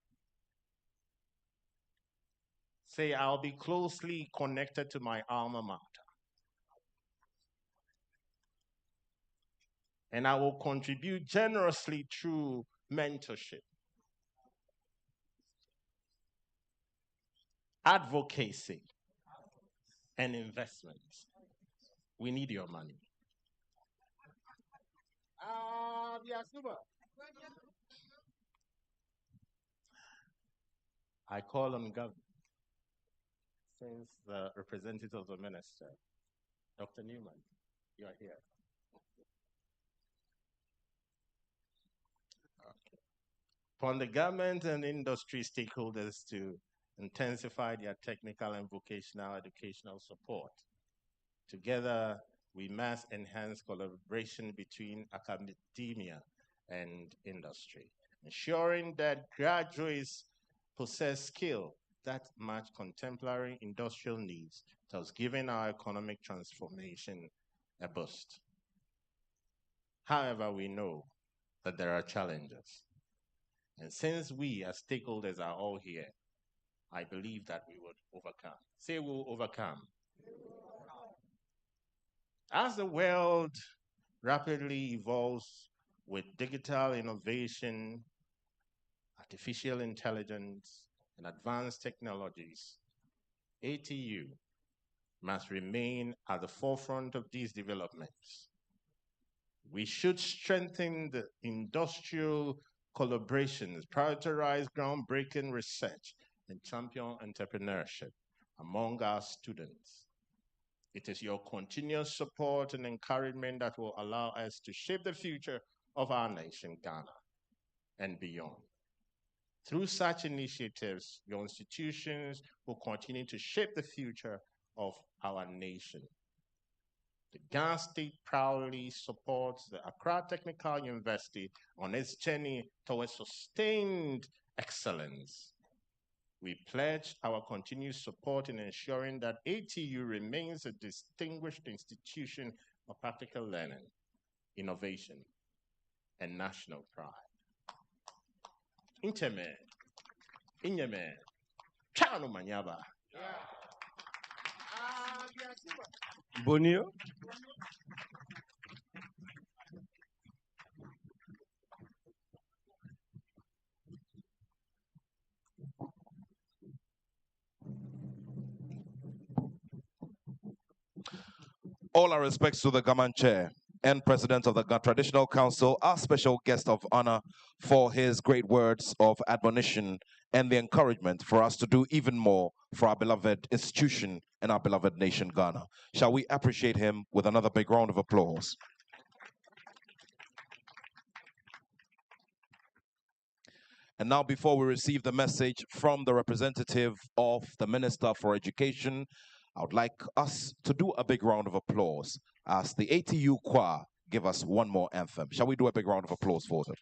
Say, I'll be closely connected to my alma mater. And I will contribute generously through mentorship, advocacy, and investments. We need your money. I call on government, since the representative of the minister, Dr. Newman, you are here. Okay. Upon the government and industry stakeholders to intensify their technical and vocational educational support. Together, we must enhance collaboration between academia and industry, ensuring that graduates possess skills that match contemporary industrial needs, thus giving our economic transformation a boost. However, we know that there are challenges. And since we as stakeholders are all here, I believe that we would overcome. Say we'll overcome. As the world rapidly evolves with digital innovation, artificial intelligence, and advanced technologies, ATU must remain at the forefront of these developments. We should strengthen the industrial collaborations, prioritize groundbreaking research, and champion entrepreneurship among our students. It is your continuous support and encouragement that will allow us to shape the future of our nation, Ghana, and beyond. Through such initiatives, your institutions will continue to shape the future of our nation. The Ghana State proudly supports the Accra Technical University on its journey towards sustained excellence. We pledge our continued support in ensuring that ATU remains a distinguished institution of practical learning, innovation, and national pride. Incheme, Inyeme, Chano Manyaba. Bonio. All our respects to the Gã Mantse and President of the Gã Traditional Council, our special guest of honor, for his great words of admonition and the encouragement for us to do even more for our beloved institution and our beloved nation, Ghana. Shall we appreciate him with another big round of applause? And now, before we receive the message from the representative of the Minister for Education, I would like us to do a big round of applause as the ATU choir give us one more anthem. Shall we do a big round of applause for them?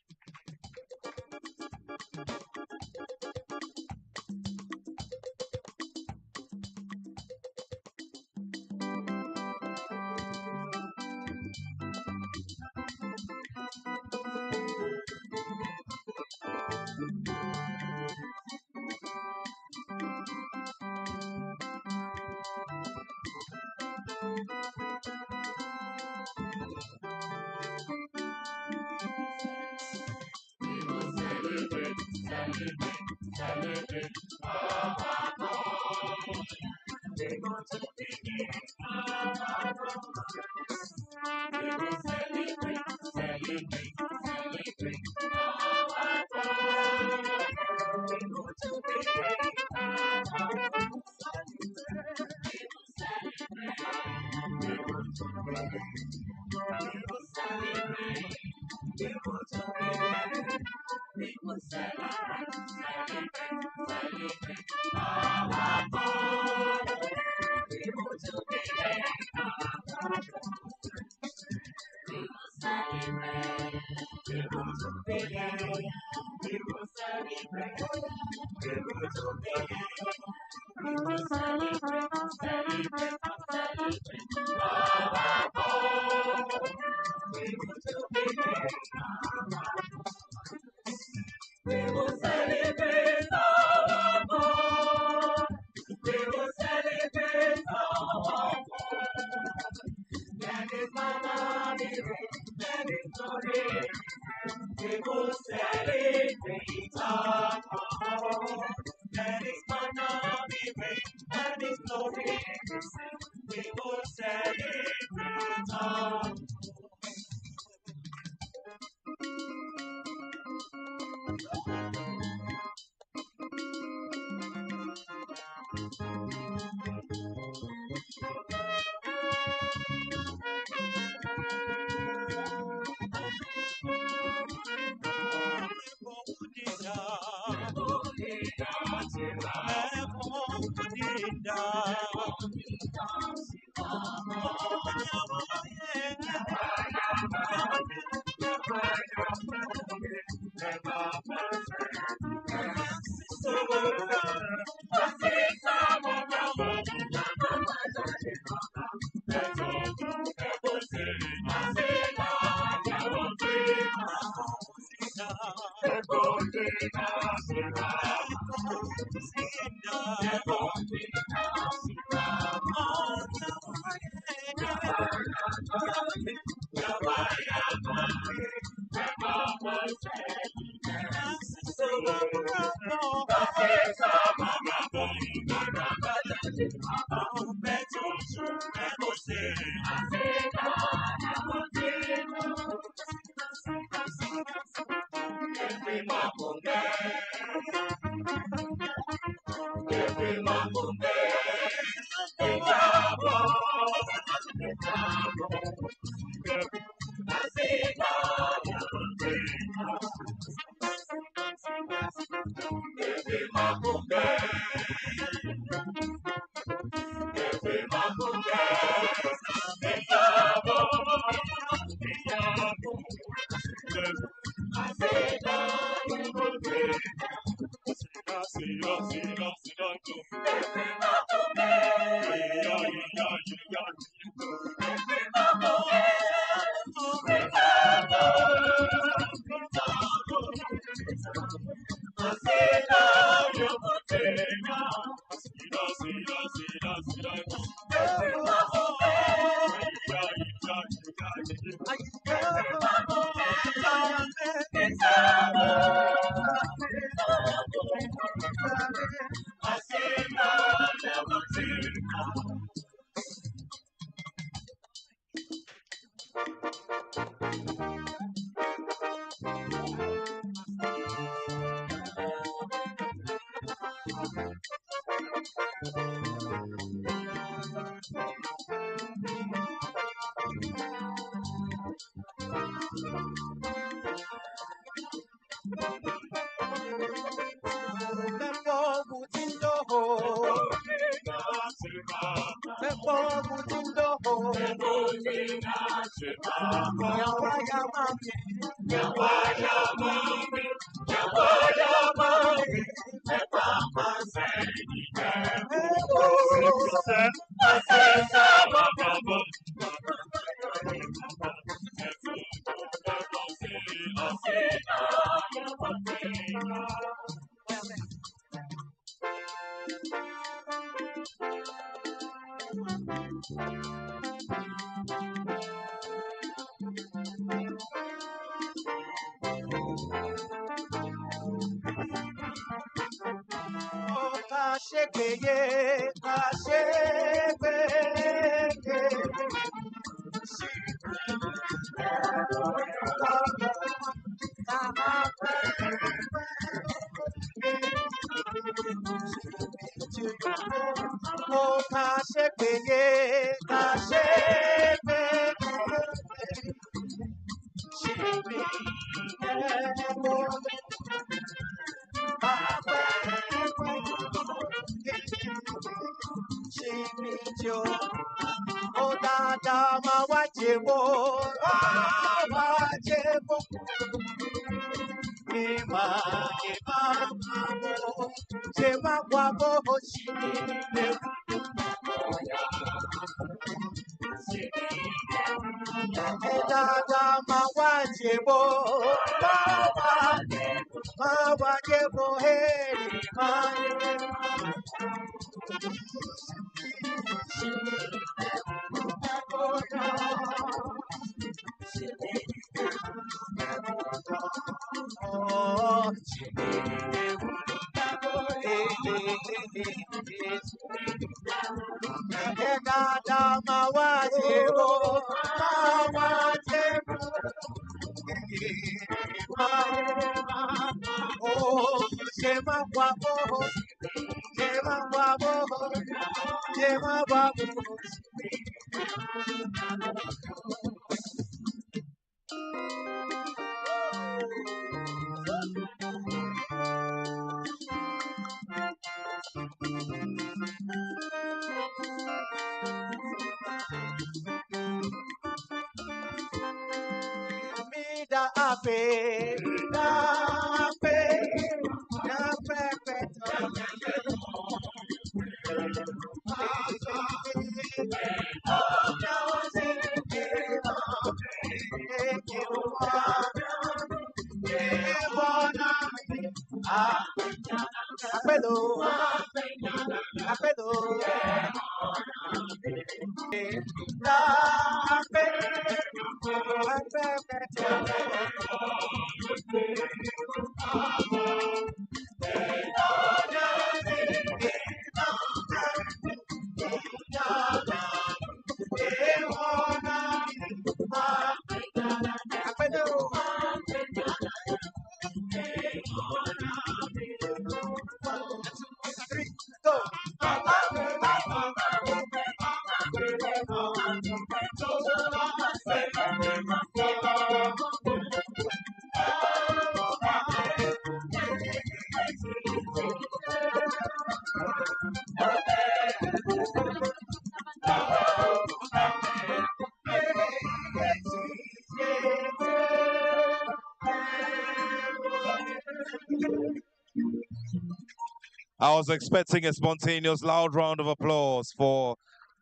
I was expecting a spontaneous, loud round of applause for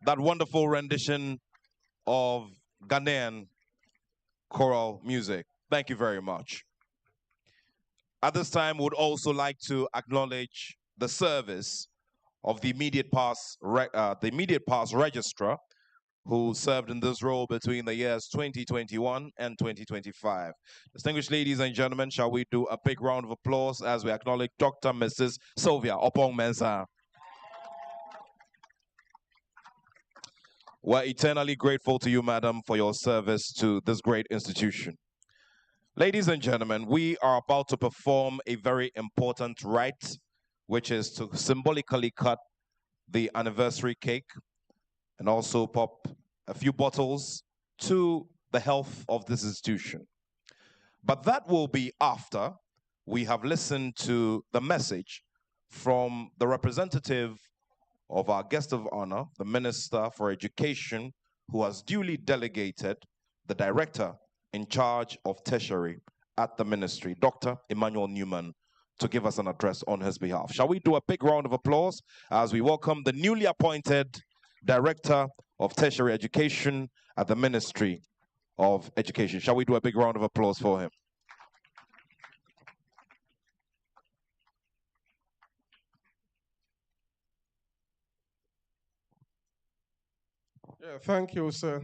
that wonderful rendition of Ghanaian choral music. Thank you very much. At this time, we would also like to acknowledge the service of the immediate past registrar, who served in this role between the years 2021 and 2025. Distinguished ladies and gentlemen, shall we do a big round of applause as we acknowledge Dr. Mrs. Sylvia Opong Mensah. We're eternally grateful to you, madam, for your service to this great institution. Ladies and gentlemen, we are about to perform a very important rite, which is to symbolically cut the anniversary cake and also pop a few bottles to the health of this institution. But that will be after we have listened to the message from the representative of our guest of honor, the Minister for Education, who has duly delegated the Director in charge of Tertiary at the Ministry, Dr. Emmanuel Newman, to give us an address on his behalf. Shall we do a big round of applause as we welcome the newly appointed Director of Tertiary Education at the Ministry of Education. Shall we do a big round of applause for him? Yeah, thank you, sir.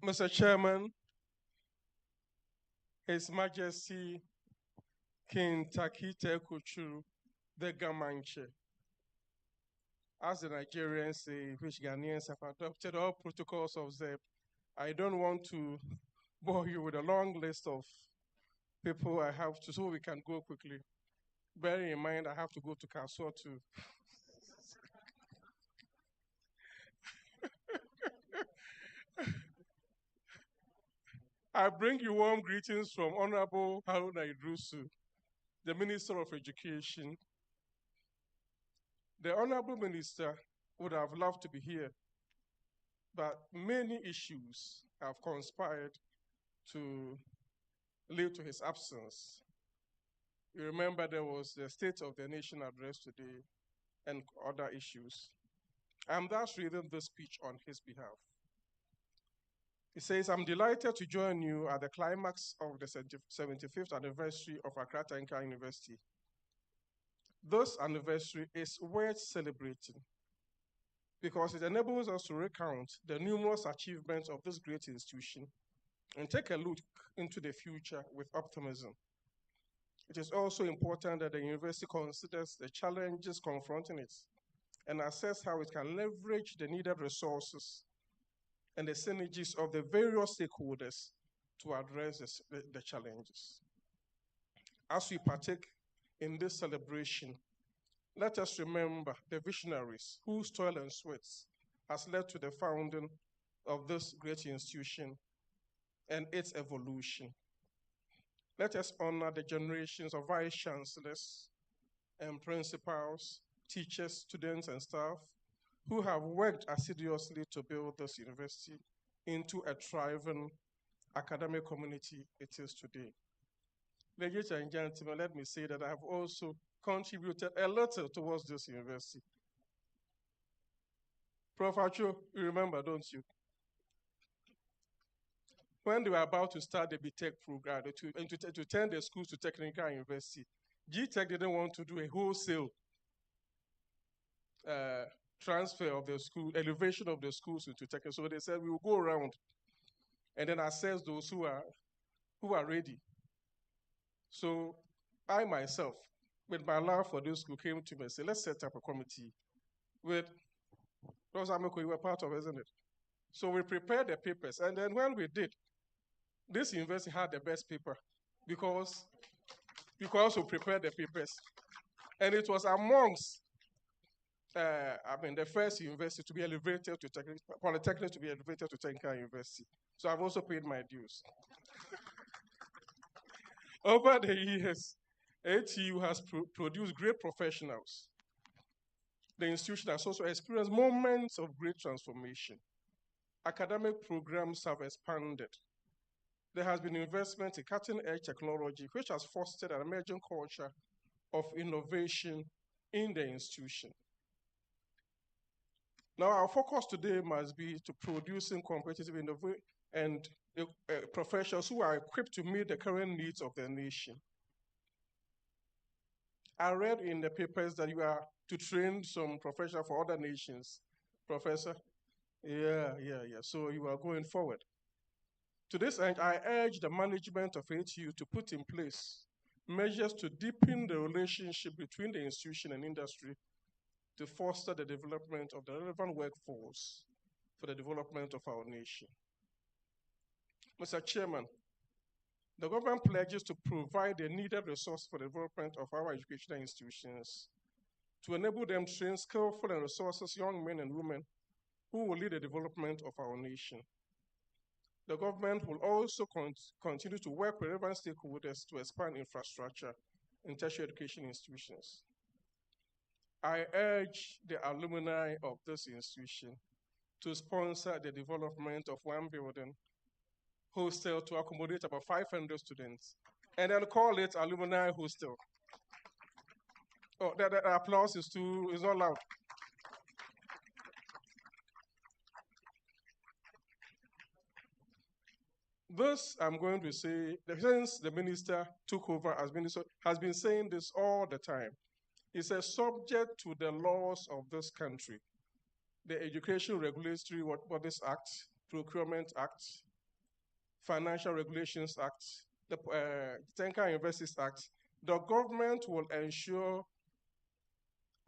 Mr. Chairman, His Majesty King Takite Kuchuru, the Gã Mantse. As the Nigerians say, which Ghanaians have adopted all protocols observed, I don't want to bore you with a long list of people I have to, so we can go quickly. Bearing in mind, I have to go to Kasua too. I bring you warm greetings from Honorable Haruna Idrusu, the Minister of Education. The Honorable Minister would have loved to be here, but many issues have conspired to lead to his absence. You remember there was the State of the Nation address today and other issues. I'm thus reading this speech on his behalf. He says, I'm delighted to join you at the climax of the 75th anniversary of Accra Technical University. This anniversary is worth celebrating because it enables us to recount the numerous achievements of this great institution and take a look into the future with optimism. It is also important that the university considers the challenges confronting it and assess how it can leverage the needed resources and the synergies of the various stakeholders to address the challenges. As we partake in this celebration, let us remember the visionaries whose toil and sweat has led to the founding of this great institution and its evolution. Let us honor the generations of vice chancellors and principals, teachers, students, and staff who have worked assiduously to build this university into a thriving academic community it is today. Ladies and gentlemen, let me say that I have also contributed a little towards this university. Prof. Acho, you remember, don't you? When they were about to start the BTech program, to turn the schools to technical university, GTech didn't want to do a wholesale transfer of the school, elevation of the schools into tech. So they said we will go around and then assess those who are ready. So I myself, with my love for this school, came to me and said, let's set up a committee with those Ameko you were part of, isn't it? So we prepared the papers, and then when we did, this university had the best paper because we prepared the papers. And it was amongst the first university to be elevated to polytechnic to be elevated to technical university. So I've also paid my dues. Over the years, ATU has produced great professionals. The institution has also experienced moments of great transformation. Academic programs have expanded. There has been investment in cutting-edge technology, which has fostered an emerging culture of innovation in the institution. Now, our focus today must be to producing competitive and professionals who are equipped to meet the current needs of the nation. I read in the papers that you are to train some professionals for other nations. Professor? Yeah. So you are going forward. To this end, I urge the management of ATU to put in place measures to deepen the relationship between the institution and industry to foster the development of the relevant workforce for the development of our nation. Mr. Chairman, the government pledges to provide the needed resources for the development of our educational institutions to enable them to train skillful and resources young men and women who will lead the development of our nation. The government will also continue to work with relevant stakeholders to expand infrastructure in tertiary education institutions. I urge the alumni of this institution to sponsor the development of one building hostel to accommodate about 500 students, and then call it alumni hostel. Oh, the applause is not loud. This, I'm going to say, since the minister took over as minister, has been saying this all the time. He says, subject to the laws of this country, the Education Regulatory Bodies Act, Procurement Act, Financial Regulations Act, the Technical Universities Act, the government will ensure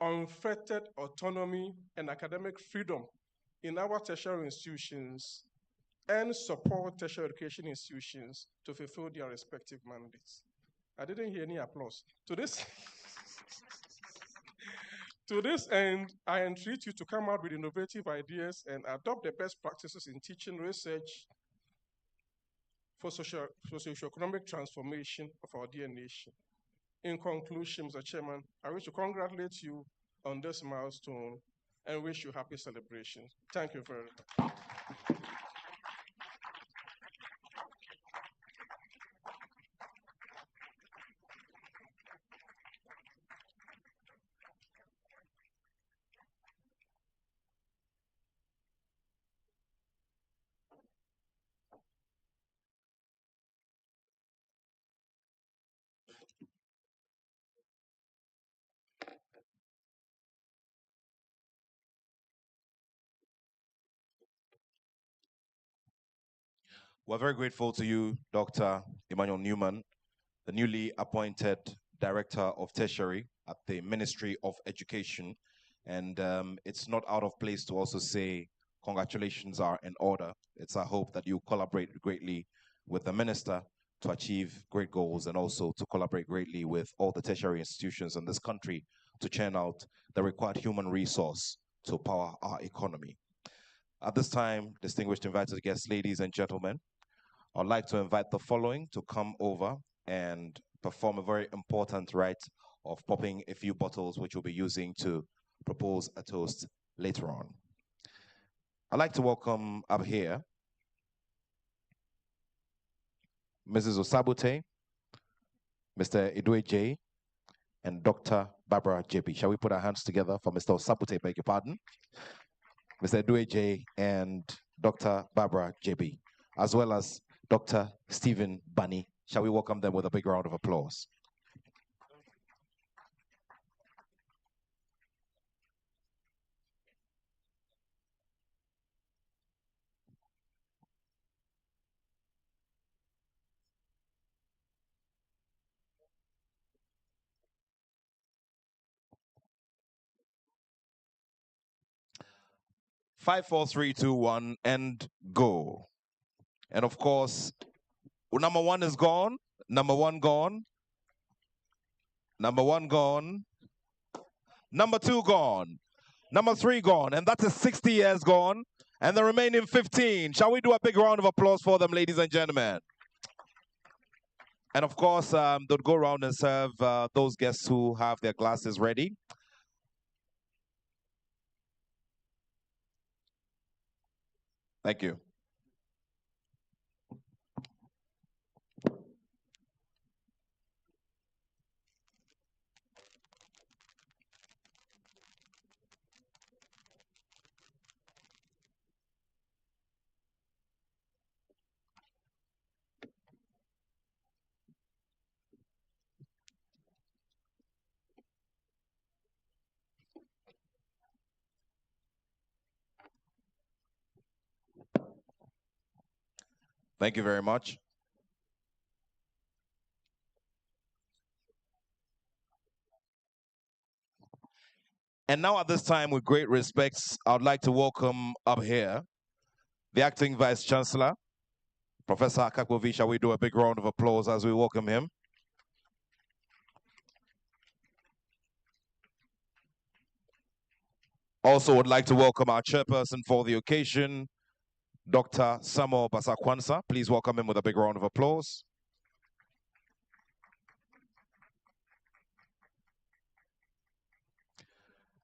unfettered autonomy and academic freedom in our tertiary institutions and support tertiary education institutions to fulfill their respective mandates. I didn't hear any applause. To this end, I entreat you to come out with innovative ideas and adopt the best practices in teaching research for socio-economic transformation of our dear nation. In conclusion, Mr. Chairman, I wish to congratulate you on this milestone and wish you happy celebrations. Thank you very much. We're very grateful to you, Dr. Emmanuel Newman, the newly appointed Director of Tertiary at the Ministry of Education. And it's not out of place to also say congratulations are in order. It's our hope that you collaborate greatly with the Minister to achieve great goals and also to collaborate greatly with all the tertiary institutions in this country to churn out the required human resource to power our economy. At this time, distinguished invited guests, ladies and gentlemen, I'd like to invite the following to come over and perform a very important rite of popping a few bottles, which we'll be using to propose a toast later on. I'd like to welcome up here Mrs. Osabute, Mr. Idwe J, and Dr. Barbara JB. Shall we put our hands together for Mr. Osabute, beg your pardon? Mr. Idwe J and Dr. Barbara JB, as well as Dr. Stephen Bunny. Shall we welcome them with a big round of applause? Five, four, three, two, one, and go. And of course, number one is gone. Number one gone. Number one gone. Number two gone. Number 3 gone, and that is 60 years gone, and the remaining 15. Shall we do a big round of applause for them, ladies and gentlemen? And of course, they'll go around and serve those guests who have their glasses ready. Thank you. Thank you very much. And now at this time, with great respects, I would like to welcome up here the Acting Vice Chancellor, Professor Akakwovi. Shall we do a big round of applause as we welcome him? Also would like to welcome our chairperson for the occasion, Dr. Samo Basakwansa. Please welcome him with a big round of applause.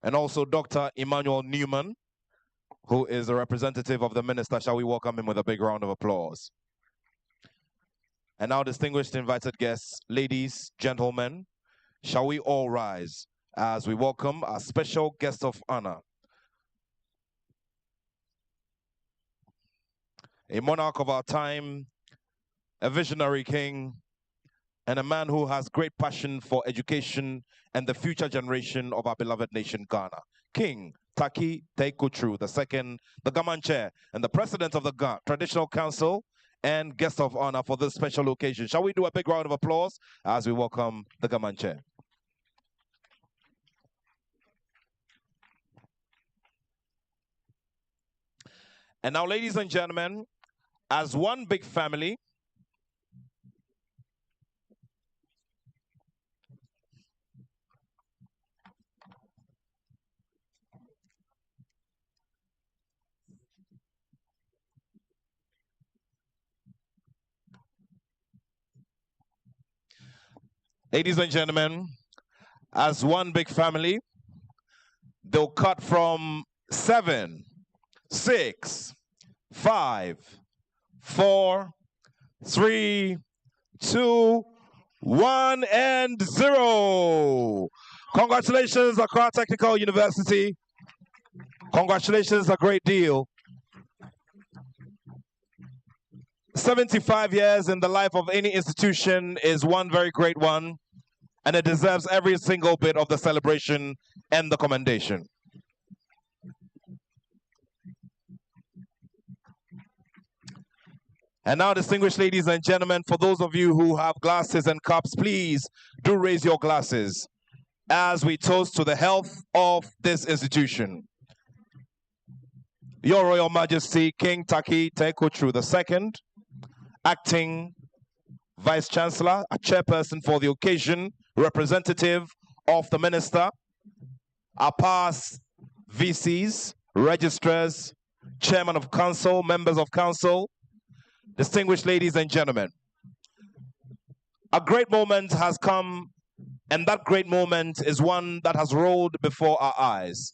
And also Dr. Emmanuel Newman, who is a representative of the minister. Shall we welcome him with a big round of applause? And now, distinguished invited guests, ladies, gentlemen, shall we all rise as we welcome our special guest of honor, a monarch of our time, a visionary king, and a man who has great passion for education and the future generation of our beloved nation, Ghana. King Taki Teikutru II, the Gã Mantse and the president of the Gã Traditional Council and guest of honor for this special occasion. Shall we do a big round of applause as we welcome the Gã Mantse? And now, ladies and gentlemen, as one big family, ladies and gentlemen, as one big family, they'll cut from 7, 6, 5, 4, 3, 2, 1, and 0. Congratulations, Accra Technical University. Congratulations, a great deal. 75 years in the life of any institution is one very great one, and it deserves every single bit of the celebration and the commendation. And now, distinguished ladies and gentlemen, for those of you who have glasses and cups, please do raise your glasses as we toast to the health of this institution. Your Royal Majesty, King Taki Teikutru II, Acting Vice Chancellor, a chairperson for the occasion, representative of the minister, our past VCs, registrars, chairman of council, members of council, distinguished ladies and gentlemen. A great moment has come, and that great moment is one that has rolled before our eyes.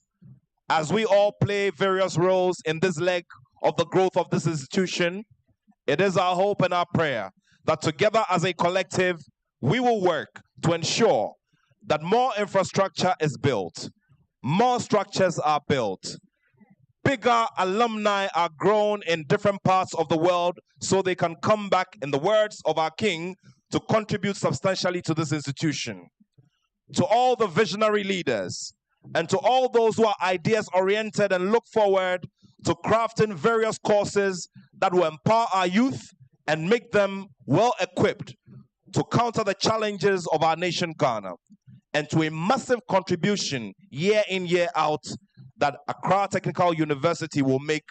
As we all play various roles in this leg of the growth of this institution, it is our hope and our prayer that together as a collective, we will work to ensure that more infrastructure is built, more structures are built, bigger alumni are grown in different parts of the world so they can come back, in the words of our king, to contribute substantially to this institution. To all the visionary leaders and to all those who are ideas-oriented and look forward to crafting various courses that will empower our youth and make them well-equipped to counter the challenges of our nation, Ghana, and to a massive contribution year in, year out that Accra Technical University will make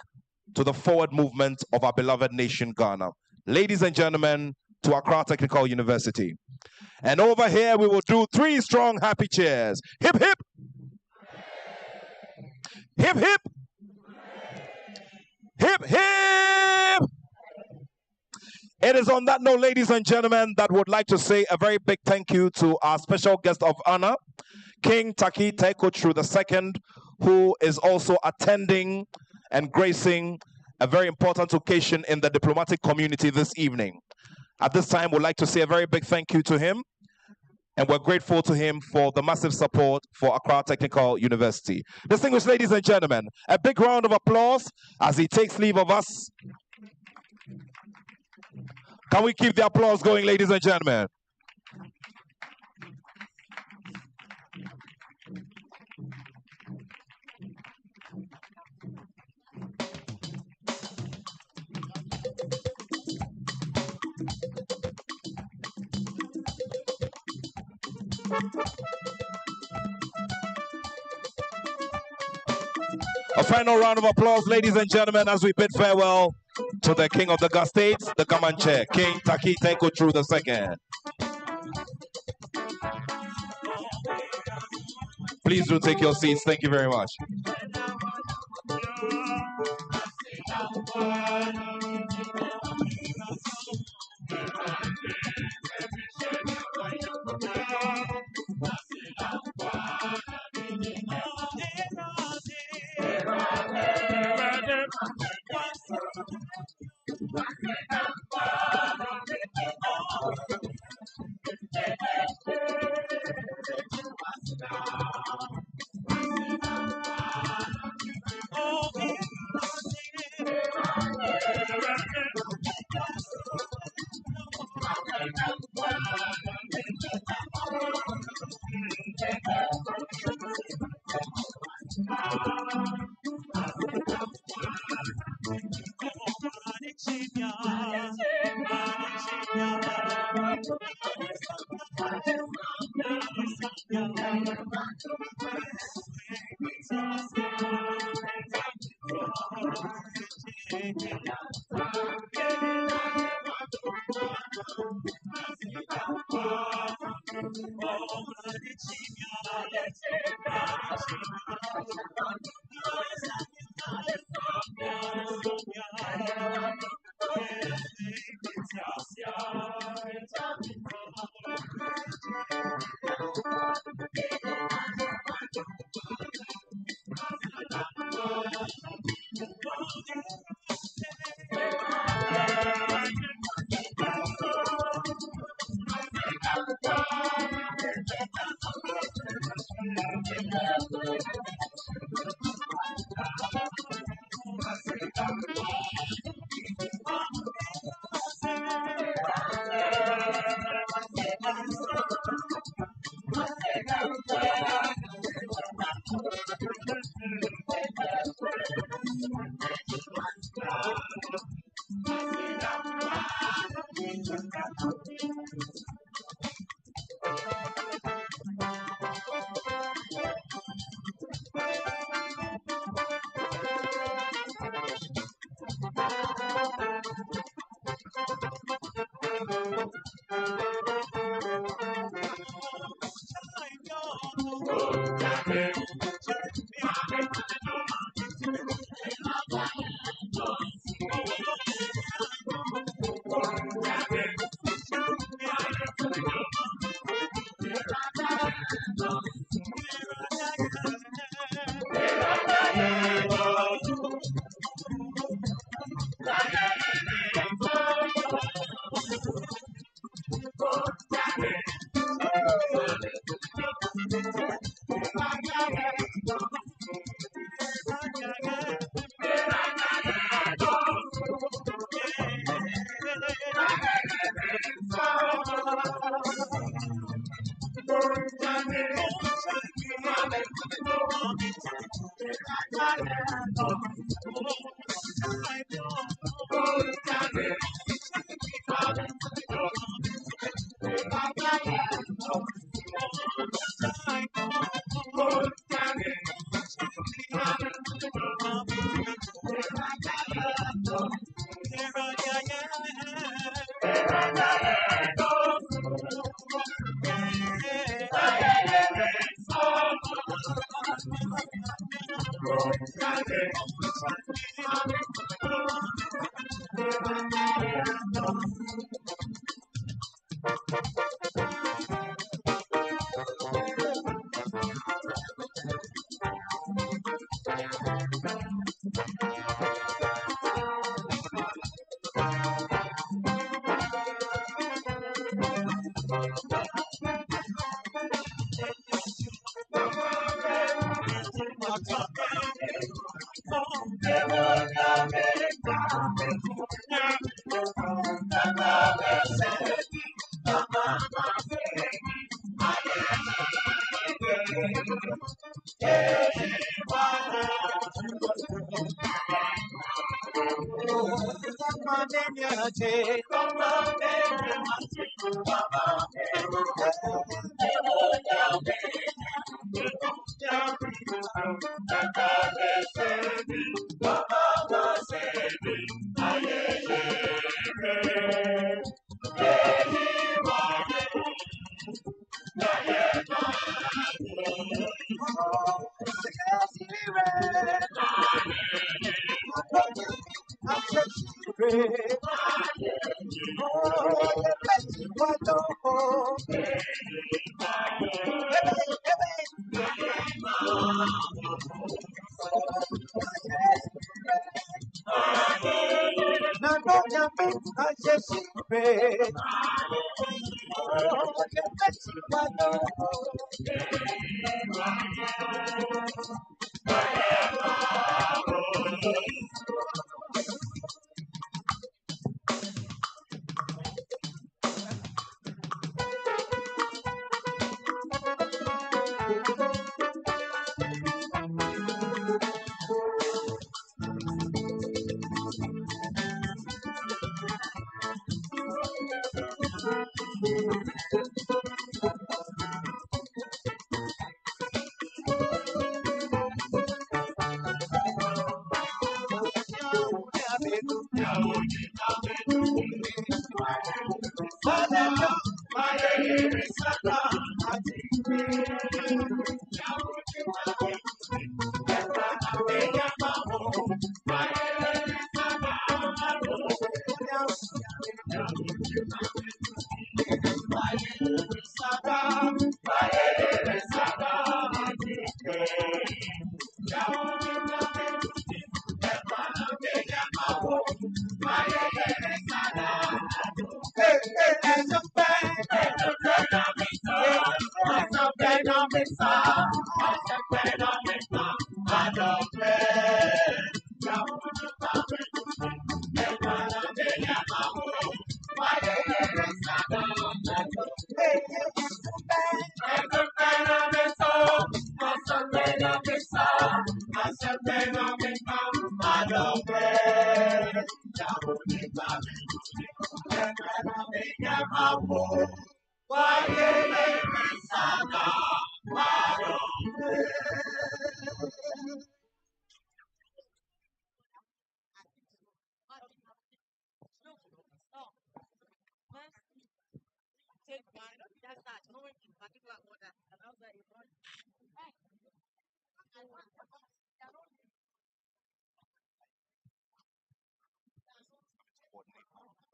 to the forward movement of our beloved nation, Ghana. Ladies and gentlemen, to Accra Technical University. And over here, we will do 3 strong happy cheers. Hip, hip. Hip, hip. Hip, hip. It is on that note, ladies and gentlemen, that would like to say a very big thank you to our special guest of honor, King Taki Taikochu II, who is also attending and gracing a very important occasion in the diplomatic community this evening. At this time, we'd like to say a very big thank you to him, and we're grateful to him for the massive support for Accra Technical University. Distinguished ladies and gentlemen, a big round of applause as he takes leave of us. Can we keep the applause going, ladies and gentlemen? A final round of applause, ladies and gentlemen, as we bid farewell to the King of the Gã States, the Gã Mantse, King Taki Taikochu II. Please do take your seats. Thank you very much.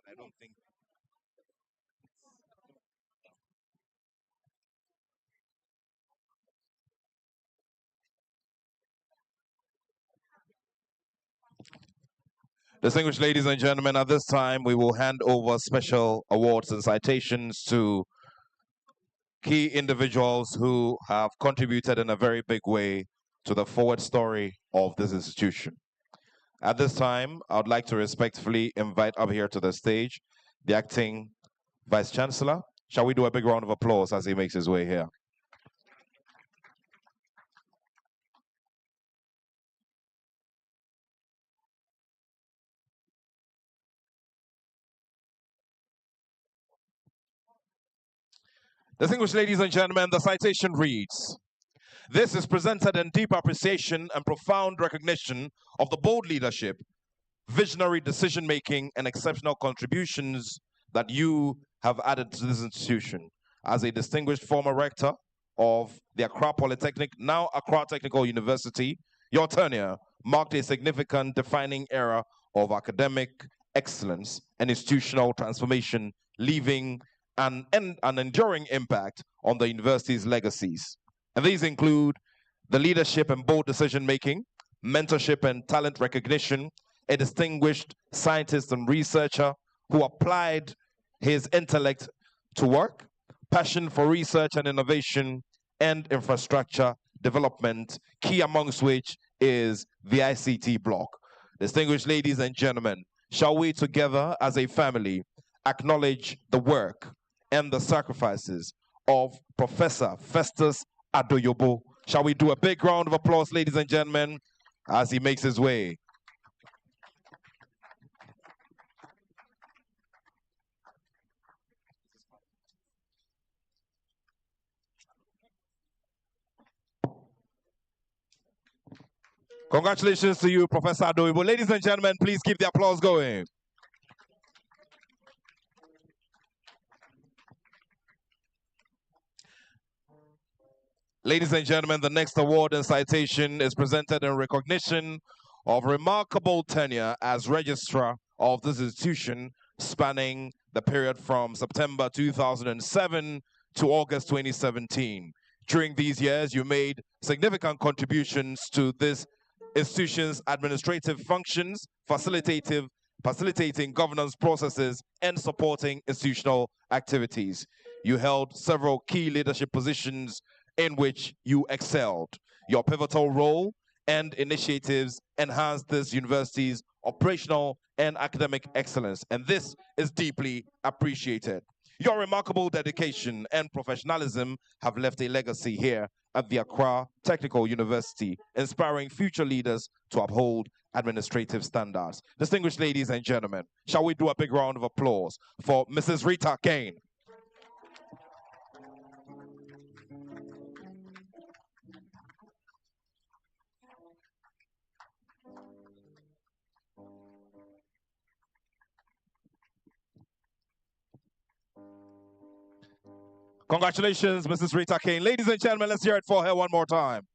I don't think. Distinguished ladies and gentlemen, at this time we will hand over special awards and citations to key individuals who have contributed in a very big way to the forward story of this institution. At this time, I would like to respectfully invite up here to the stage the acting Vice Chancellor. Shall we do a big round of applause as he makes his way here? Distinguished ladies and gentlemen, the citation reads, "This is presented in deep appreciation and profound recognition of the bold leadership, visionary decision-making, and exceptional contributions that you have added to this institution. As a distinguished former rector of the Accra Polytechnic, now Accra Technical University, your tenure marked a significant defining era of academic excellence and institutional transformation, leaving an enduring impact on the university's legacies. And these include the leadership and bold decision-making, mentorship and talent recognition, a distinguished scientist and researcher who applied his intellect to work, passion for research and innovation, and infrastructure development, key amongst which is the ICT block. Distinguished ladies and gentlemen, shall we together as a family acknowledge the work and the sacrifices of Professor Festus Adoyobo? Shall we do a big round of applause, ladies and gentlemen, as he makes his way? Congratulations to you, Professor Adoyobo. Ladies and gentlemen, please keep the applause going. Ladies and gentlemen, the next award and citation is presented in recognition of remarkable tenure as registrar of this institution, spanning the period from September 2007 to August 2017. During these years, you made significant contributions to this institution's administrative functions, facilitating governance processes, and supporting institutional activities. You held several key leadership positions in which you excelled. Your pivotal role and initiatives enhanced this university's operational and academic excellence, and this is deeply appreciated. Your remarkable dedication and professionalism have left a legacy here at the Accra Technical University, inspiring future leaders to uphold administrative standards. Distinguished ladies and gentlemen, shall we do a big round of applause for Mrs. Rita Kane? Congratulations, Mrs. Rita Kane. Ladies and gentlemen, let's hear it for her one more time.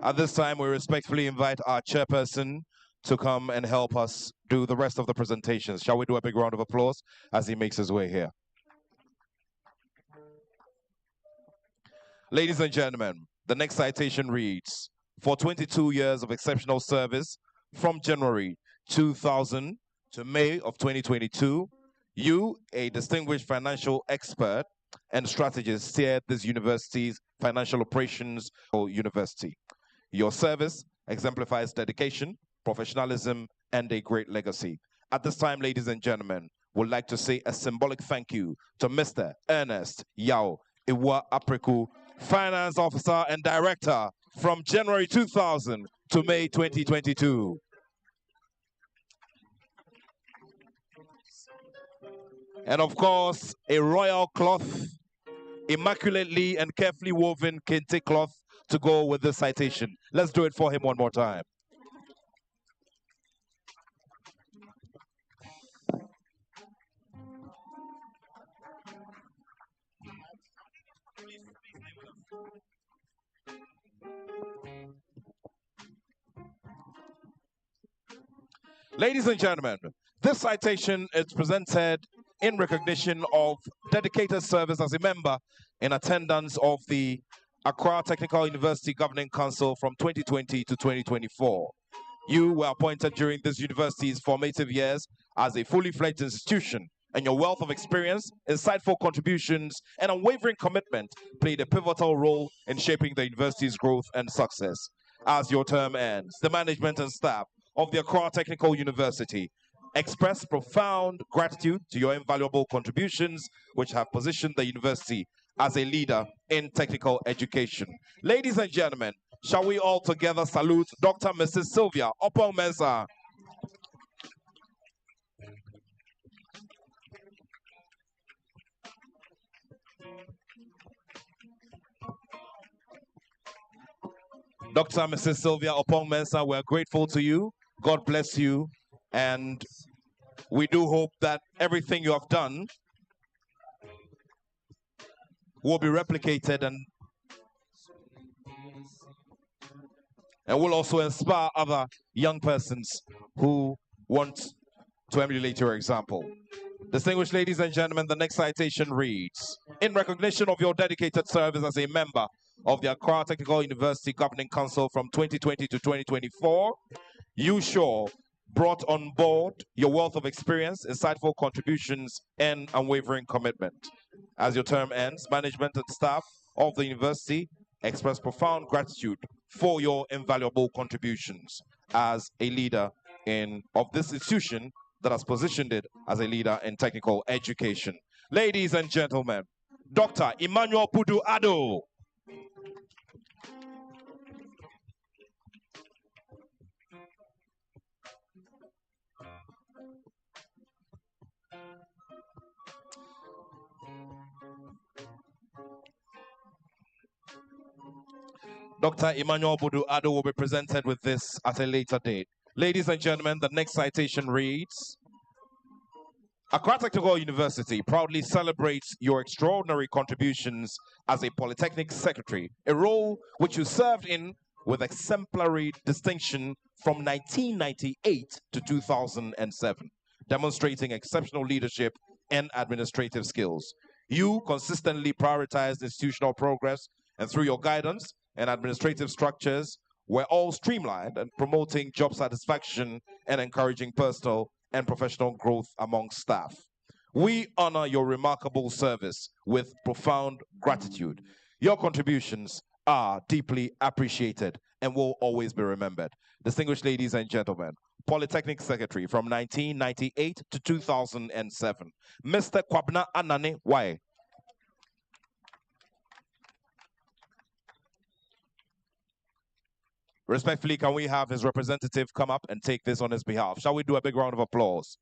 At this time, we respectfully invite our chairperson to come and help us do the rest of the presentations. Shall we do a big round of applause as he makes his way here? Ladies and gentlemen, the next citation reads, for 22 years of exceptional service from January 2000 to May of 2022, you, a distinguished financial expert and strategist, steered this university's financial operations university. Your service exemplifies dedication, professionalism, and a great legacy. At this time, ladies and gentlemen, would like to say a symbolic thank you to Mr. Ernest Yao Iwa Apreku, Finance Officer and Director from January 2000 to May 2022. And of course, a royal cloth, immaculately and carefully woven kente cloth to go with this citation. Let's do it for him one more time. Ladies and gentlemen, this citation is presented in recognition of dedicated service as a member in attendance of the Accra Technical University Governing Council from 2020 to 2024. You were appointed during this university's formative years as a fully fledged institution, and your wealth of experience, insightful contributions, and unwavering commitment played a pivotal role in shaping the university's growth and success. As your term ends, the management and staff of the Accra Technical University express profound gratitude to your invaluable contributions, which have positioned the university as a leader in technical education. Ladies and gentlemen, shall we all together salute Dr. Mrs. Sylvia Opong Mensah. Dr. Mrs. Sylvia Opong Mensah, we're grateful to you. God bless you. And we do hope that everything you have done will be replicated and will also inspire other young persons who want to emulate your example. Distinguished ladies and gentlemen, the next citation reads, in recognition of your dedicated service as a member of the Accra Technical University Governing Council from 2020 to 2024, you sure brought on board your wealth of experience, insightful contributions, and unwavering commitment. As your term ends, management and staff of the university express profound gratitude for your invaluable contributions as a leader of this institution that has positioned it as a leader in technical education. Ladies and gentlemen, Dr. Emmanuel Pudu Ado. Dr. Emmanuel Pudu Ado will be presented with this at a later date. Ladies and gentlemen, the next citation reads, Accra Technical University proudly celebrates your extraordinary contributions as a Polytechnic Secretary, a role which you served in with exemplary distinction from 1998 to 2007, demonstrating exceptional leadership and administrative skills. You consistently prioritized institutional progress, and through your guidance and administrative structures were all streamlined and promoting job satisfaction and encouraging personal and professional growth among staff. We honor your remarkable service with profound gratitude. Your contributions are deeply appreciated and will always be remembered. Distinguished ladies and gentlemen, Polytechnic Secretary from 1998 to 2007, Mr. Kwabna Anane Wai. Respectfully, can we have his representative come up and take this on his behalf? Shall we do a big round of applause?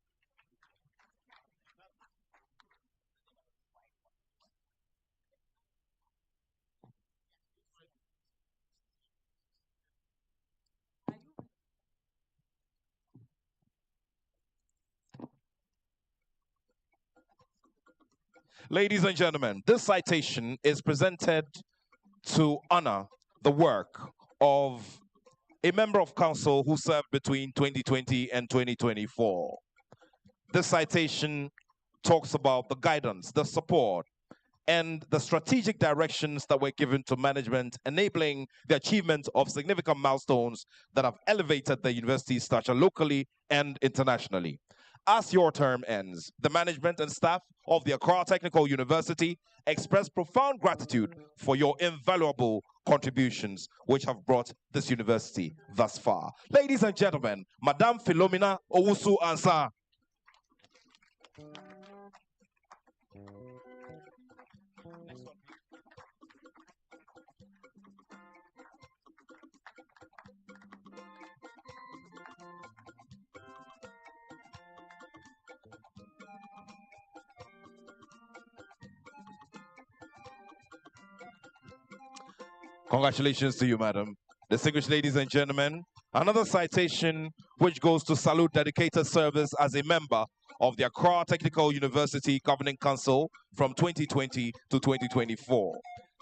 Ladies and gentlemen, this citation is presented to honor the work of a member of council who served between 2020 and 2024. This citation talks about the guidance, the support, and the strategic directions that were given to management, enabling the achievement of significant milestones that have elevated the university's stature locally and internationally. As your term ends, the management and staff of the Accra Technical University express profound gratitude for your invaluable contributions which have brought this university thus far. Ladies and gentlemen, Madame Philomena Owusu Ansah. Congratulations to you, madam. Distinguished ladies and gentlemen, another citation which goes to salute dedicated service as a member of the Accra Technical University Governing Council from 2020 to 2024.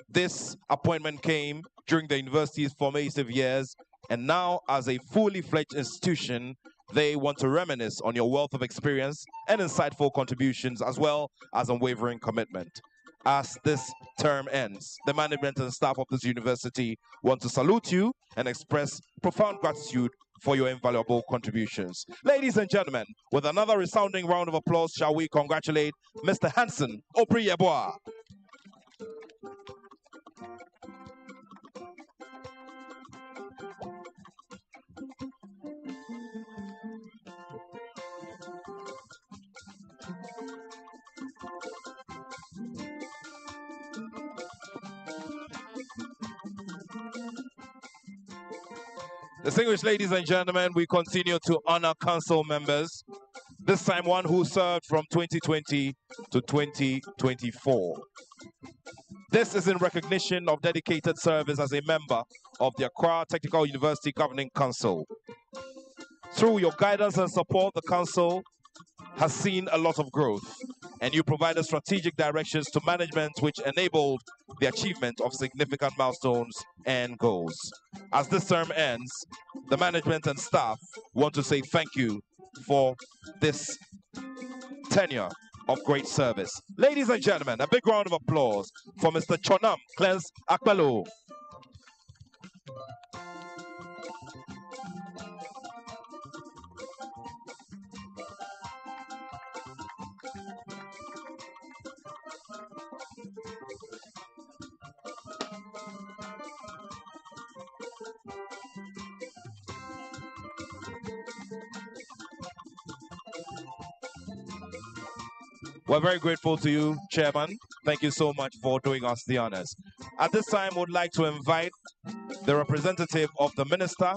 This appointment came during the university's formative years, and now as a fully fledged institution, they want to reminisce on your wealth of experience and insightful contributions, as well as unwavering commitment. As this term ends, the management and staff of this university want to salute you and express profound gratitude for your invaluable contributions. Ladies and gentlemen, with another resounding round of applause, shall we congratulate Mr. Hansen Opriyeboa. Distinguished ladies and gentlemen, we continue to honor council members, this time one who served from 2020 to 2024. This is in recognition of dedicated service as a member of the Accra Technical University Governing Council. Through your guidance and support, the council has seen a lot of growth, and you provided strategic directions to management which enabled the achievement of significant milestones and goals. As this term ends, the management and staff want to say thank you for this tenure of great service. Ladies and gentlemen, a big round of applause for Mr. Chonam Cleanse Akpalo. We're very grateful to you, Chairman. Thank you so much for doing us the honors. At this time, I would like to invite the representative of the Minister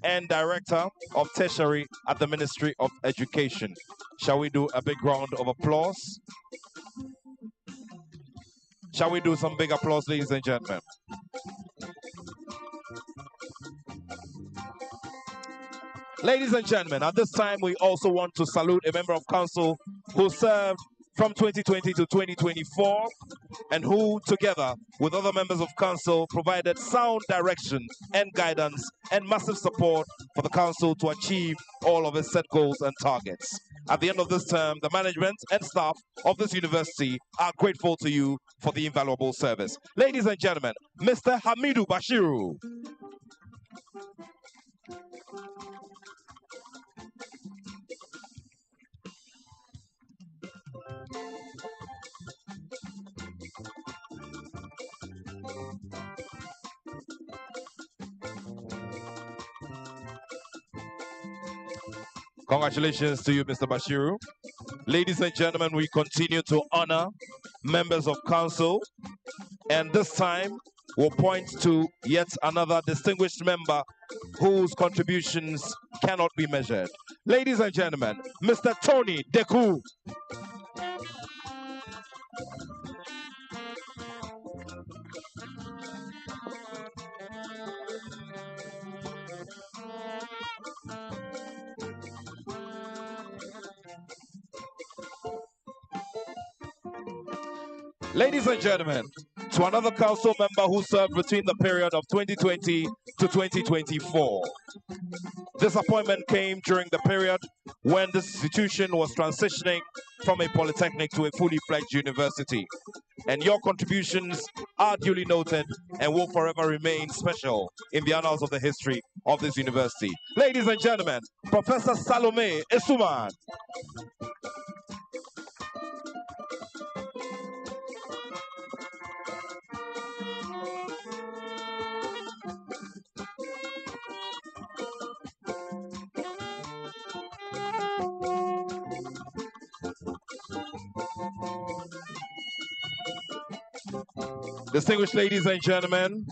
and Director of Tertiary at the Ministry of Education. Shall we do a big round of applause? Shall we do some big applause, ladies and gentlemen? Ladies and gentlemen, at this time, we also want to salute a member of council who served from 2020 to 2024 and who, together with other members of council, provided sound direction and guidance and massive support for the council to achieve all of its set goals and targets. At the end of this term, the management and staff of this university are grateful to you for the invaluable service. Ladies and gentlemen, Mr. Hamidu Bashiru. Congratulations to you, Mr. Bashiru. Ladies and gentlemen, we continue to honor members of council, and this time we'll point to yet another distinguished member whose contributions cannot be measured. Ladies and gentlemen, Mr. Tony Deku. Ladies and gentlemen, to another council member who served between the period of 2020 to 2024. This appointment came during the period when this institution was transitioning from a polytechnic to a fully fledged university. And your contributions are duly noted and will forever remain special in the annals of the history of this university. Ladies and gentlemen, Professor Salome Esuman. Distinguished ladies and gentlemen,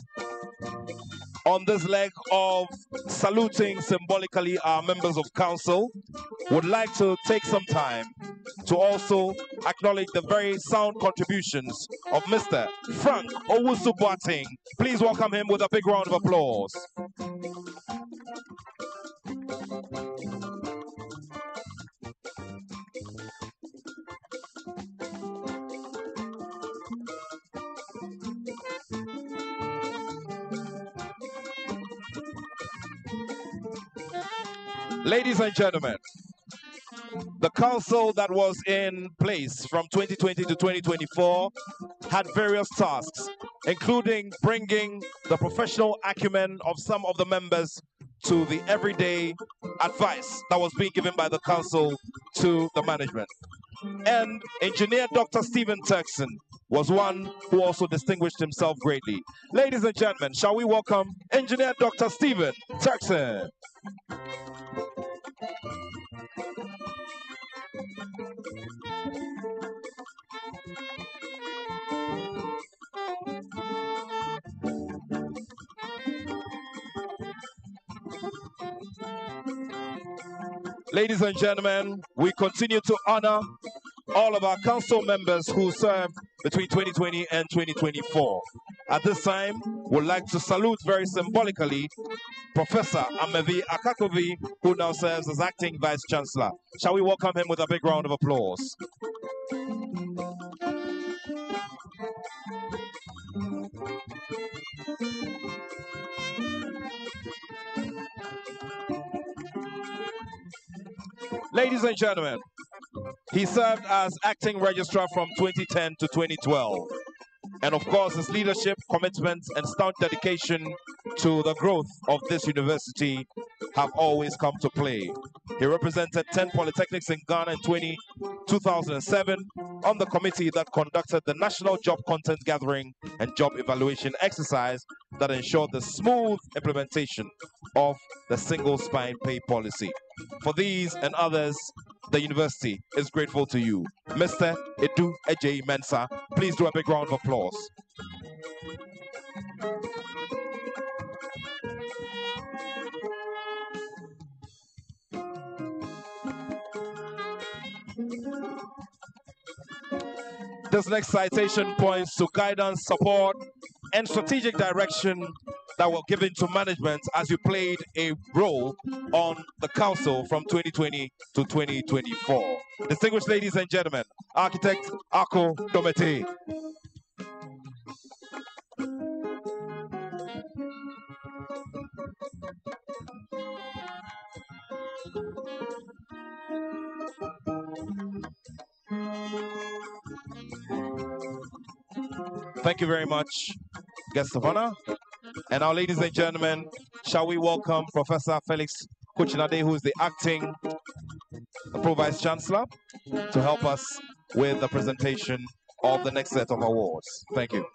on this leg of saluting symbolically our members of council, would like to take some time to also acknowledge the very sound contributions of Mr. Frank Owusu Boateng. Please welcome him with a big round of applause. Ladies and gentlemen, the council that was in place from 2020 to 2024 had various tasks, including bringing the professional acumen of some of the members to the everyday advice that was being given by the council to the management. And Engineer Dr. Stephen Turkson was one who also distinguished himself greatly. Ladies and gentlemen, shall we welcome Engineer Dr. Stephen Turkson. Ladies and gentlemen, we continue to honor all of our council members who served between 2020 and 2024. At this time, we'd like to salute very symbolically Professor Amevi Akakovi, who now serves as acting Vice Chancellor. Shall we welcome him with a big round of applause? Ladies and gentlemen, he served as acting registrar from 2010 to 2012. And of course, his leadership, commitment, and stout dedication to the growth of this university have always come to play. He represented 10 polytechnics in Ghana in 2007 on the committee that conducted the National Job Content Gathering and Job Evaluation exercise that ensured the smooth implementation of the single spine pay policy. For these and others, the university is grateful to you. Mr. Edu Ejay Mensah, please do a big round of applause. This next citation points to guidance, support, and strategic direction that were given to management as you played a role on the council from 2020 to 2024. Distinguished ladies and gentlemen, Architect Ako Domete. Thank you very much, guest of honor. And now, ladies and gentlemen, shall we welcome Professor Felix Kuchinade, who is the acting Pro-Vice Chancellor, to help us with the presentation of the next set of awards. Thank you.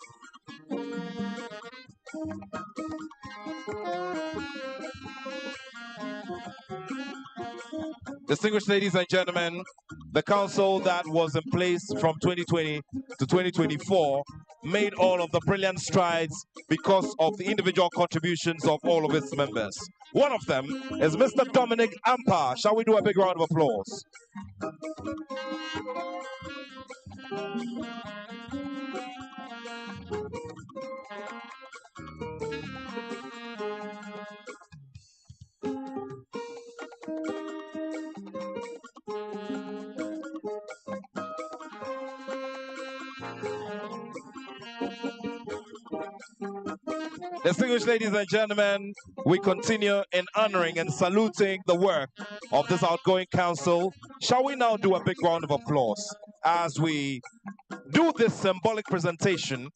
Distinguished ladies and gentlemen, the council that was in place from 2020 to 2024 made all of the brilliant strides because of the individual contributions of all of its members. One of them is Mr. Dominic Ampa. Shall we do a big round of applause? Distinguished ladies and gentlemen, we continue in honoring and saluting the work of this outgoing council. Shall we now do a big round of applause as we do this symbolic presentation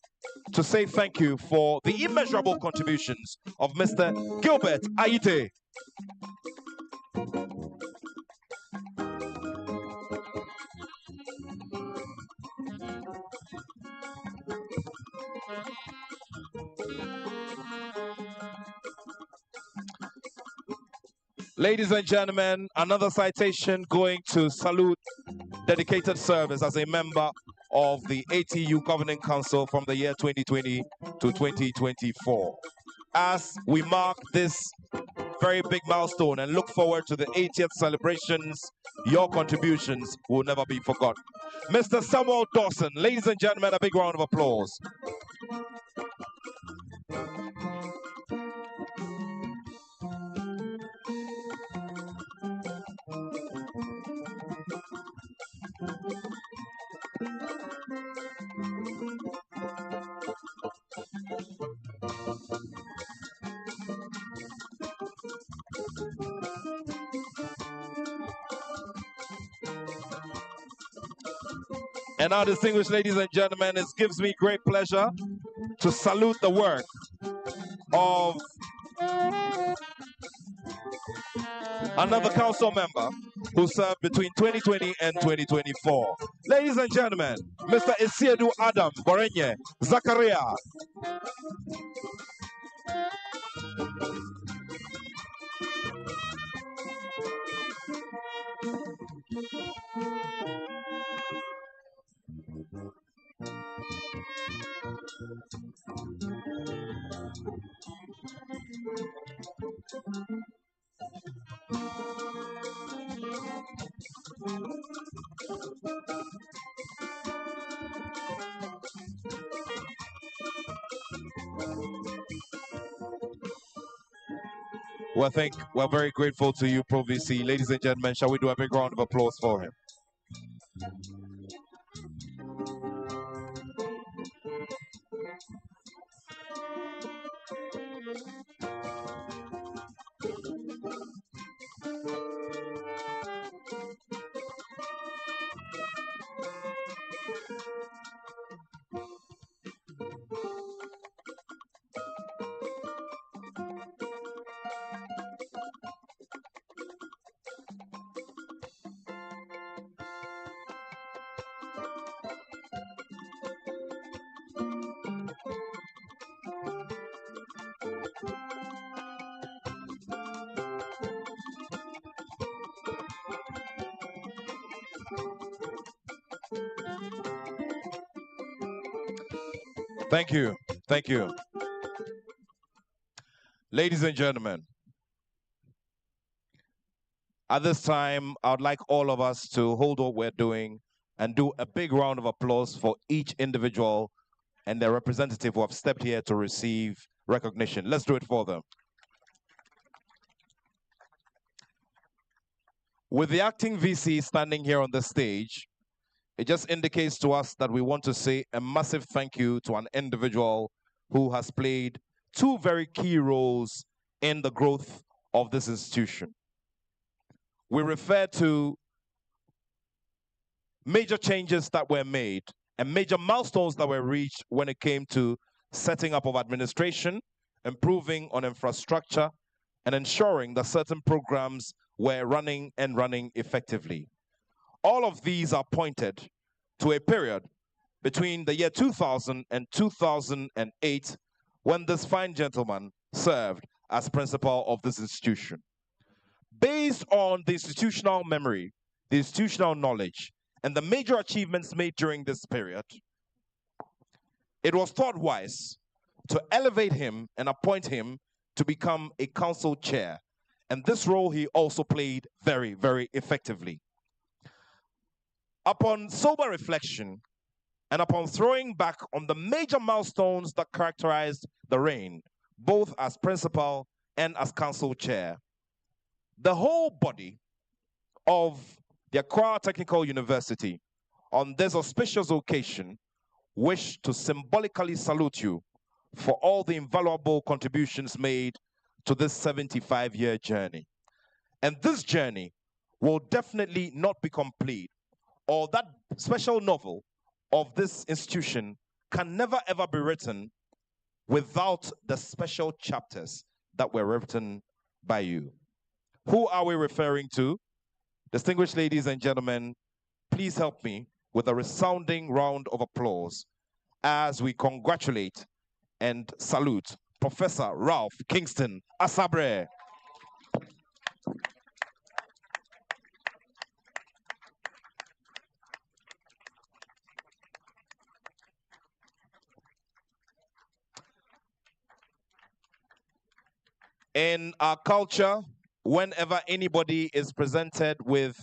to say thank you for the immeasurable contributions of Mr. Gilbert Aite. Ladies and gentlemen, another citation going to salute dedicated service as a member of the ATU Governing Council from the year 2020 to 2024. As we mark this very big milestone and look forward to the 80th celebrations, your contributions will never be forgotten. Mr. Samuel Dawson, ladies and gentlemen, a big round of applause. And now, distinguished ladies and gentlemen, it gives me great pleasure to salute the work of another council member who served between 2020 and 2024. Ladies and gentlemen, Mr. Isiedu Adam Borenye Zakaria. We're very grateful to you, Pro VC. Ladies and gentlemen, shall we do a big round of applause for him? Thank you. Thank you. Ladies and gentlemen, at this time, I would like all of us to hold what we're doing and do a big round of applause for each individual and their representative who have stepped here to receive recognition. Let's do it for them. With the acting VC standing here on the stage, it just indicates to us that we want to say a massive thank you to an individual who has played two very key roles in the growth of this institution. We refer to major changes that were made and major milestones that were reached when it came to setting up of administration, improving on infrastructure, and ensuring that certain programs were running effectively. All of these are pointed to a period between the year 2000 and 2008 when this fine gentleman served as principal of this institution. Based on the institutional memory, the institutional knowledge, and the major achievements made during this period, it was thought wise to elevate him and appoint him to become a council chair. And this role he also played very, very effectively. Upon sober reflection and upon throwing back on the major milestones that characterized the reign, both as principal and as council chair, the whole body of the Accra Technical University on this auspicious occasion wish to symbolically salute you for all the invaluable contributions made to this 75-year journey. And this journey will definitely not be complete, or that special novel of this institution can never ever be written without the special chapters that were written by you. Who are we referring to? Distinguished ladies and gentlemen, please help me with a resounding round of applause as we congratulate and salute Professor Ralph Kingston Asabre. In our culture, whenever anybody is presented with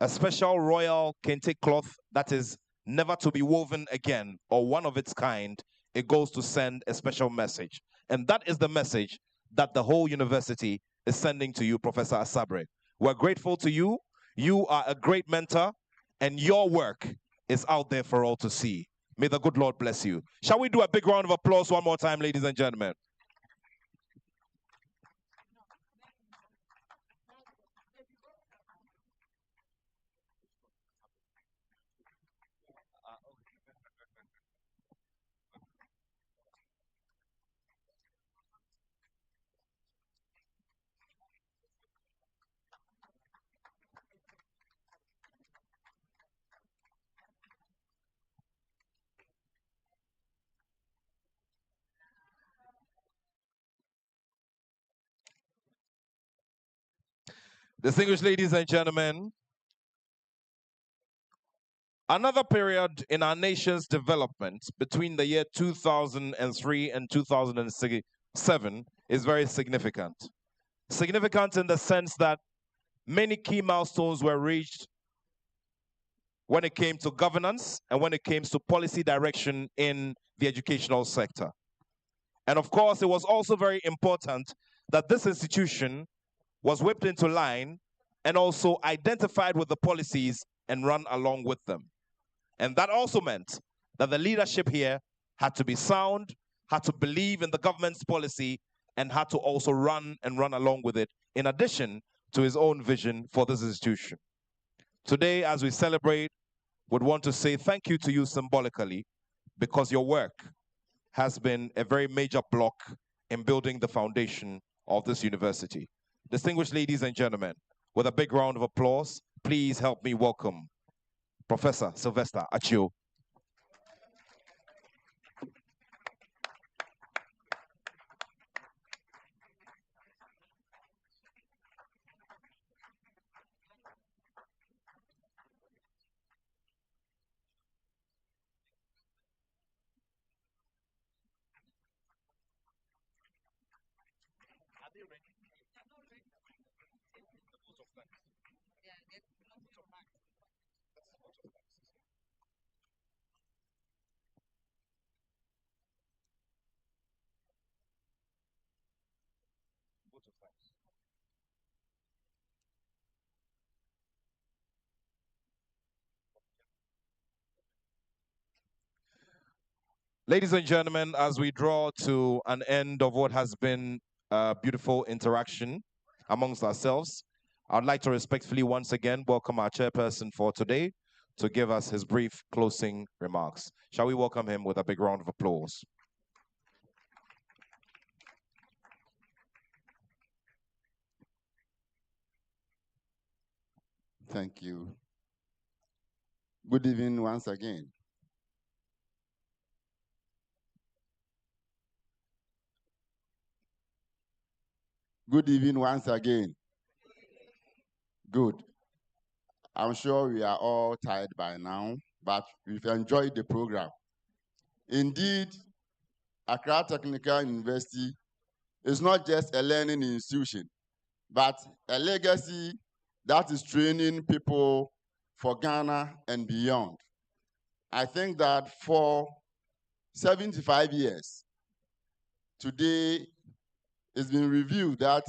a special royal kente cloth that is never to be woven again, or one of its kind, it goes to send a special message. And that is the message that the whole university is sending to you, Professor Asabre. We're grateful to you. You are a great mentor, and your work is out there for all to see. May the good Lord bless you. Shall we do a big round of applause one more time, ladies and gentlemen? Distinguished ladies and gentlemen, another period in our nation's development between the year 2003 and 2007 is very significant. Significant in the sense that many key milestones were reached when it came to governance and when it came to policy direction in the educational sector. And of course, it was also very important that this institution was whipped into line and also identified with the policies and run along with them. And that also meant that the leadership here had to be sound, had to believe in the government's policy, and had to also run along with it, in addition to his own vision for this institution. Today, as we celebrate, would want to say thank you to you symbolically, because your work has been a very major block in building the foundation of this university. Distinguished ladies and gentlemen, with a big round of applause, please help me welcome Professor Sylvester Achio. Ladies and gentlemen, as we draw to an end of what has been a beautiful interaction amongst ourselves, I'd like to respectfully once again welcome our chairperson for today to give us his brief closing remarks. Shall we welcome him with a big round of applause? Thank you. Good evening once again. Good evening once again. Good. I'm sure we are all tired by now, but we've enjoyed the program. Indeed, Accra Technical University is not just a learning institution, but a legacy that is training people for Ghana and beyond. I think that for 75 years, today it's been revealed that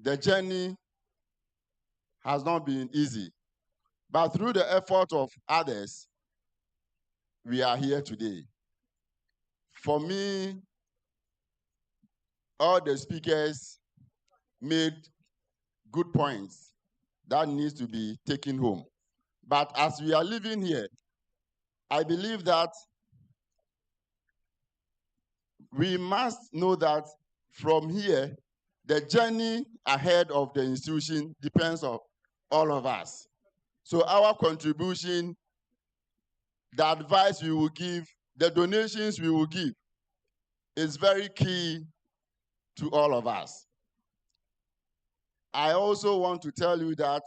the journey has not been easy. But through the effort of others, we are here today. For me, all the speakers made good points that needs to be taken home. But as we are living here, I believe that we must know that from here, the journey ahead of the institution depends on all of us. So our contribution, the advice we will give, the donations we will give is very key to all of us. I also want to tell you that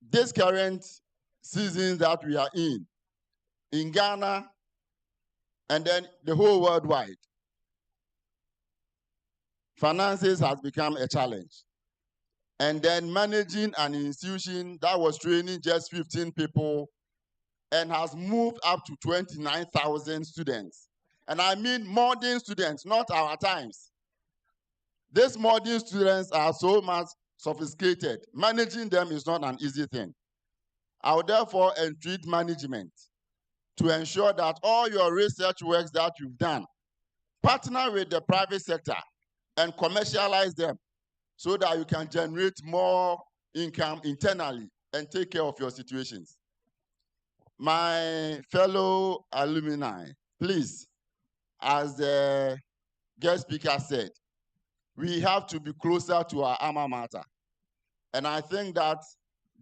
this current season that we are in Ghana, and then the whole worldwide, finances has become a challenge. And then managing an institution that was training just 15 people and has moved up to 29,000 students. And I mean modern students, not our times. These modern students are so much sophisticated. Managing them is not an easy thing. I would therefore entreat management to ensure that all your research works that you've done, partner with the private sector and commercialize them so that you can generate more income internally and take care of your situations. My fellow alumni, please, as the guest speaker said, we have to be closer to our alma mater. And I think that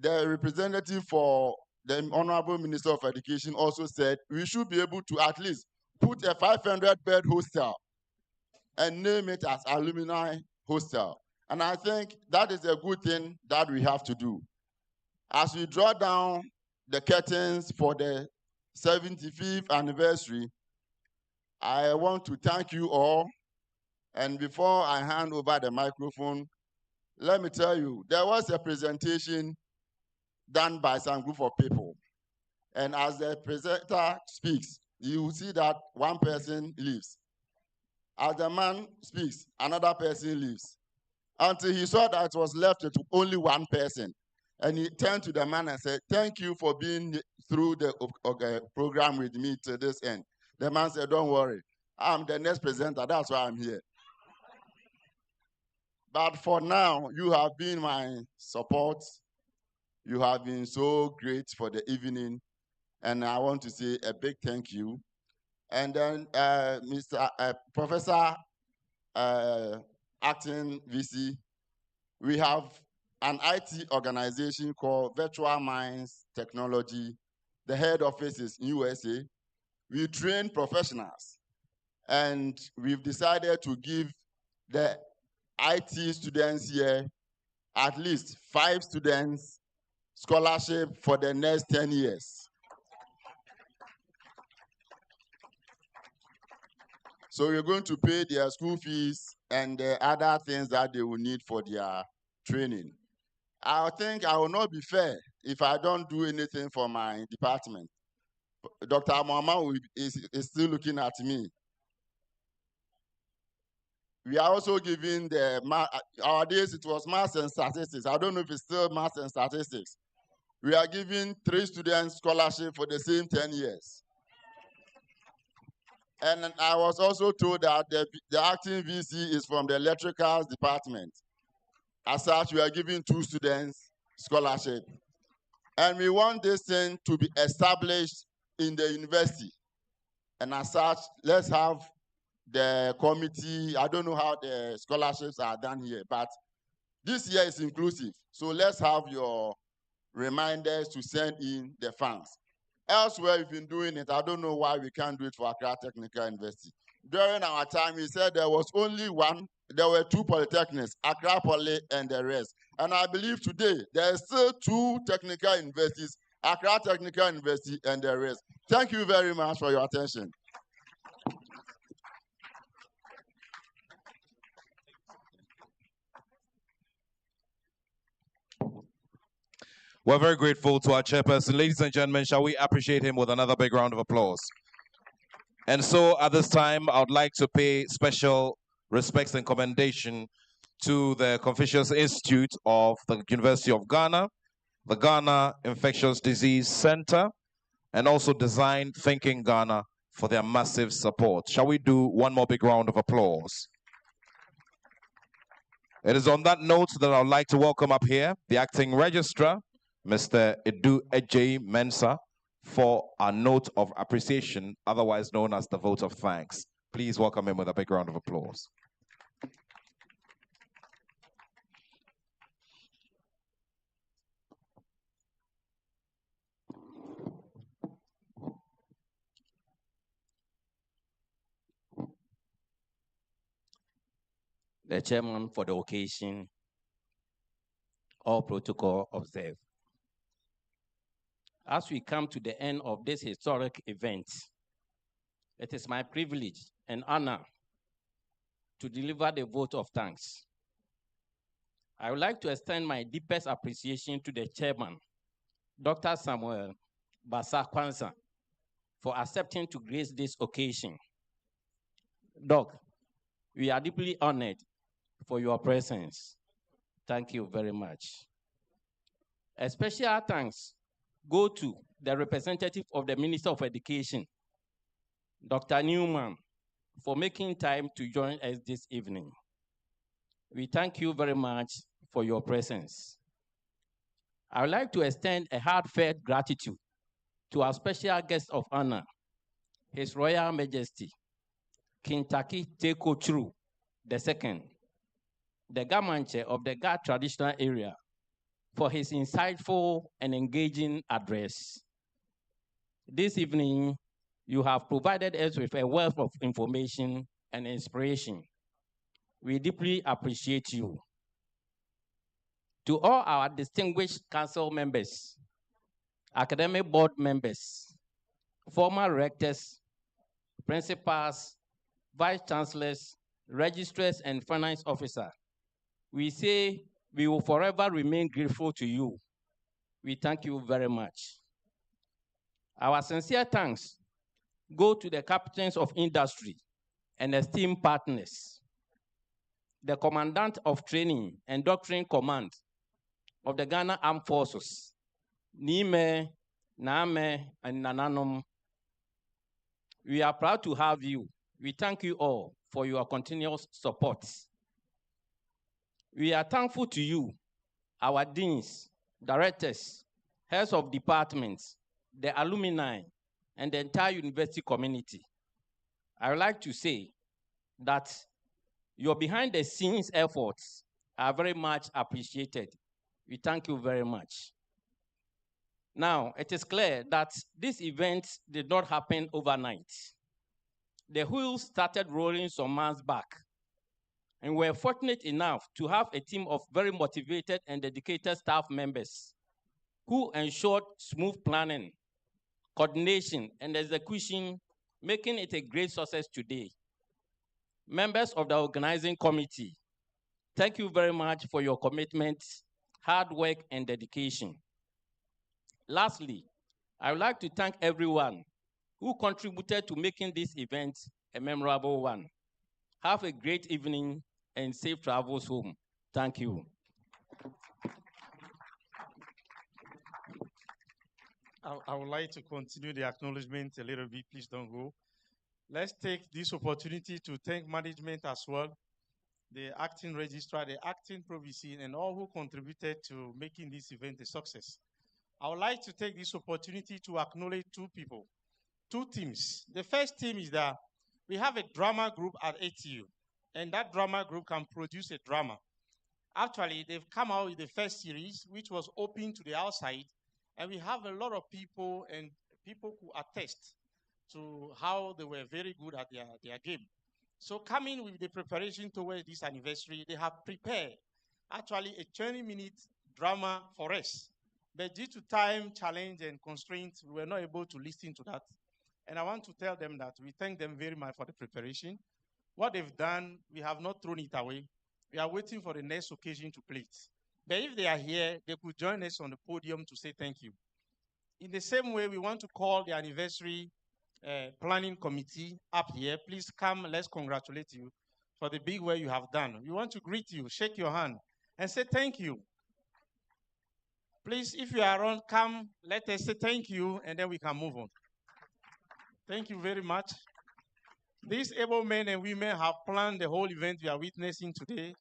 the representative for the Honorable Minister of Education also said we should be able to at least put a 500-bed hostel and name it as alumni hostel. And I think that is a good thing that we have to do. As we draw down the curtains for the 75th anniversary, I want to thank you all. And before I hand over the microphone, let me tell you, there was a presentation done by some group of people. And as the presenter speaks, you will see that one person leaves. As the man speaks, another person leaves. Until he saw that it was left with only one person. And he turned to the man and said, "Thank you for being through the program with me to this end." The man said, "Don't worry. I'm the next presenter. That's why I'm here. But for now, you have been my support. You have been so great for the evening. And I want to say a big thank you." And then Professor Acting VC, we have an IT organization called Virtual Minds Technology. The head office is in USA. We train professionals, and we've decided to give the IT students here at least 5 students scholarship for the next 10 years. So we're going to pay their school fees and the other things that they will need for their training. I think I will not be fair if I don't do anything for my department. Dr. Mama is still looking at me. We are also giving our days it was maths and statistics. I don't know if it's still maths and statistics. We are giving 3 students scholarship for the same 10 years. And I was also told that the acting VC is from the electricals department. As such, we are giving 2 students scholarship. And we want this thing to be established in the university. And as such, let's have the committee. I don't know how the scholarships are done here, but this year is inclusive. So let's have your reminders to send in the funds. Elsewhere, we've been doing it. I don't know why we can't do it for Accra Technical University. During our time, we said there was only one. There were 2 polytechnics, Accra Poly and the rest. And I believe today, there are still 2 technical universities, Accra Technical University and the rest. Thank you very much for your attention. We're very grateful to our chairperson. Ladies and gentlemen, shall we appreciate him with another big round of applause? And so at this time, I would like to pay special respects and commendation to the Confucius Institute of the University of Ghana, the Ghana Infectious Disease Center, and also Design Thinking Ghana for their massive support. Shall we do one more big round of applause? It is on that note that I would like to welcome up here the acting registrar, Mr. Edu Ejay Mensah, for a note of appreciation, otherwise known as the vote of thanks. Please welcome him with a big round of applause. The chairman for the occasion, all protocol observed. As we come to the end of this historic event, it is my privilege and honor to deliver the vote of thanks. I would like to extend my deepest appreciation to the chairman, Dr. Samuel Basa-Kwanzaa, for accepting to grace this occasion. Doc, we are deeply honored for your presence. Thank you very much. A special thanks go to the representative of the Minister of Education, Dr. Newman, for making time to join us this evening. We thank you very much for your presence. I would like to extend a heartfelt gratitude to our special guest of honor, His Royal Majesty, King Taki Teko Churu II, the Gã Mantse of the Gã traditional area, for his insightful and engaging address. This evening, you have provided us with a wealth of information and inspiration. We deeply appreciate you. To all our distinguished council members, academic board members, former rectors, principals, vice chancellors, registrars, and finance officers, we say we will forever remain grateful to you. We thank you very much. Our sincere thanks go to the captains of industry, and esteemed partners, the Commandant of Training and Doctrine Command of the Ghana Armed Forces, Nime, Name, and Nananom, we are proud to have you. We thank you all for your continuous support. We are thankful to you, our deans, directors, heads of departments, the alumni, and the entire university community. I would like to say that your behind-the-scenes efforts are very much appreciated. We thank you very much. Now, it is clear that this event did not happen overnight. The wheels started rolling some months back, and we're fortunate enough to have a team of very motivated and dedicated staff members who ensured smooth planning, coordination, and execution, making it a great success today. Members of the organizing committee, thank you very much for your commitment, hard work, and dedication. Lastly, I would like to thank everyone who contributed to making this event a memorable one. Have a great evening and safe travels home. Thank you. I would like to continue the acknowledgement a little bit. Please don't go. Let's take this opportunity to thank management as well, the acting registrar, the acting provising, and all who contributed to making this event a success. I would like to take this opportunity to acknowledge two people, two teams. The first team is that we have a drama group at ATU, and that drama group can produce a drama. Actually, they've come out with the first series, which was open to the outside, and we have a lot of people and people who attest to how they were very good at their game. So coming with the preparation towards this anniversary, they have prepared actually a 20-minute drama for us. But due to time challenge and constraints, we were not able to listen to that. And I want to tell them that we thank them very much for the preparation. What they've done, we have not thrown it away. We are waiting for the next occasion to play it. But if they are here, they could join us on the podium to say thank you. In the same way, we want to call the anniversary planning committee up here. Please come, let's congratulate you for the big work you have done. We want to greet you, shake your hand, and say thank you. Please, if you are around, come, let us say thank you, and then we can move on. Thank you very much. These able men and women have planned the whole event we are witnessing today,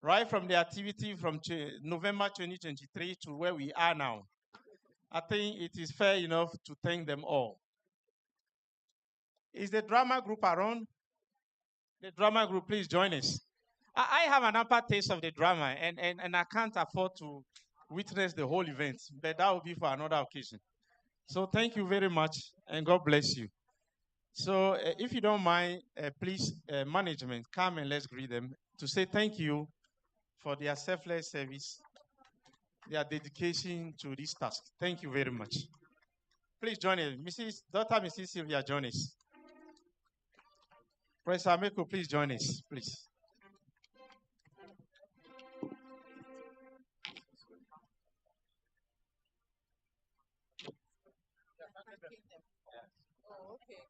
right from the activity from November 2023 to where we are now. I think it is fair enough to thank them all. Is the drama group around? The drama group, please join us. I have an upper taste of the drama, and I can't afford to witness the whole event, but that will be for another occasion. So thank you very much, and God bless you. So if you don't mind, please, management, come and let's greet them to say thank you for their selfless service, their dedication to this task. Thank you very much. Please join us. Mrs. Sylvia, join us. Professor Ameko, please join us, please. Oh, okay.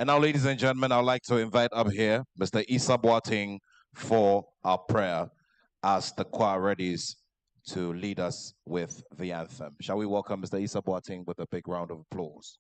And now, ladies and gentlemen, I'd like to invite up here Mr. Issa Boateng for our prayer as the choir readies to lead us with the anthem. Shall we welcome Mr. Issa Boateng with a big round of applause?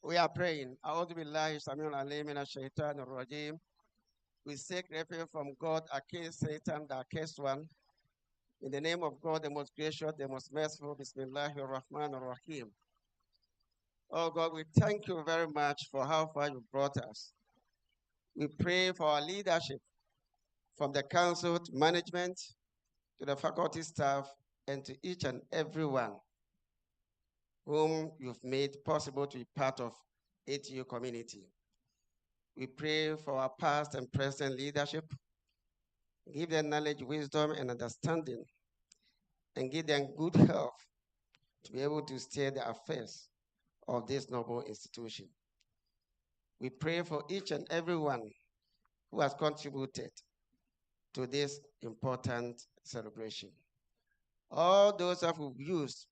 We are praying. A'udhu billahi samiyul alim minash shaitanir rajim. We seek refuge from God against Satan, the accursed one. In the name of God, the most gracious, the most merciful, Bismillahir Rahmanir Rahim. Oh God, we thank you very much for how far you brought us. We pray for our leadership, from the council to management, to the faculty staff, and to each and every one whom you've made possible to be part of ATU community. We pray for our past and present leadership. Give them knowledge, wisdom, and understanding, and give them good health to be able to steer the affairs of this noble institution. We pray for each and every one who has contributed to this important celebration. All those that we've used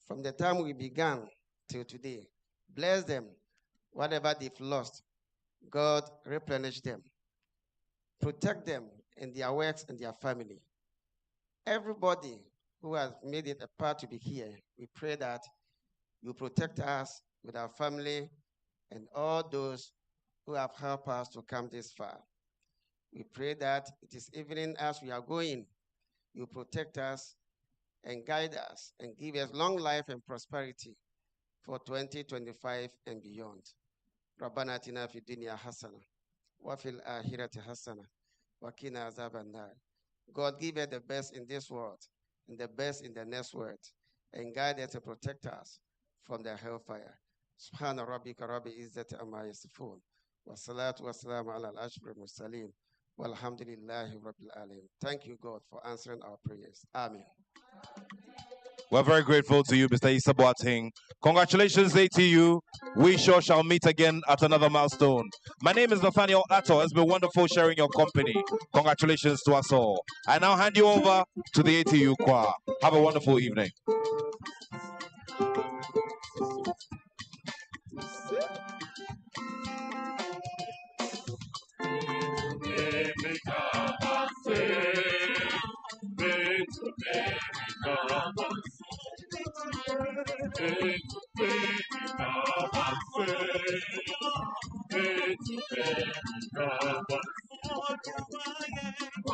from the time we began till today, bless them. Whatever they've lost, God replenish them. Protect them in their works and their family. Everybody who has made it a part to be here, we pray that you protect us with our family and all those who have helped us to come this far. We pray that it is evening as we are going, you protect us and guide us and give us long life and prosperity for 2025 and beyond. ربنا آتنا في الدنيا حسنة وفي الآخرة حسنة وقنا عذاب النار. God, give us the best in this world and the best in the next world, and guide us and protect us from the hellfire. Subhana rabbika rabbi izzati amma yasifun. Wa salatu wa salamu ala al-ashri mursaleen. Walhamdulillahi rabbil alamin. Thank you, God, for answering our prayers. Amen. We're very grateful to you, Mr. Issa Boateng. Congratulations, ATU. We sure shall meet again at another milestone. My name is Nathaniel Atto. It's been wonderful sharing your company. Congratulations to us all. I now hand you over to the ATU choir. Have a wonderful evening.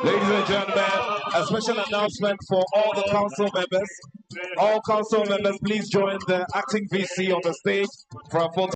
Ladies and gentlemen, a special announcement for all the council members. All council members, please join the acting VC on the stage for a photo.